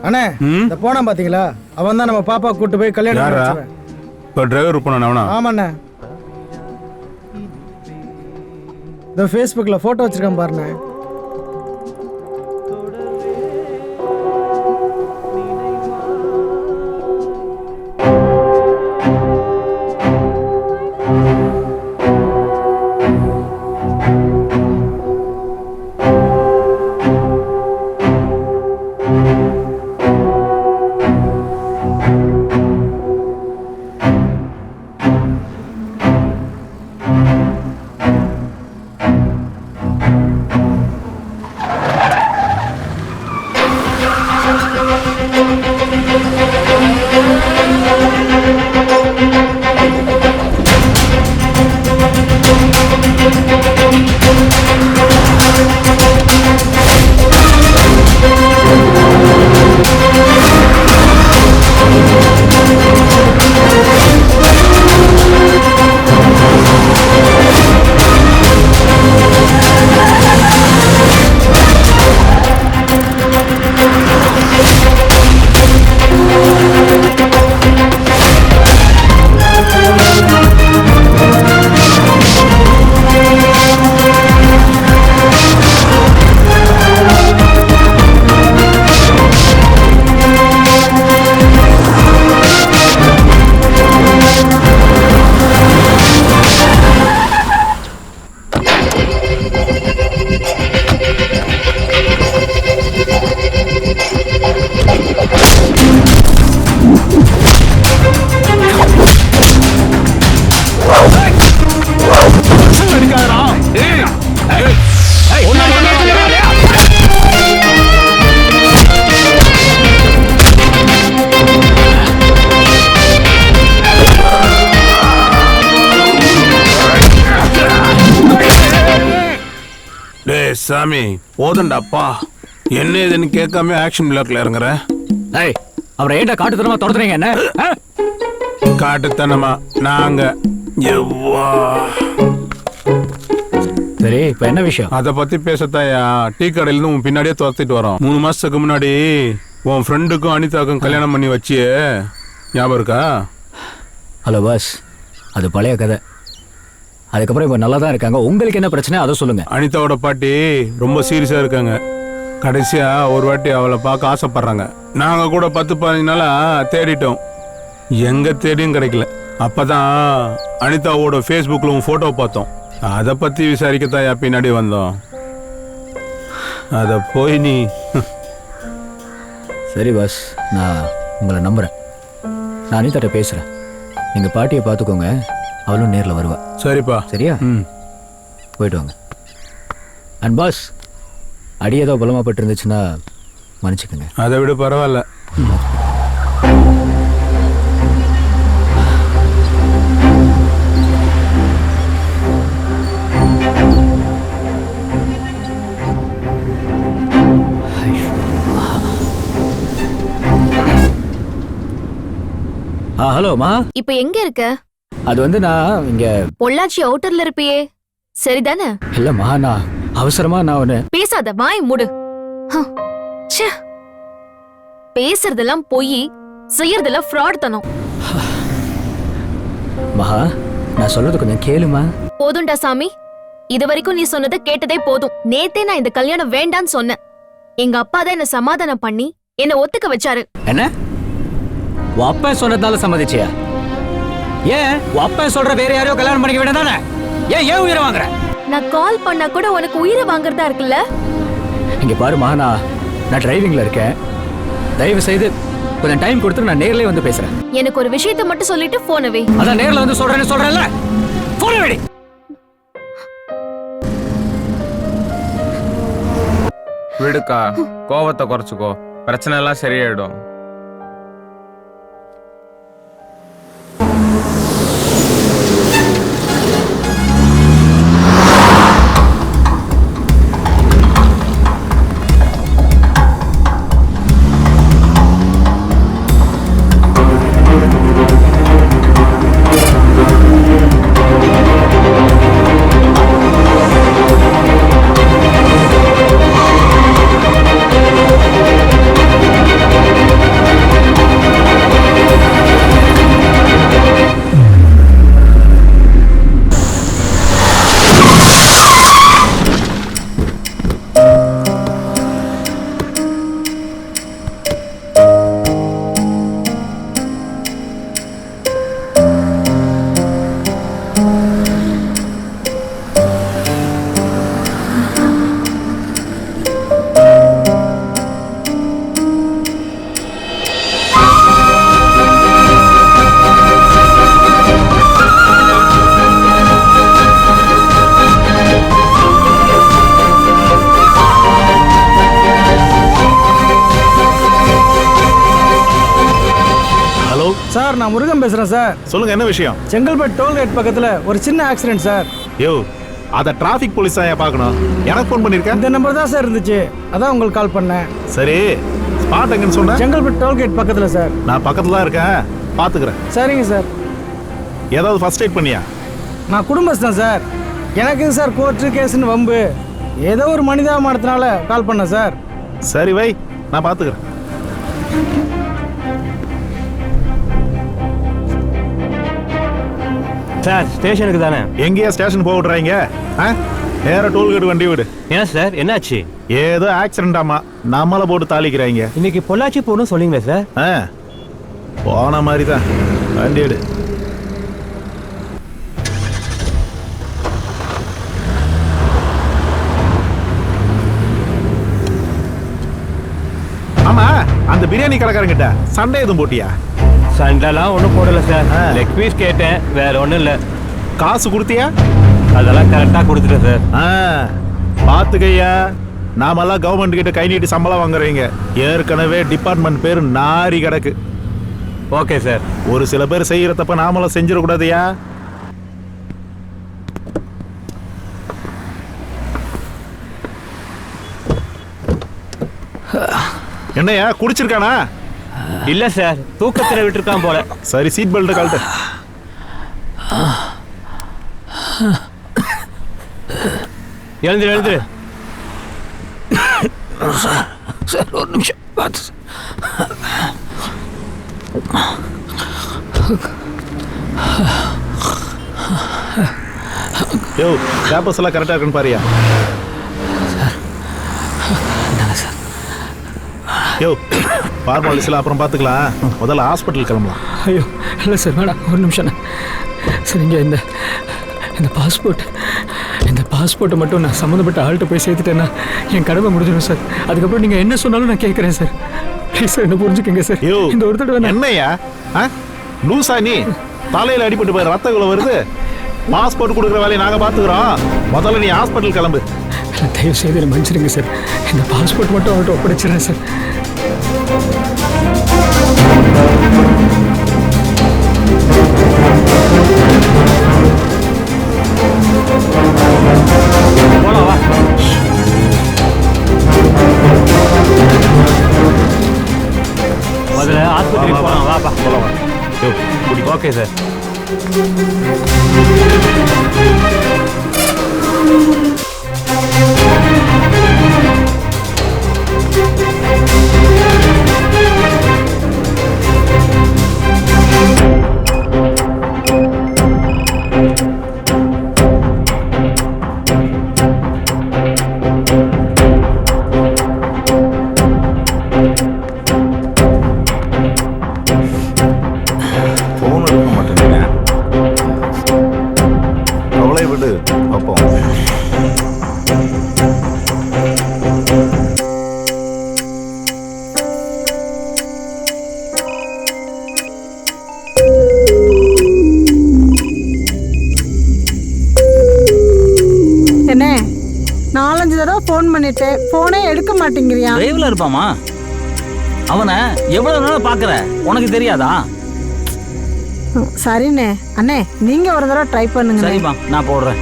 அண்ணே இந்த போனா பாத்தீங்களா அவன் தான் நம்ம பாப்பா கூட்டு போய் கல்யாணம் யாரா? வச்சவன். இப்போ டிரைவர் போனான் அவனா? ஆமாண்ணே இந்த ஃபேஸ்புக்கில் ஃபோட்டோ வச்சிருக்கேன் பாருண்ணே. சாமி போதண்டாப்பா, என்ன ஏதுன்னு கேட்காம ஆக்ஷன் பிளாக்ல இறங்குற. அவரை ஏன்டா காட்டுத்தனமா தொடர்றீங்க? என்ன காட்டுத்தனமா? நாங்க சரி, இப்ப என்ன விஷயம்? அத பத்தி பேசத்தாயா டீ கடையில இருந்து உன் பின்னாடியே துரத்திட்டு வரோம். 3 மாசத்துக்கு முன்னாடி உன் ஃப்ரெண்டுக்கும் அனிதாக்கும் கல்யாணம் பண்ணி வச்சியே, ஞாபகம் இருக்கா? ஹலோ பாஸ், அது பழைய கதை. அதுக்கப்புறம் இப்ப நல்லா தான் இருக்காங்க. உங்களுக்கு என்ன பிரச்சனை அதை சொல்லுங்க. அனிதாவோட பாட்டி ரொம்ப சீரியஸா இருக்காங்க. கடைசியா ஒரு வாட்டி அவளை பார்க்க ஆசைப்படுறாங்க. நாங்க கூட 10-15 நாளா தேடிட்டோம், எங்க தேடியும் கிடைக்கல. அப்பதான் அனிதாவோட ஃபேஸ்புக்ல உன் போட்டோ பார்த்தோம். அதை பத்தி விசாரிக்கத்தாயா பின்னாடி வந்தோம். அத போய் நீ சரி பாஸ், நான் உங்களை நம்புறேன். நான் அனிதாட்ட பேசுறேன். நீங்க பாட்டியை பார்த்துக்கோங்க, அவளும் நேர்ல வருவா. சரிப்பா. சரியா? போயிட்டு வாங்க. அண்ட் பாஸ், அடி ஏதோ பலமா பட்டு இருந்துச்சுன்னா மன்னிச்சுக்கோங்க. அதை விட பரவாயில்ல. ஹலோ மா. இப்ப எங்க இருக்க? அது வந்து நான் இங்க பொள்ளாச்சி அவுட்டர்ல இருப்பியே, சரிதானே? இல்லம்மா, நான் அவசரமா நான் ஒண்ணு. பேசாத, வாய் மூடு. ச்சே, பேசுறதெல்லாம் பொய், செய்யறதெல்லாம் ஃப்ராட் தனம். மகா, நான் சொல்றது கொஞ்சம் கேளுமா. போதும்டா சாமி, இது வரைக்கும் நீ சொன்னதை கேட்டதே போதும். நேத்தே நான் இந்த கல்யாணம் வேண்டான்னு சொன்னேன். எங்க அப்பா தான் என்ன சமாதானம் பண்ணி என்ன ஒத்துக்க வச்சாரு. என்ன? உன் அப்பா சொன்னதால சம்மதிச்சியா? ஏன் உன் அப்பா சொல்ற வேற யாரையோ கல்யாணம் பண்ணிக்க வேண்டாதானே? ஏன் உயிரை வாங்குற? நான் கால் பண்ணா கூட உனக்கு உயிரை வாங்குறதா இருக்குல்ல? இங்க பாருமா, நான் டிரைவிங்ல இருக்கேன். தயவு செய்து கொஞ்சம் டைம் கொடுத்து நான் நேர்லயே வந்து பேசுறேன். எனக்கு ஒரு விஷயத்தை மட்டும் சொல்லிட்டு போன வை. அதான் நேர்ல வந்து சொல்றேன்ல. போன வெடி. விடுக்கா, கோவத்தை குறைச்சுக்கோ, பிரச்சனை எல்லாம் சரியாயிடும். சார் நான் முருகன் பேசுறேன் சார். சொல்லுங்க, என்ன விஷயம்? செங்கல்பட்டு டோல்கேட் பக்கத்துல ஒரு சின்ன ஆக்சிடென்ட் சார். யோ, அத டிராஃபிக் போலீஸா பார்க்கணும். எனக்கு ஃபோன் பண்ணிருக்கேன். இந்த நம்பர் தான் சார் இருந்துச்சு, அதான் உங்களுக்கு கால் பண்ணேன். சரி, ஸ்பாட் எங்கன்னு சொன்ன? செங்கல்பட்டு டோல்கேட் பக்கத்துல சார். நான் பக்கத்துல தான் இருக்கேன், பாத்துக்கிறேன். சரிங்க சார். ஏதாவது ஃபர்ஸ்ட் எய்ட் பண்ணியா? நான் குடும்பஸ்தான் சார். எனக்கு சார் கோர்ட்டு கேஸ்ன்னு வம்பு. ஏதோ ஒரு மனிதாபிமானத்தினால கால் பண்ணேன் சார். சரி வை, நான் பாத்துக்கிறேன். சார் ஸ்டேஷனுக்கு தானே? எங்கேயா ஸ்டேஷன் போக விடுறாங்க? நேர டோல்கேட் வண்டி விடு. ஏன் சார், என்னாச்சு? ஏதோ ஆக்சிடென்ட் ஆமா, நம்மள போட்டு தாளிக்கிறாங்க. இன்னைக்கு பொள்ளாச்சி போகணும் சொல்லிங்களே சார். போன மாதிரி தான், வண்டி விடு. ஆமா, அந்த பிரியாணி கடைக்காரங்கிட்ட சண்டை எதுவும் போட்டியா? சண்டைலாம் ஒன்றும் போடல சார். லெக் பீஸ் கேட்டேன், வேற ஒன்றும் இல்லை. காசு கொடுத்தியா? அதெல்லாம் கரெக்டாக கொடுத்துட்டேன் சார். பாத்துக்கையா, நாமெல்லாம் கவர்மெண்ட் கிட்ட கை நீட்டி சம்பளம் வாங்குறீங்க. ஏற்கனவே டிபார்ட்மெண்ட் பேர் நாரி கிடக்கு. Okay sir. ஒரு சில பேர் செய்யற தப்ப நாமளும் செஞ்சிடக்கூடாதுயா. என்னையா குடிச்சிருக்கானா? இல்ல சார், தூக்கத்துல விட்டுருக்கான் போல. சரி, சீட் பெல்ட் கழட்டு. எழுந்துரு எழுந்துரு. சார் ஒரு நிமிஷம் பார்த்து. யோ, பேப்பர்ஸ் எல்லாம் கரெக்டா இருக்குன்னு பாரியா? யோ, ஃபார்மாலிட்டிஸ்லாம் அப்புறம் பார்த்துக்கலாம், முதல்ல ஹாஸ்பிட்டல் கிளம்பலாம். ஐயோ இல்லை சார், வேணாம், ஒரு நிமிஷம். சார் இங்கே இந்த பாஸ்போர்ட்டை மட்டும் நான் சம்மந்தப்பட்ட ஆள்கிட்ட போய் சேர்த்துட்டேன்னா என் கடமை முடிஞ்சிடும் சார். அதுக்கப்புறம் நீங்கள் என்ன சொன்னாலும் நான் கேட்குறேன் சார். ப்ளீஸ் சார், என்ன புரிஞ்சுக்கங்க சார். யோ, இந்த ஒரு தடவை என்னையா லூசா நீ? தலையில் அடிபட்டு போய் ரத்தங்களை வருது. பாஸ்போர்ட் கொடுக்குற வேலையை நாங்கள் பார்த்துக்குறோம். முதல்ல நீ ஹாஸ்பிட்டல் கிளம்பு. தயவு செய்து மன்னிச்சிடுங்க சார். இந்த பாஸ்போர்ட் மட்டும் அவர்கிட்ட ஒப்படைச்சிடுறேன் சார். முதல்ல ஆஸ்பத்திரிக்கு போகலாம், வாப்பா போகலாம். Okay sir. ஃபோன் பண்ணிட்டேன், போனே எடுக்க மாட்டேங்கிறியா? டிரைவ்ல இருப்பாமா? அவனை எவ்வளவு நேரம் பாக்குற, உனக்கு தெரியாதா? சரிண்ணே. அண்ணே, நீங்க ஒரு தடவை ட்ரை பண்ணுங்க. சரிம்மா, நான் போடுறேன்.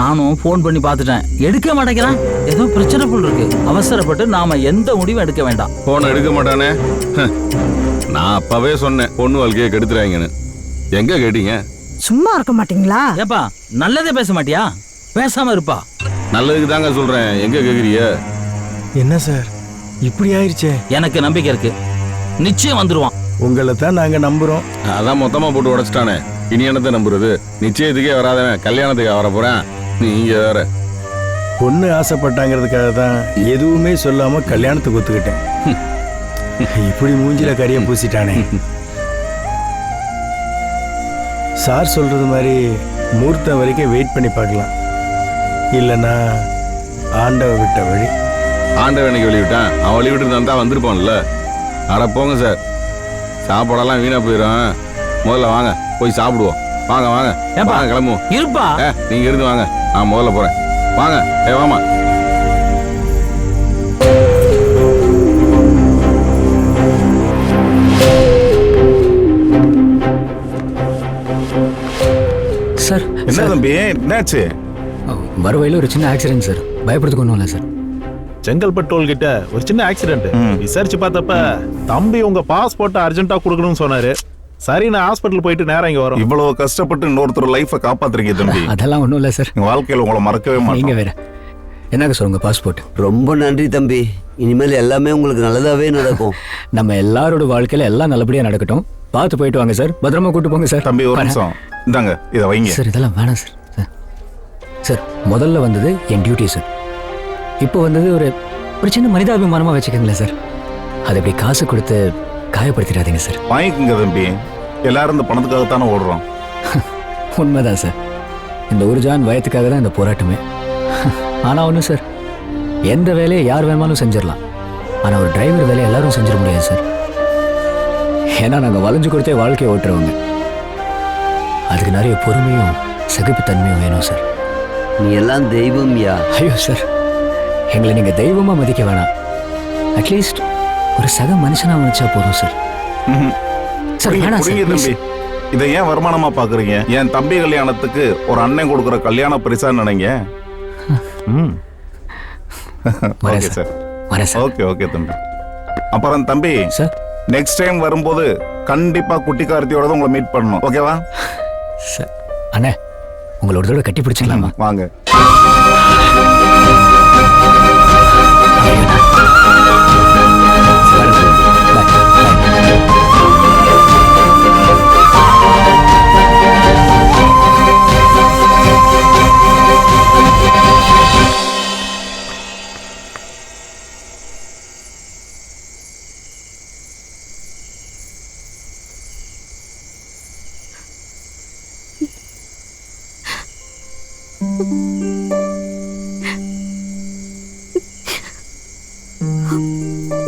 நானும் ஃபோன் பண்ணி பார்த்துட்டேன், எடுக்க மாட்டேங்கிறான். ஏதோ பிரச்சனை போல் இருக்கு. அவசரப்பட்டு நாம எந்த முடிவும் எடுக்க வேண்டாம். போன் எடுக்க மாட்டானே. நான் அப்பவே சொன்னேன், பொண்ணு வாழ்க்கையை கெடுத்துறாங்கன்னு. எங்க கேட்டீங்க? சும்மா இருக்க மாட்டீங்களா? ஏப்பா, நல்லதே பேச மாட்டியா? பேசாம இருப்பா. நல்லதுக்கு தாங்க சொல்றேன், எங்க கேக்குறீங்க? என்ன சார் இப்படி ஆயிடுச்சே? எனக்கு நம்பிக்கை இருக்கு, நிச்சயம் வந்துருவான். உங்களை தான் நாங்க நம்புறோம். அதான் மொத்தமா போட்டு உடைச்சிட்டானே, இனி என்னத்தை நம்புறது? நிச்சயத்துக்கே வராதவன் கல்யாணத்துக்கு வர போறேன். நீங்க வேற. பொண்ணு ஆசைப்பட்டாங்கிறதுக்காக தான் எதுவுமே சொல்லாம கல்யாணத்துக்கு ஒத்துக்கிட்டேன். இப்படி மூஞ்சில கரிய பூசிட்டானே. சார் சொல்றது மாதிரி முகூர்த்தம் வரைக்கும் வெயிட் பண்ணி பார்க்கலாம். இல்லைன்னா ஆண்டவ விட்ட வழி. ஆண்டவனுக்கு வெளிவிட்டான், அவன் வெளிவிட்டு இருந்தா வந்திருப்பான்ல. அட போங்க சார், சாப்பாடெல்லாம் வீணா போயிடும். முதல்ல வாங்க போய் சாப்பிடுவோம். வாங்க வாங்க வாங்க, கிளம்புவோம். இருப்பா, நீங்க இருந்து வாங்க, நான் முதல்ல போறேன். வாங்க, வாமா. சார் என்ன தம்பி என்னாச்சு? வர வழியில் ஒரு சின்ன ஆக்சிடென்ட் சார். பயப்படுறதுக்கு ஒன்றும் இல்லை சார். செங்கல்பட்டு டோல் கிட்ட ஒரு சின்ன ஆக்சிடென்ட். விசாரிச்சு பார்த்தப்ப தம்பி உங்க பாஸ்போர்ட் அர்ஜென்ட்டா கொடுக்கணும்னு சொன்னாரு. சரி, நான் ஹாஸ்பிட்டல் போயிட்டு நேரம் இங்க வரோம். இவ்வளவு கஷ்டப்பட்டு இன்னொருத்தர் லைஃபை காப்பாத்துறீங்க தம்பி. அதெல்லாம் ஒன்றும் இல்லை சார். வாழ்க்கையில் உங்களை மறக்கவே நீங்க மாட்டேன். வேற என்னங்க சார் உங்க பாஸ்போர்ட்? ரொம்ப நன்றி தம்பி. இனிமேல் எல்லாமே உங்களுக்கு நல்லதாவே நடக்கும். நம்ம எல்லாரோட வாழ்க்கையில எல்லாம் நல்லபடியா நடக்கட்டும். பார்த்து போயிட்டு வாங்க சார். பத்திரமா கூட்டு போங்க சார். தம்பி ஒரு நிமிஷம் இந்தாங்க, இதை வைங்க. சார் இதெல்லாம் வேணாம் சார். சார் முதல்ல வந்தது என் டியூட்டி சார். இப்போ வந்தது ஒரு சின்ன மனிதாபிமானமா வச்சுக்கோங்களேன் சார். அதை இப்படி காசு கொடுத்து காயப்படுத்திடாதீங்க சார். வாங்கிக்கோங்க தம்பி. எல்லாரும் இந்த பணத்துக்காகத்தானே ஓடுறோம். உண்மைதான் சார். இந்த ஒரு ஜான் வயத்துக்காக தான் இந்த போராட்டமே. ஆனா ஒன்றும் சார், எந்த வேலையை யார் வேணாலும் செஞ்சிடலாம். ஆனா ஒரு டிரைவர் வேலையை எல்லாரும் செஞ்சிட முடியாது சார். ஏன்னா நாங்கள் வளைஞ்சு கொடுத்தே வாழ்க்கையை ஓட்டுறவங்க. அதுக்கு நிறைய பொறுமையும் சகிப்புத்தன்மையும் வேணும் சார். நீ எல்லாம் தெய்வம் யா. ஐயோ சார், எங்களை நீங்க தெய்வமா மதிக்க வேணாம். அட்லீஸ்ட் ஒரு சக மனுஷனா மதிச்சா போதும் சார். சார் வேணாம் சார், தம்பி. இதை ஏன் வருமானமா பாக்குறீங்க? என் தம்பி கல்யாணத்துக்கு ஒரு அண்ணன் கொடுக்குற கல்யாண பரிசா நினைங்க. Okay sir. ஓகே ஓகே தம்பி. அப்புறம் தம்பி சார், நெக்ஸ்ட் டைம் வரும்போது கண்டிப்பா குட்டி கார்த்தியோட தான் உங்களை மீட் பண்ணணும். ஓகேவா சார்? அண்ணே, உங்களோட தடவை கட்டி பிடிச்சிக்கலாமா? வாங்க.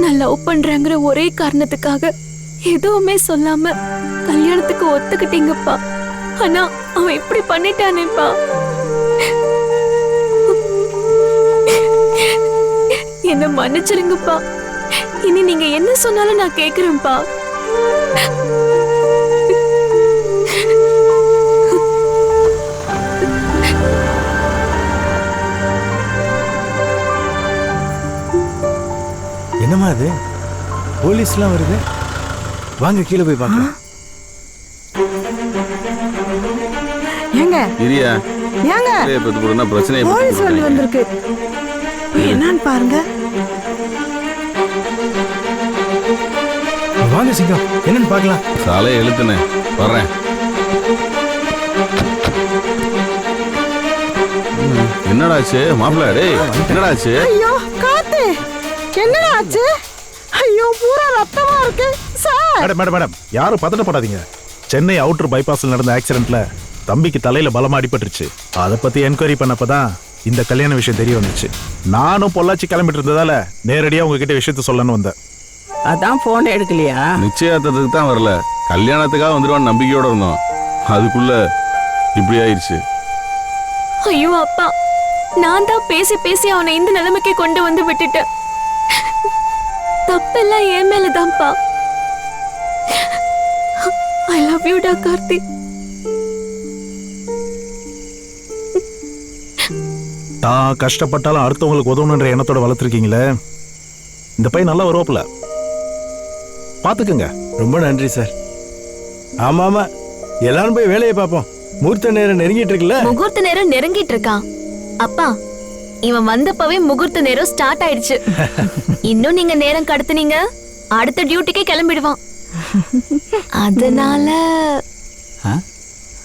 நான் லவ் பண்றேங்கிற ஒரே காரணத்துக்காக எதுவுமே சொல்லாம கல்யாணத்துக்கு ஒத்துக்கிட்டீங்கப்பா. ஆனா அவன் இப்படி பண்ணிட்டானேப்பா. என்ன மன்னிச்சிருங்கப்பா. இனி நீங்க என்ன சொன்னாலும் நான் கேக்குறேன்ப்பா. என்னம்மா அது? போலீஸ்லாம் வருது. வாங்க கீழே போய் பார்க்கலாம். ஏங்க இரியா ஏங்க பத்தி போடுனா பிரச்சனை. போலீஸ் வண்டி வந்திருக்கு. என்னன்னு பாருங்க. வாங்க சிங்கம், என்னன்னு பார்க்கலாம். சாலை எழுத்துனே வர்றேன். என்னடாச்சு மாப்பிள்ள? டேய் என்னடாச்சு? ஐயோ காத்து, என்னடா ஆச்சு? ஐயோ பூரா ரத்தமா இருக்கு சார். மேடம் யாரும் பதட்டப்படாதீங்க. சென்னை அவுட்டர் பைபாஸ்ல நடந்த ஆக்சிடென்ட்ல தம்பிக்கு தலையில பலமா அடிபட்டுருச்சு. அதை பத்தி என்கொயரி பண்ணப்பதான் இந்த கல்யாண விஷயம் தெரிய வந்துச்சு. நானும் பொள்ளாச்சி கிளம்பிட்டு இருந்ததால நேரடியா உங்ககிட்ட விஷயத்த சொல்லணும்னு வந்தேன். அதான் போன் எடுக்கலையா? நிச்சயத்துக்கு தான் வரல, கல்யாணத்துக்காக வந்துடுவான்னு நம்பிக்கையோட இருந்தோம். அதுக்குள்ள இப்படி ஆயிடுச்சு. ஐயோ அப்பா, நான் தான் பேசி பேசி அவனை இந்த நிலைமைக்கு கொண்டு வந்து விட்டுட்டேன். தப்பெல்லாம் என் மேலதான்ப்பா. ஐ லவ் யூ டா கார்த்தி. தான் கஷ்டப்பட்டாலும் அடுத்தவங்களுக்கு உதவணுன்ற எண்ணத்தோட வளர்த்துருக்கீங்களே. இந்த பையன் நல்லா வருவாப்புல, பாத்துக்குங்க. ரொம்ப நன்றி சார். ஆமா ஆமா, எல்லாரும் போய் வேலையை பார்ப்போம். முகூர்த்த நேரம் நெருங்கிட்டு இருக்குல்ல. முகூர்த்த நேரம் நெருங்கிட்டு இருக்கான். அப்பா, இவன் வந்தப்பவே முகூர்த்த நேரம் ஸ்டார்ட் ஆயிடுச்சு. இன்னும் நீங்க நேரம் கடத்துனீங்க, அடுத்த டியூட்டிக்கே கிளம்பிடுவான்.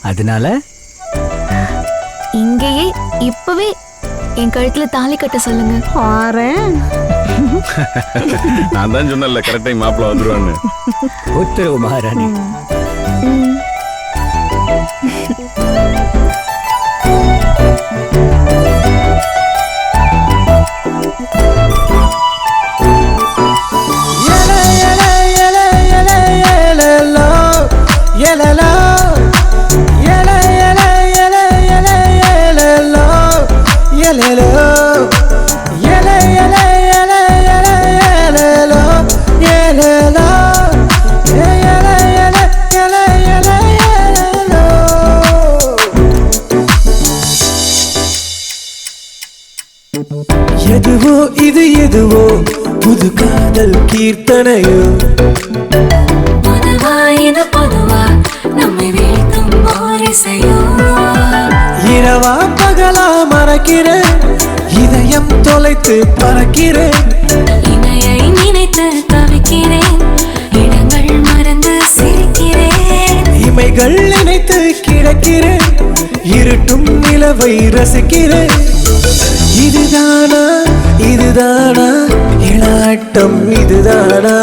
அதனால இங்கேயே இப்பவே என் கழுத்துல தாலி கட்ட சொல்லுங்க. நான் தான் சொன்னல கரெக்ட் டைம் மாப்பிள்ள வந்துருவான்னு. உத்தரவு மகாராணி. எதுவோ இது எதுவோ புது காதல் கீர்த்தனையோ பொதுவா நம்மை வீழ்த்தும் ஓரிசையோ இரவா பகலா மறக்கிறேன் இதயம் தொலைத்து பறக்கிறேன் இணையை நினைத்து தவிக்கிறேன் இடங்கள் மறந்து சிரிக்கிறேன் இமைகள் நினைத்து கிடக்கிறேன் இருட்டும் நிலவை ரசிக்கிறேன் இதுதானா இதுதானா இளாட்டம் இதுதானா